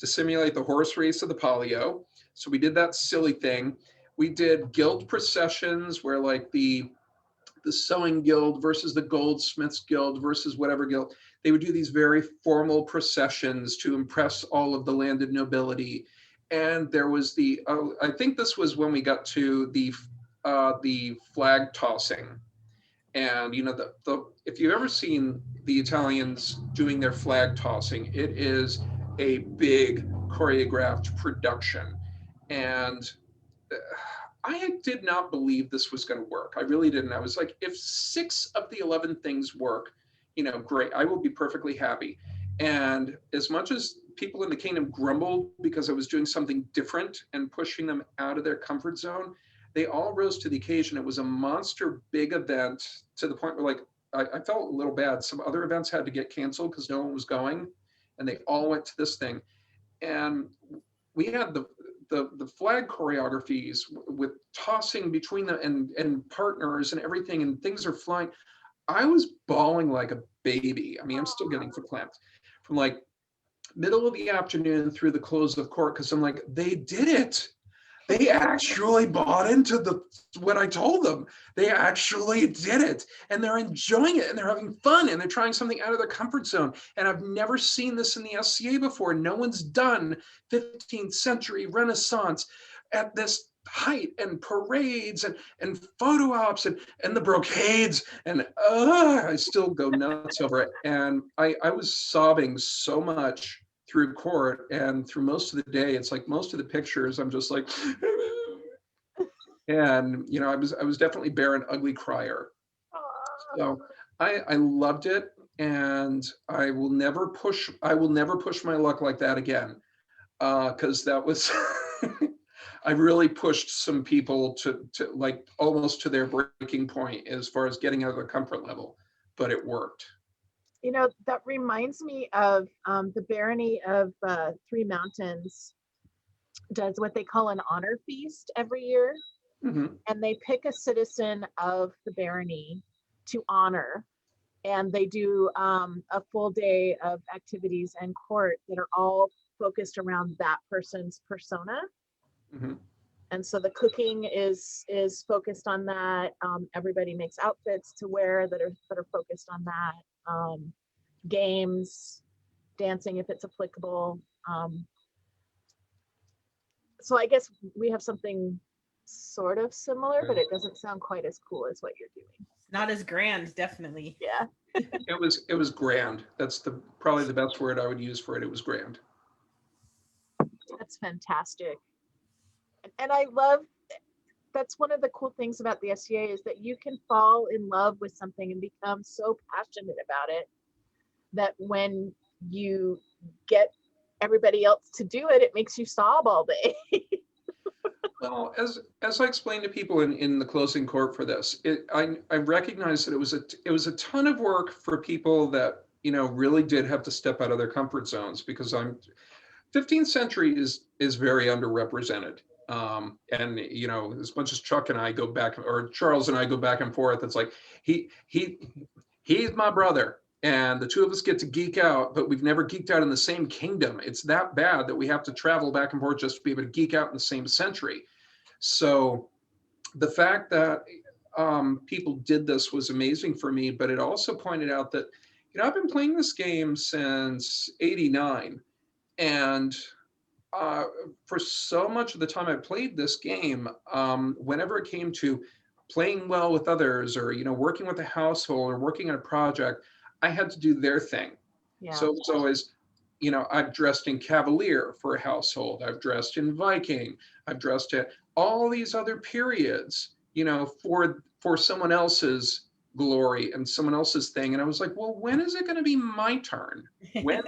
to simulate the horse race of the Palio. So we did that silly thing. We did guild processions where, like, the sewing guild versus the goldsmiths guild versus whatever guild, they would do these very formal processions to impress all of the landed nobility. And there was I think this was when we got to the flag tossing. And you know, if you've ever seen the Italians doing their flag tossing, it is a big choreographed production. And I did not believe this was going to work. I really didn't. I was like, if 6 of the 11 things work, you know, great, I will be perfectly happy. And as much as people in the kingdom grumbled because I was doing something different and pushing them out of their comfort zone, they all rose to the occasion. It was a monster big event, to the point where, like, I felt a little bad. Some other events had to get canceled because no one was going, and they all went to this thing. And we had the flag choreographies with tossing between them and partners and everything, and things are flying. I was bawling like a baby. I mean, I'm still getting verklempt from like middle of the afternoon through the close of court, because I'm like, they did it. They actually bought into what I told them. They actually did it, and they're enjoying it, and they're having fun, and they're trying something out of their comfort zone. And I've never seen this in the SCA before. No one's done 15th century Renaissance at this height, and parades and photo ops and the brocades, and I still go nuts over it. And I was sobbing so much through court and through most of the day. It's like most of the pictures I'm just like and you know, I was definitely bear an ugly crier. So I loved it, and I will never push my luck like that again, because that was I really pushed some people to like almost to their breaking point as far as getting out of their comfort level, but it worked. You know, that reminds me of the barony of Three Mountains does what they call an honor feast every year. Mm-hmm. And they pick a citizen of the barony to honor. And they do a full day of activities and court that are all focused around that person's persona. Mm-hmm. And so the cooking is focused on that. Everybody makes outfits to wear that are focused on that. Games, dancing if it's applicable. So I guess we have something sort of similar, but it doesn't sound quite as cool as what you're doing. Not as grand, definitely. Yeah. It was grand. That's probably the best word I would use for it. It was grand. That's fantastic. And I love, that's one of the cool things about the SCA is that you can fall in love with something and become so passionate about it that when you get everybody else to do it, it makes you sob all day. Well, as I explained to people in the closing court for this, I recognized that it was a ton of work for people that, you know, really did have to step out of their comfort zones, because 15th century is very underrepresented. And you know, as much as Chuck and I go back, or Charles and I go back and forth, it's like he's my brother, and the two of us get to geek out, but we've never geeked out in the same kingdom. It's that bad that we have to travel back and forth just to be able to geek out in the same century. So the fact that people did this was amazing for me, but it also pointed out that, you know, I've been playing this game since '89, and for so much of the time I played this game, whenever it came to playing well with others, or, you know, working with a household or working on a project, I had to do their thing. Yeah. So it was always, you know, I've dressed in Cavalier for a household, I've dressed in Viking, I've dressed in all these other periods, you know, for someone else's glory and someone else's thing. And I was like, well, when is it going to be my turn? When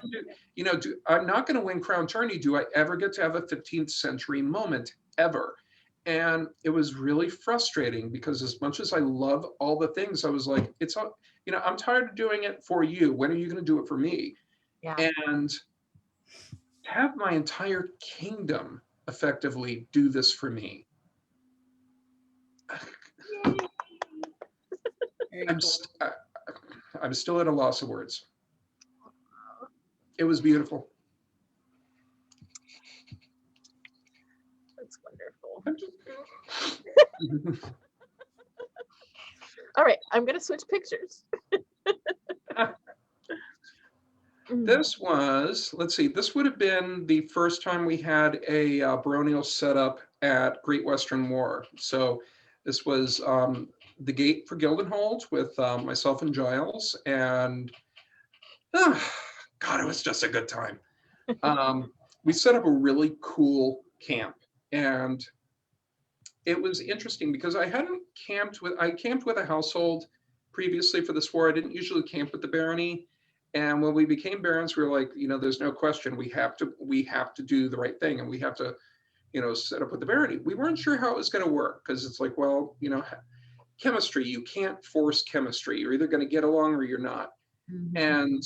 you know, I'm not going to win Crown Tourney. Do I ever get to have a 15th century moment ever? And it was really frustrating, because as much as I love all the things, I was like, it's all, you know, I'm tired of doing it for you. When are you going to do it for me? Yeah. And have my entire kingdom effectively do this for me. I'm still at a loss of words. It was beautiful. That's wonderful. All right, I'm going to switch pictures. This was, let's see, this would have been the first time we had a baronial set up at Great Western War. So this was the gate for Gildenhold with myself and Giles, and God, it was just a good time. We set up a really cool camp, and it was interesting because I camped with a household previously for this war. I didn't usually camp with the barony. And when we became barons, we were like, you know, there's no question, we have to do the right thing, and we have to, you know, set up with the barony. We weren't sure how it was going to work, because it's like, well, you know, chemistry, you can't force chemistry. You're either going to get along or you're not. Mm-hmm. And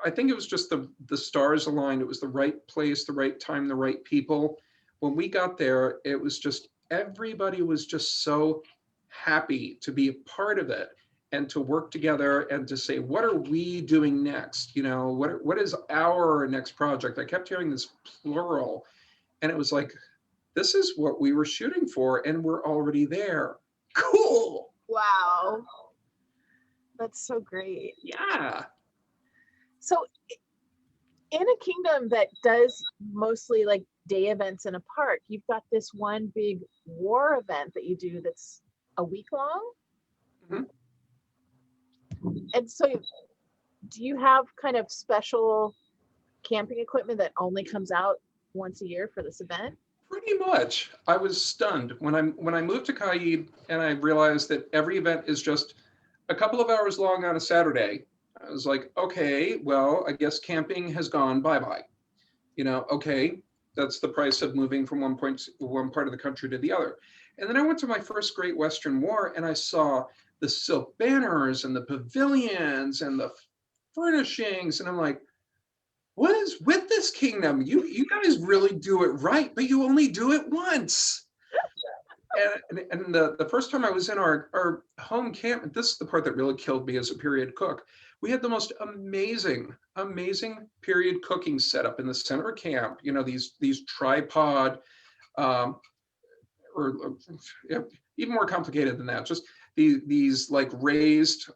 I think it was just the stars aligned. It was the right place, the right time, the right people. When we got there, it was just, everybody was just so happy to be a part of it and to work together and to say, what are we doing next? You know, what is our next project? I kept hearing this plural, and it was like, this is what we were shooting for, and we're already there. Cool. Wow. That's so great. Yeah. So in a kingdom that does mostly like day events in a park, you've got this one big war event that you do that's a week long. Mhm. And so do you have kind of special camping equipment that only comes out once a year for this event? Pretty much. I was stunned when I moved to CAID and I realized that every event is just a couple of hours long on a Saturday. I was like, okay, well, I guess camping has gone bye-bye. You know, okay, that's the price of moving from one part of the country to the other. And then I went to my first Great Western War and I saw the silk banners and the pavilions and the furnishings, and I'm like, what is with this kingdom? You guys really do it right, but you only do it once. And the first time I was in our home camp, this is the part that really killed me as a period cook. We had the most amazing period cooking setup in the center of camp. You know, these tripod, or even more complicated than that, just these like raised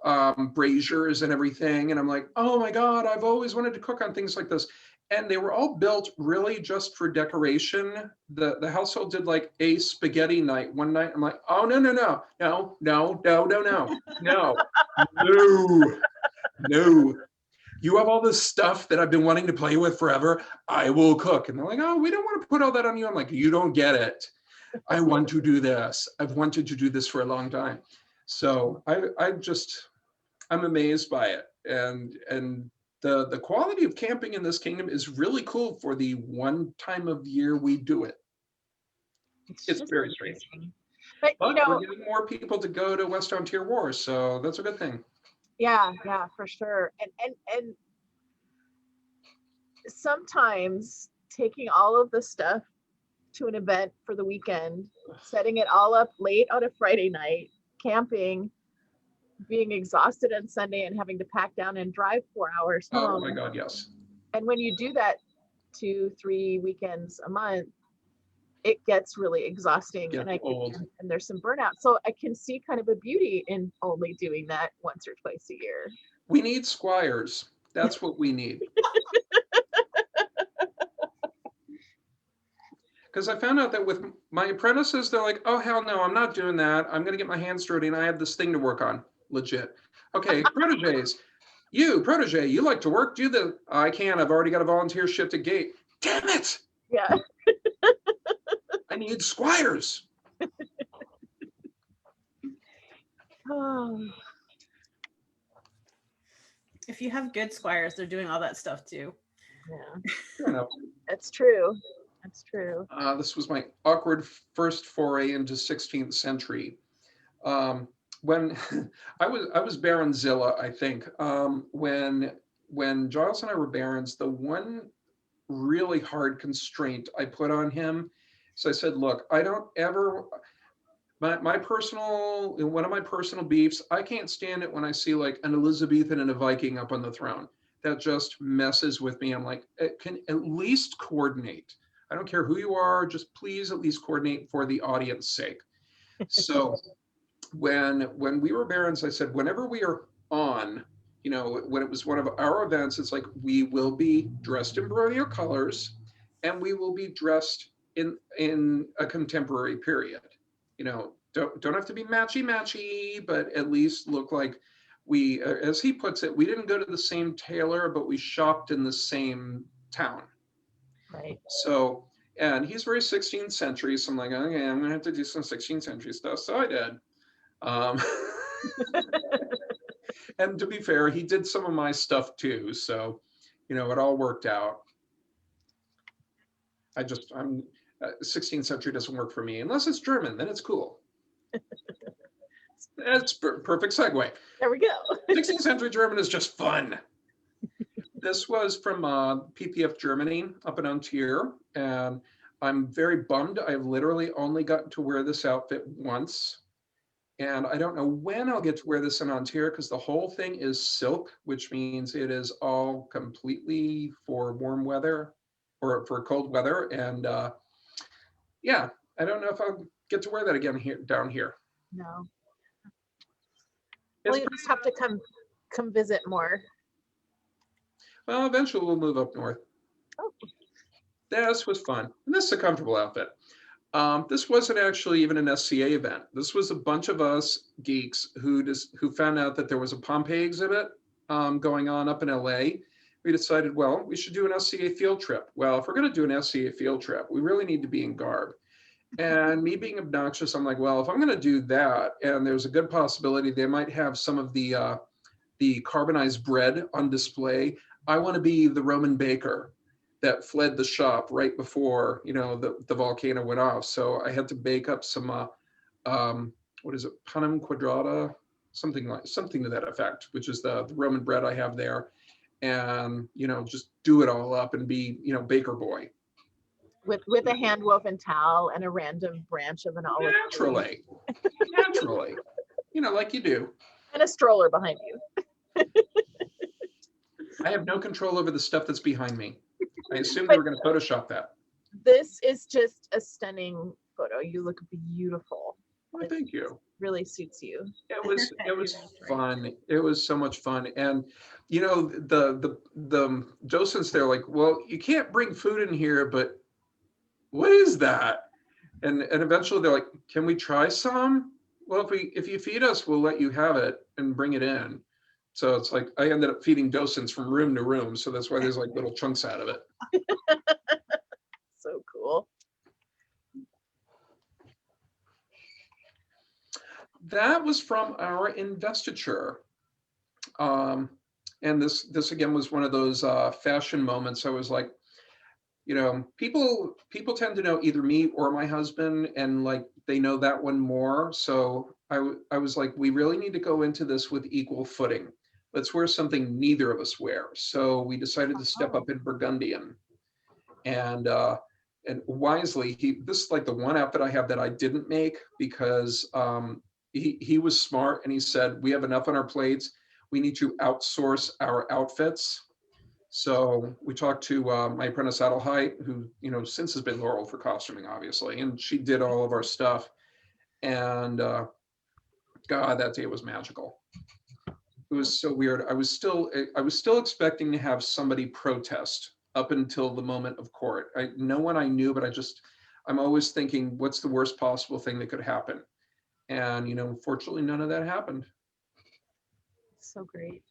braziers and everything. And I'm like, oh my God, I've always wanted to cook on things like this. And they were all built really just for decoration. The household did like a spaghetti night one night. I'm like, oh no, no, no, no, no, no, no, no, no, no, no. You have all this stuff that I've been wanting to play with forever. I will cook. And they're like, oh, we don't want to put all that on you. I'm like, you don't get it. I want to do this. I've wanted to do this for a long time. So I'm amazed by it. And the quality of camping in this kingdom is really cool for the one time of year we do it. It's just very strange. amazing. But But you know, we're getting more people to go to West Frontier Wars, so that's a good thing. yeah, for sure. And sometimes taking all of the stuff to an event for the weekend, setting it all up late on a Friday night, camping, being exhausted on Sunday and having to pack down and drive 4 hours home. Oh my God, yes. And when you do that 2-3 weekends a month, it gets really exhausting, and and there's some burnout. So I can see kind of a beauty in only doing that once or twice a year. We need squires. That's what we need. Because I found out that with my apprentices, they're like, oh, hell no, I'm not doing that. I'm going to get my hands dirty and I have this thing to work on. Legit. Okay, proteges. Protege, you like to work? I can't. I've already got a volunteer shift at gate. Damn it. Yeah. I need squires. Oh. If you have good squires, they're doing all that stuff too. Yeah. That's true. That's true. This was my awkward first foray into 16th century. When I was Baron Zilla, I think. When Giles and I were barons, the one really hard constraint I put on him, so I said, look, I don't ever, one of my personal beefs, I can't stand it when I see like an Elizabethan and a Viking up on the throne. That just messes with me. I'm like, it can at least coordinate. I don't care who you are, just please at least coordinate for the audience sake. So when we were barons, I said, whenever we are on, you know, when it was one of our events, it's like, we will be dressed in brilliant colors and we will be dressed in a contemporary period. You know, don't have to be matchy, but at least look like we, as he puts it, we didn't go to the same tailor, but we shopped in the same town. Right. So, and he's very 16th century. So I'm like, okay, I'm gonna have to do some 16th century stuff. So I did. And to be fair, he did some of my stuff too. So, you know, it all worked out. I'm 16th century doesn't work for me unless it's German, then it's cool. That's perfect segue. There we go. 16th century German is just fun. This was from PPF Germany up in Antier, and I'm very bummed. I've literally only gotten to wear this outfit once, And I don't know when I'll get to wear this in Ontario because the whole thing is silk, which means it is all completely for warm weather or for cold weather. And yeah, I don't know if I'll get to wear that again here down here. No. It's Well, you just have to come visit more. Well, eventually we'll move up north. Oh. This was fun. And this is a comfortable outfit. This wasn't actually even an SCA event. This was a bunch of us geeks who found out that there was a Pompeii exhibit going on up in LA. We decided, well, we should do an SCA field trip. Well, if we're going to do an SCA field trip, we really need to be in garb. And me being obnoxious, I'm like, well, if I'm going to do that, and there's a good possibility they might have some of the carbonized bread on display, I want to be the Roman baker that fled the shop right before, you know, the volcano went off. So I had to bake up some, what is it, panum quadrata, something to that effect, which is the Roman bread I have there, and you know, just do it all up and be, you know, baker boy. With a hand woven towel and a random branch of an olive tree. Naturally, you know, like you do. And a stroller behind you. I have no control over the stuff that's behind me. I assumed they were going to Photoshop that. This is just a stunning photo. You look beautiful. Well, thank you. Really suits you. It was fun. It was so much fun. And you know, the docents, they're like, well, you can't bring food in here, but what is that? And eventually they're like, can we try some? Well, if you feed us, we'll let you have it and bring it in. So it's like I ended up feeding docents from room to room. So that's why there's like little chunks out of it. So cool. That was from our investiture. And this again was one of those fashion moments. I was like, you know, people tend to know either me or my husband, and like they know that one more. So I was like, we really need to go into this with equal footing. Let's wear something neither of us wear. So we decided to step up in Burgundian, and wisely, this is like the one outfit I have that I didn't make because he was smart and he said, we have enough on our plates. We need to outsource our outfits. So we talked to my apprentice Adelheid, who, you know, since has been Laurel for costuming, obviously, and she did all of our stuff. And God, that day was magical. It was so weird. I was still expecting to have somebody protest up until the moment of court. No one I knew, but I'm always thinking, what's the worst possible thing that could happen? And, you know, fortunately, none of that happened. So great.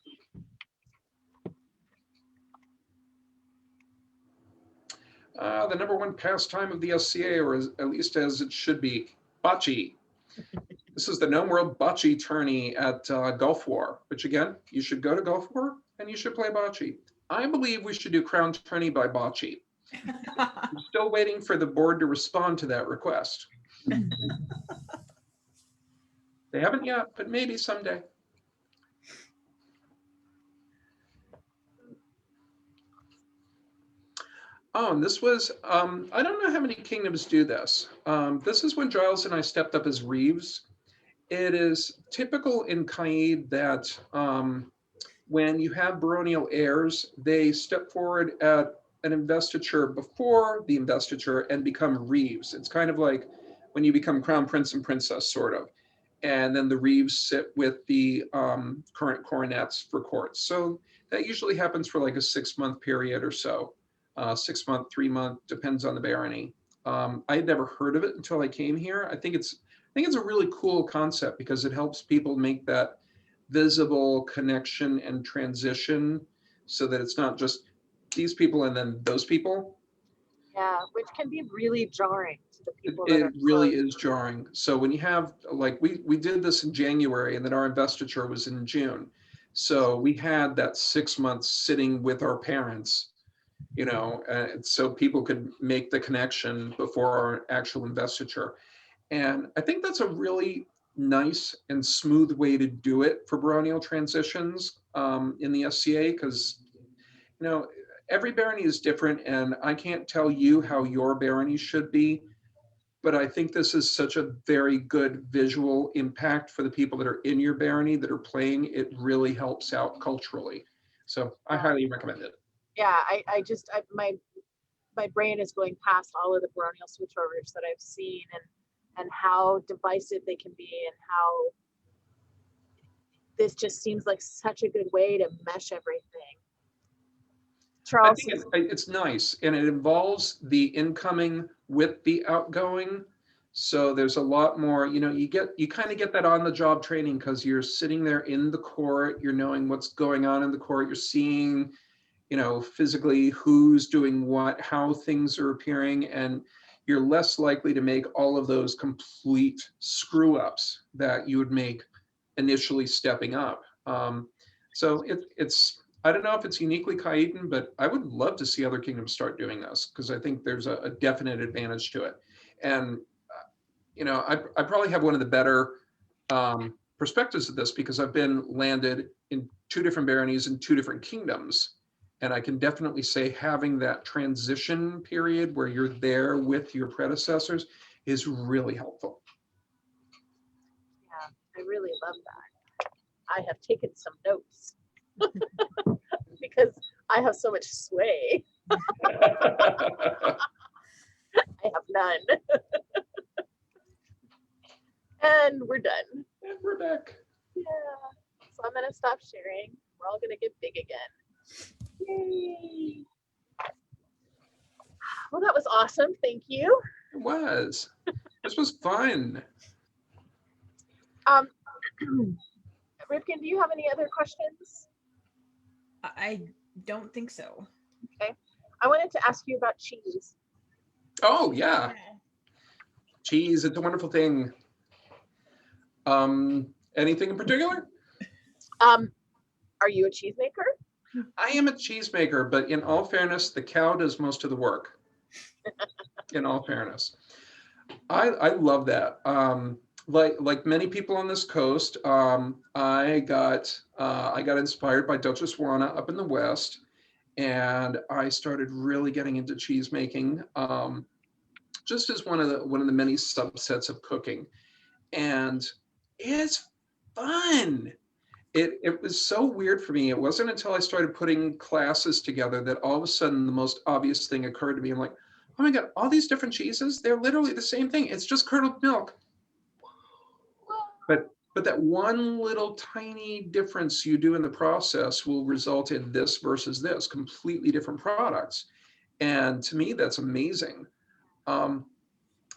The number one pastime of the SCA, or at least as it should be, bocce. This is the Gnome World Bocce tourney at Gulf War, which again, you should go to Gulf War and you should play bocce. I believe we should do Crown Tourney by bocce. I'm still waiting for the board to respond to that request. They haven't yet, but maybe someday. Oh, and this was, I don't know how many kingdoms do this. This is when Giles and I stepped up as Reeves. It is typical in CAID that when you have baronial heirs, they step forward at an investiture before the investiture and become Reeves. It's kind of like when you become crown prince and princess, sort of. And then the Reeves sit with the current coronets for courts. So that usually happens for like a 6-month period or so. 6 month, 3 month, depends on the barony. I had never heard of it until I came here. I think it's a really cool concept because it helps people make that visible connection and transition so that it's not just these people and then those people. Yeah, which can be really jarring to the people. It really is jarring. So when you have, like, we did this in January and then our investiture was in June. So we had that 6 months sitting with our parents, you know, so people could make the connection before our actual investiture. And I think that's a really nice and smooth way to do it for baronial transitions in the SCA, because, you know, every barony is different and I can't tell you how your barony should be. but I think this is such a very good visual impact for the people that are in your barony that are playing. It really helps out culturally. So I highly recommend it. Yeah, my brain is going past all of the baronial switchovers that I've seen and how divisive they can be and how this just seems like such a good way to mesh everything. I Charles, think it's nice, and it involves the incoming with the outgoing. So there's a lot more, you kind of get that on the job training because you're sitting there in the court, you're knowing what's going on in the court, you're seeing, physically who's doing what, how things are appearing, and you're less likely to make all of those complete screw ups that you would make initially stepping up. So it's, I don't know if it's uniquely CAID, but I would love to see other kingdoms start doing this because I think there's a definite advantage to it. And, I probably have one of the better perspectives of this because I've been landed in 2 different baronies in 2 different kingdoms. And I can definitely say having that transition period where you're there with your predecessors is really helpful. yeah, I really love that. I have taken some notes because I have so much sway. I have none. And we're done. And we're back. Yeah. So I'm gonna stop sharing. We're all gonna get big again. Yay. Well, that was awesome. Thank you. It was. This was fun. Ripken, do you have any other questions? I don't think so. Okay. I wanted to ask you about cheese. Oh, yeah. Cheese, it's a wonderful thing. Anything in particular? Are you a cheesemaker? I am a cheesemaker, but in all fairness, the cow does most of the work. In all fairness. I love that. Like many people on this coast, I got inspired by Duchess Juana up in the West, and I started really getting into cheese making, just as one of the many subsets of cooking, and it's fun. It was so weird for me. It wasn't until I started putting classes together that all of a sudden the most obvious thing occurred to me. I'm like, oh my God, all these different cheeses, they're literally the same thing. It's just curdled milk. But that one little tiny difference you do in the process will result in this versus this, completely different products. And to me, that's amazing. And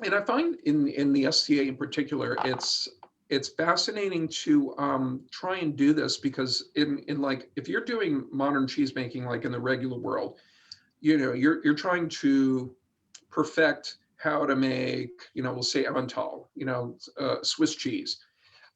I find in the SCA in particular, it's fascinating to try and do this because in like, if you're doing modern cheese making, like in the regular world, you're trying to perfect how to make, we'll say Emmental, Swiss cheese.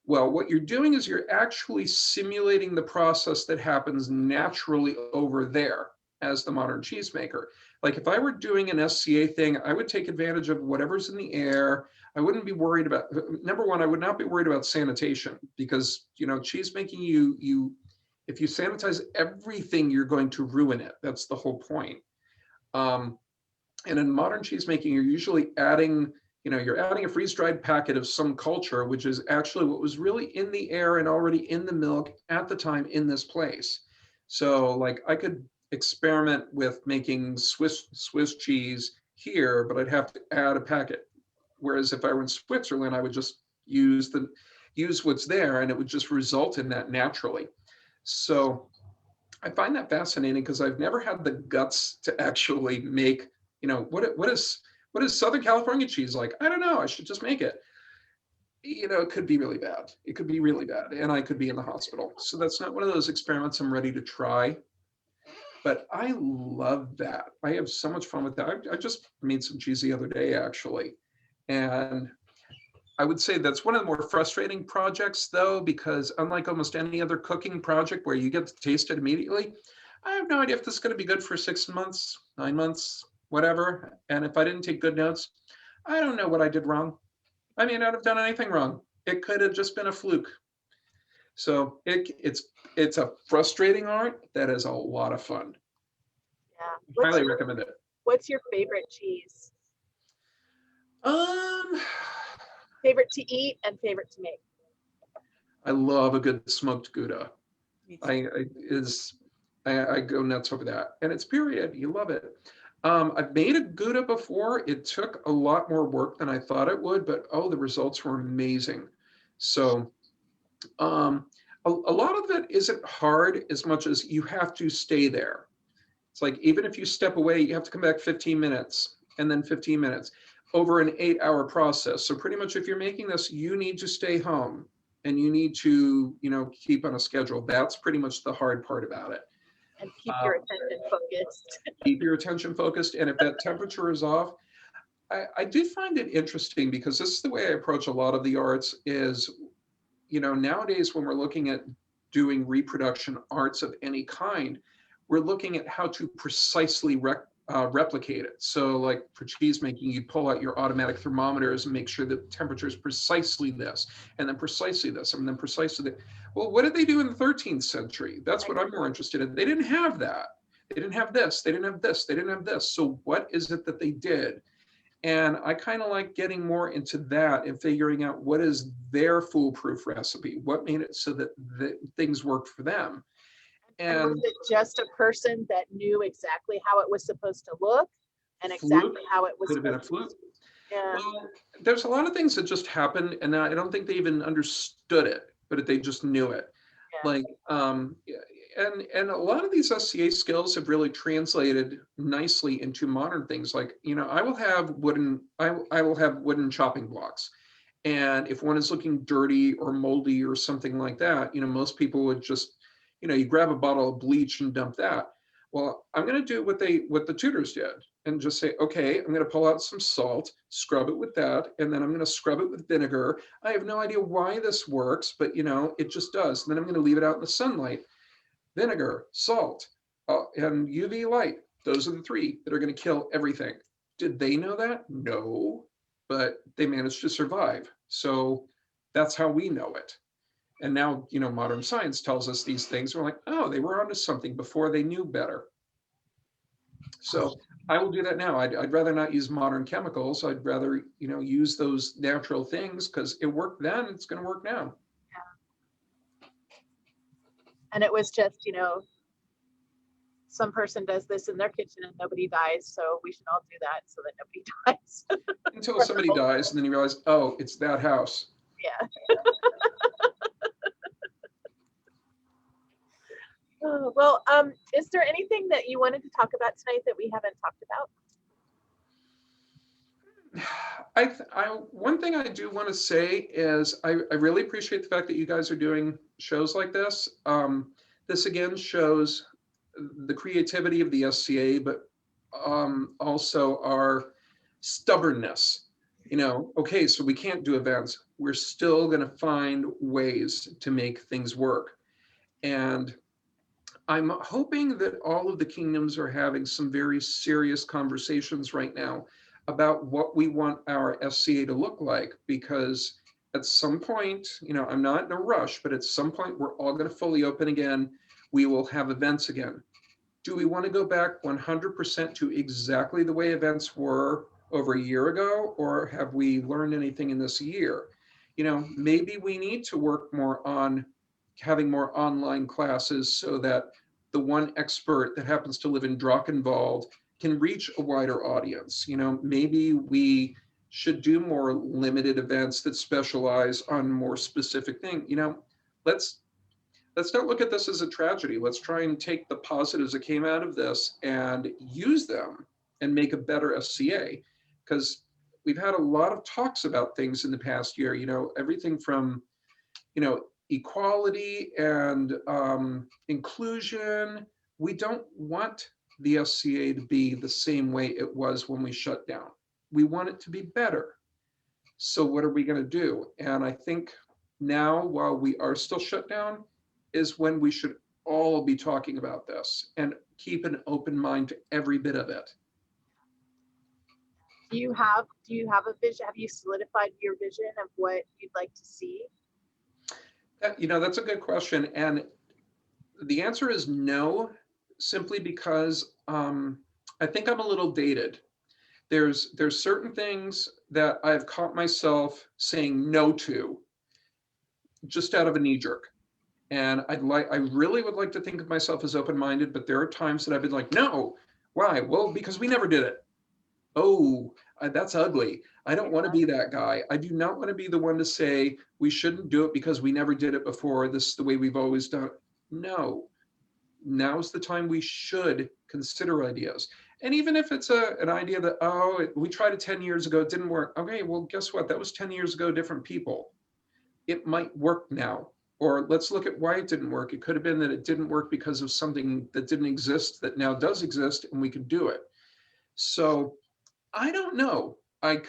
Well, what you're doing is you're actually simulating the process that happens naturally over there as the modern cheesemaker. Like if I were doing an SCA thing, I would take advantage of whatever's in the air. I wouldn't be worried about, number one, I would not be worried about sanitation because, cheese making, if you sanitize everything, you're going to ruin it. That's the whole point. And in modern cheese making, you're usually adding, you're adding a freeze-dried packet of some culture, which is actually what was really in the air and already in the milk at the time in this place. So like I could experiment with making Swiss cheese here, but I'd have to add a packet. Whereas if I were in Switzerland, I would just use what's there and it would just result in that naturally. So I find that fascinating because I've never had the guts to actually make, what is Southern California cheese like? I don't know. I should just make it. It could be really bad. It could be really bad. And I could be in the hospital. So that's not one of those experiments I'm ready to try. But I love that. I have so much fun with that. I just made some cheese the other day, actually. And I would say that's one of the more frustrating projects, though, because unlike almost any other cooking project where you get to taste it immediately, I have no idea if this is going to be good for 6 months, 9 months, whatever. And if I didn't take good notes, I don't know what I did wrong. I may not have done anything wrong. It could have just been a fluke. So it's a frustrating art that is a lot of fun. Yeah. Highly recommend it. What's your favorite cheese? Um, Favorite to eat and favorite to make. I love a good smoked Gouda. Me too. I go nuts over that, and it's period. You love it. I've made a Gouda before. It took a lot more work than I thought it would, but oh, the results were amazing. So a lot of it isn't hard as much as you have to stay there. It's like even if you step away, you have to come back 15 minutes and then 15 minutes over an 8-hour process. So pretty much if you're making this, you need to stay home and you need to, keep on a schedule. That's pretty much the hard part about it. And keep your attention focused. Keep your attention focused. And if that temperature is off, I did find it interesting because this is the way I approach a lot of the arts is, nowadays when we're looking at doing reproduction arts of any kind, we're looking at how to precisely replicate it. So like for cheese making, you pull out your automatic thermometers and make sure the temperature is precisely this, and then precisely this, and then precisely that. Well, what did they do in the 13th century? That's what I'm more interested in. They didn't have that. They didn't have this. They didn't have this. They didn't have this. So what is it that they did? And I kind of like getting more into that and figuring out what is their foolproof recipe, what made it so that things worked for them. And was it just a person that knew exactly how it was supposed to look and exactly how it was could have been a supposed fluke. Yeah. Well, there's a lot of things that just happened, and I don't think they even understood it, but they just knew it. Yeah. Like, and a lot of these SCA skills have really translated nicely into modern things. Like, I will have wooden chopping blocks, and if one is looking dirty or moldy or something like that, most people would just, you grab a bottle of bleach and dump that. Well, I'm going to do what the tutors did and just say, okay, I'm going to pull out some salt, scrub it with that, and then I'm going to scrub it with vinegar. I have no idea why this works, but it just does. And then I'm going to leave it out in the sunlight. Vinegar, salt, and UV light. Those are the three that are going to kill everything. Did they know that? No, but they managed to survive. So that's how we know it. And now, modern science tells us these things. We're like, oh, they were onto something before they knew better. So I will do that now. I'd rather not use modern chemicals. I'd rather, use those natural things because it worked then. It's going to work now. Yeah. And it was just, some person does this in their kitchen and nobody dies. So we should all do that so that nobody dies. Until somebody dies and then you realize, oh, it's that house. Yeah. Well, is there anything that you wanted to talk about tonight that we haven't talked about? One thing I do want to say is I really appreciate the fact that you guys are doing shows like this. This again shows the creativity of the SCA, but also our stubbornness. Okay, so we can't do events. We're still going to find ways to make things work. And I'm hoping that all of the kingdoms are having some very serious conversations right now about what we want our SCA to look like, because at some point, I'm not in a rush, but at some point we're all going to fully open again. We will have events again. Do we want to go back 100% to exactly the way events were over a year ago, or have we learned anything in this year? Maybe we need to work more on having more online classes so that the one expert that happens to live in Drachenwald can reach a wider audience. Maybe we should do more limited events that specialize on more specific thing. Let's not look at this as a tragedy. Let's try and take the positives that came out of this and use them and make a better SCA, because we've had a lot of talks about things in the past year, everything from, equality and inclusion. We don't want the SCA to be the same way it was when we shut down. We want it to be better. So what are we going to do? And I think now, while we are still shut down, is when we should all be talking about this and keep an open mind to every bit of it. Do you have a vision? Have you solidified your vision of what you'd like to see? That's a good question. And the answer is no, simply because I think I'm a little dated. There's certain things that I've caught myself saying no to just out of a knee jerk. And I really would like to think of myself as open-minded, but there are times that I've been like, no, why? Well, because we never did it. Oh, that's ugly. I don't want to be that guy. I do not want to be the one to say we shouldn't do it because we never did it before. This is the way we've always done it. No, now's the time we should consider ideas. And even if it's an idea that, oh, we tried it 10 years ago, it didn't work. Okay, well, guess what? That was 10 years ago, different people. It might work now. Or let's look at why it didn't work. It could have been that it didn't work because of something that didn't exist that now does exist, and we could do it. So I don't know. I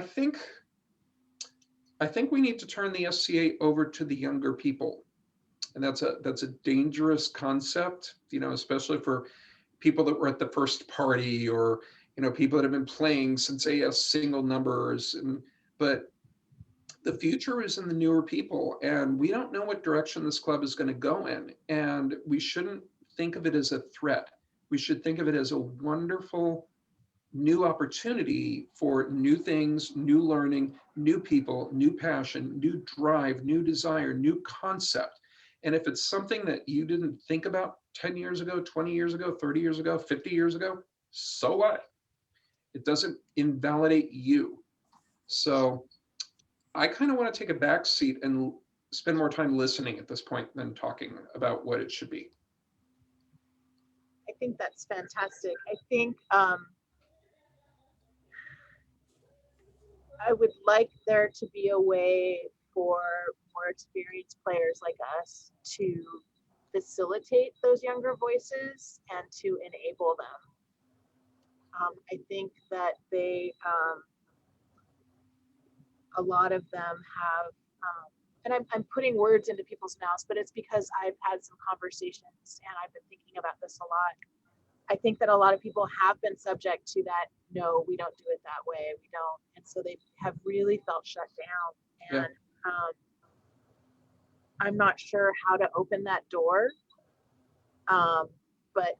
think we need to turn the SCA over to the younger people. And that's a dangerous concept, especially for people that were at the first party, or, people that have been playing since AS single numbers. But the future is in the newer people, and we don't know what direction this club is going to go in. And we shouldn't think of it as a threat. We should think of it as a wonderful new opportunity for new things, new learning, new people, new passion, new drive, new desire, new concept. And if it's something that you didn't think about 10 years ago, 20 years ago, 30 years ago, 50 years ago, so what? It doesn't invalidate you. So I kind of want to take a back seat and spend more time listening at this point than talking about what it should be. I think that's fantastic. I think I would like there to be a way for more experienced players like us to facilitate those younger voices and to enable them. I think that a lot of them have, and I'm putting words into people's mouths, but it's because I've had some conversations and I've been thinking about this a lot. I think that a lot of people have been subject to that. No, we don't do it that way. We don't. And so they have really felt shut down. And I'm not sure how to open that door. But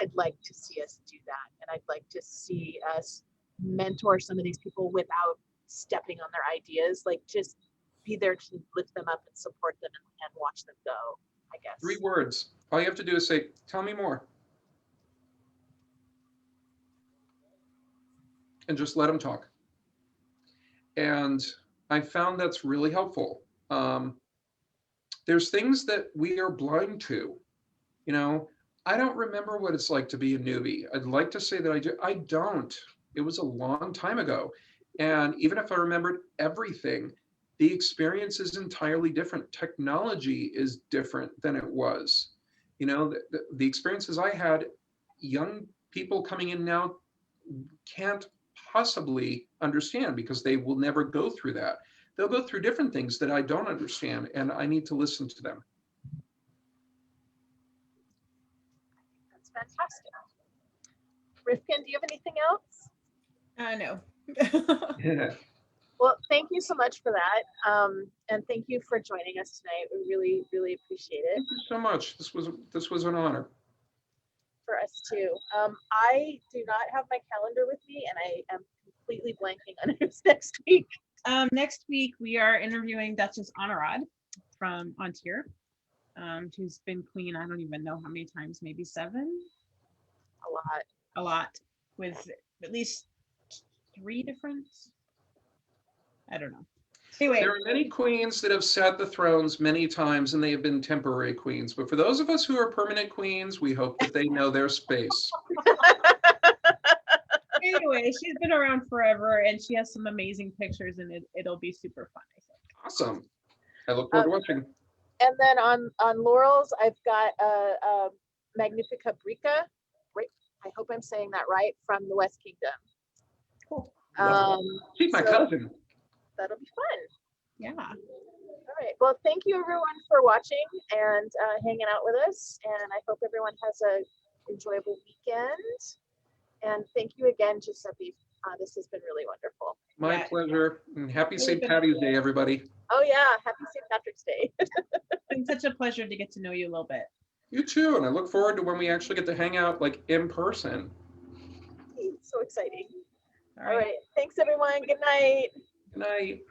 I'd like to see us do that. And I'd like to see us mentor some of these people without stepping on their ideas, like just be there to lift them up and support them and watch them go, I guess. 3 words. All you have to do is say, tell me more. And just let them talk. And I found that's really helpful. There's things that we are blind to. I don't remember what it's like to be a newbie. I'd like to say that I do. I don't. It was a long time ago. And even if I remembered everything, the experience is entirely different. Technology is different than it was. The experiences I had, young people coming in now can't possibly understand because they will never go through that. They'll go through different things that I don't understand, and I need to listen to them. That's fantastic. Rifkin, do you have anything else? No. Yeah. Well, thank you so much for that. And thank you for joining us tonight. We really, really appreciate it. Thank you so much. This was an honor. For us too. I do not have my calendar with me, and I am completely blanking on who's next week. Next week we are interviewing Duchess Honorad from Ontier, who's been queen. I don't even know how many times, maybe 7. A lot, with at least 3 different. I don't know. Anyway, there are many queens that have sat the thrones many times, and they have been temporary queens. But for those of us who are permanent queens, we hope that they know their space. Anyway, she's been around forever, and she has some amazing pictures, and it'll be super fun, I think. Awesome. I look forward to watching. And then on Laurel's, I've got a Magnifica Brica. I hope I'm saying that right, from the West Kingdom. Cool. She's my cousin. That'll be fun. Yeah. All right. Well, thank you everyone for watching and hanging out with us. And I hope everyone has a enjoyable weekend. And thank you again, Giuseppe. This has been really wonderful. My pleasure. And happy St. Patty's Day, everybody. Oh yeah, happy St. Patrick's Day. It's been such a pleasure to get to know you a little bit. You too. And I look forward to when we actually get to hang out like in person. So exciting. All All right. right. Thanks, everyone. Good night. Good night.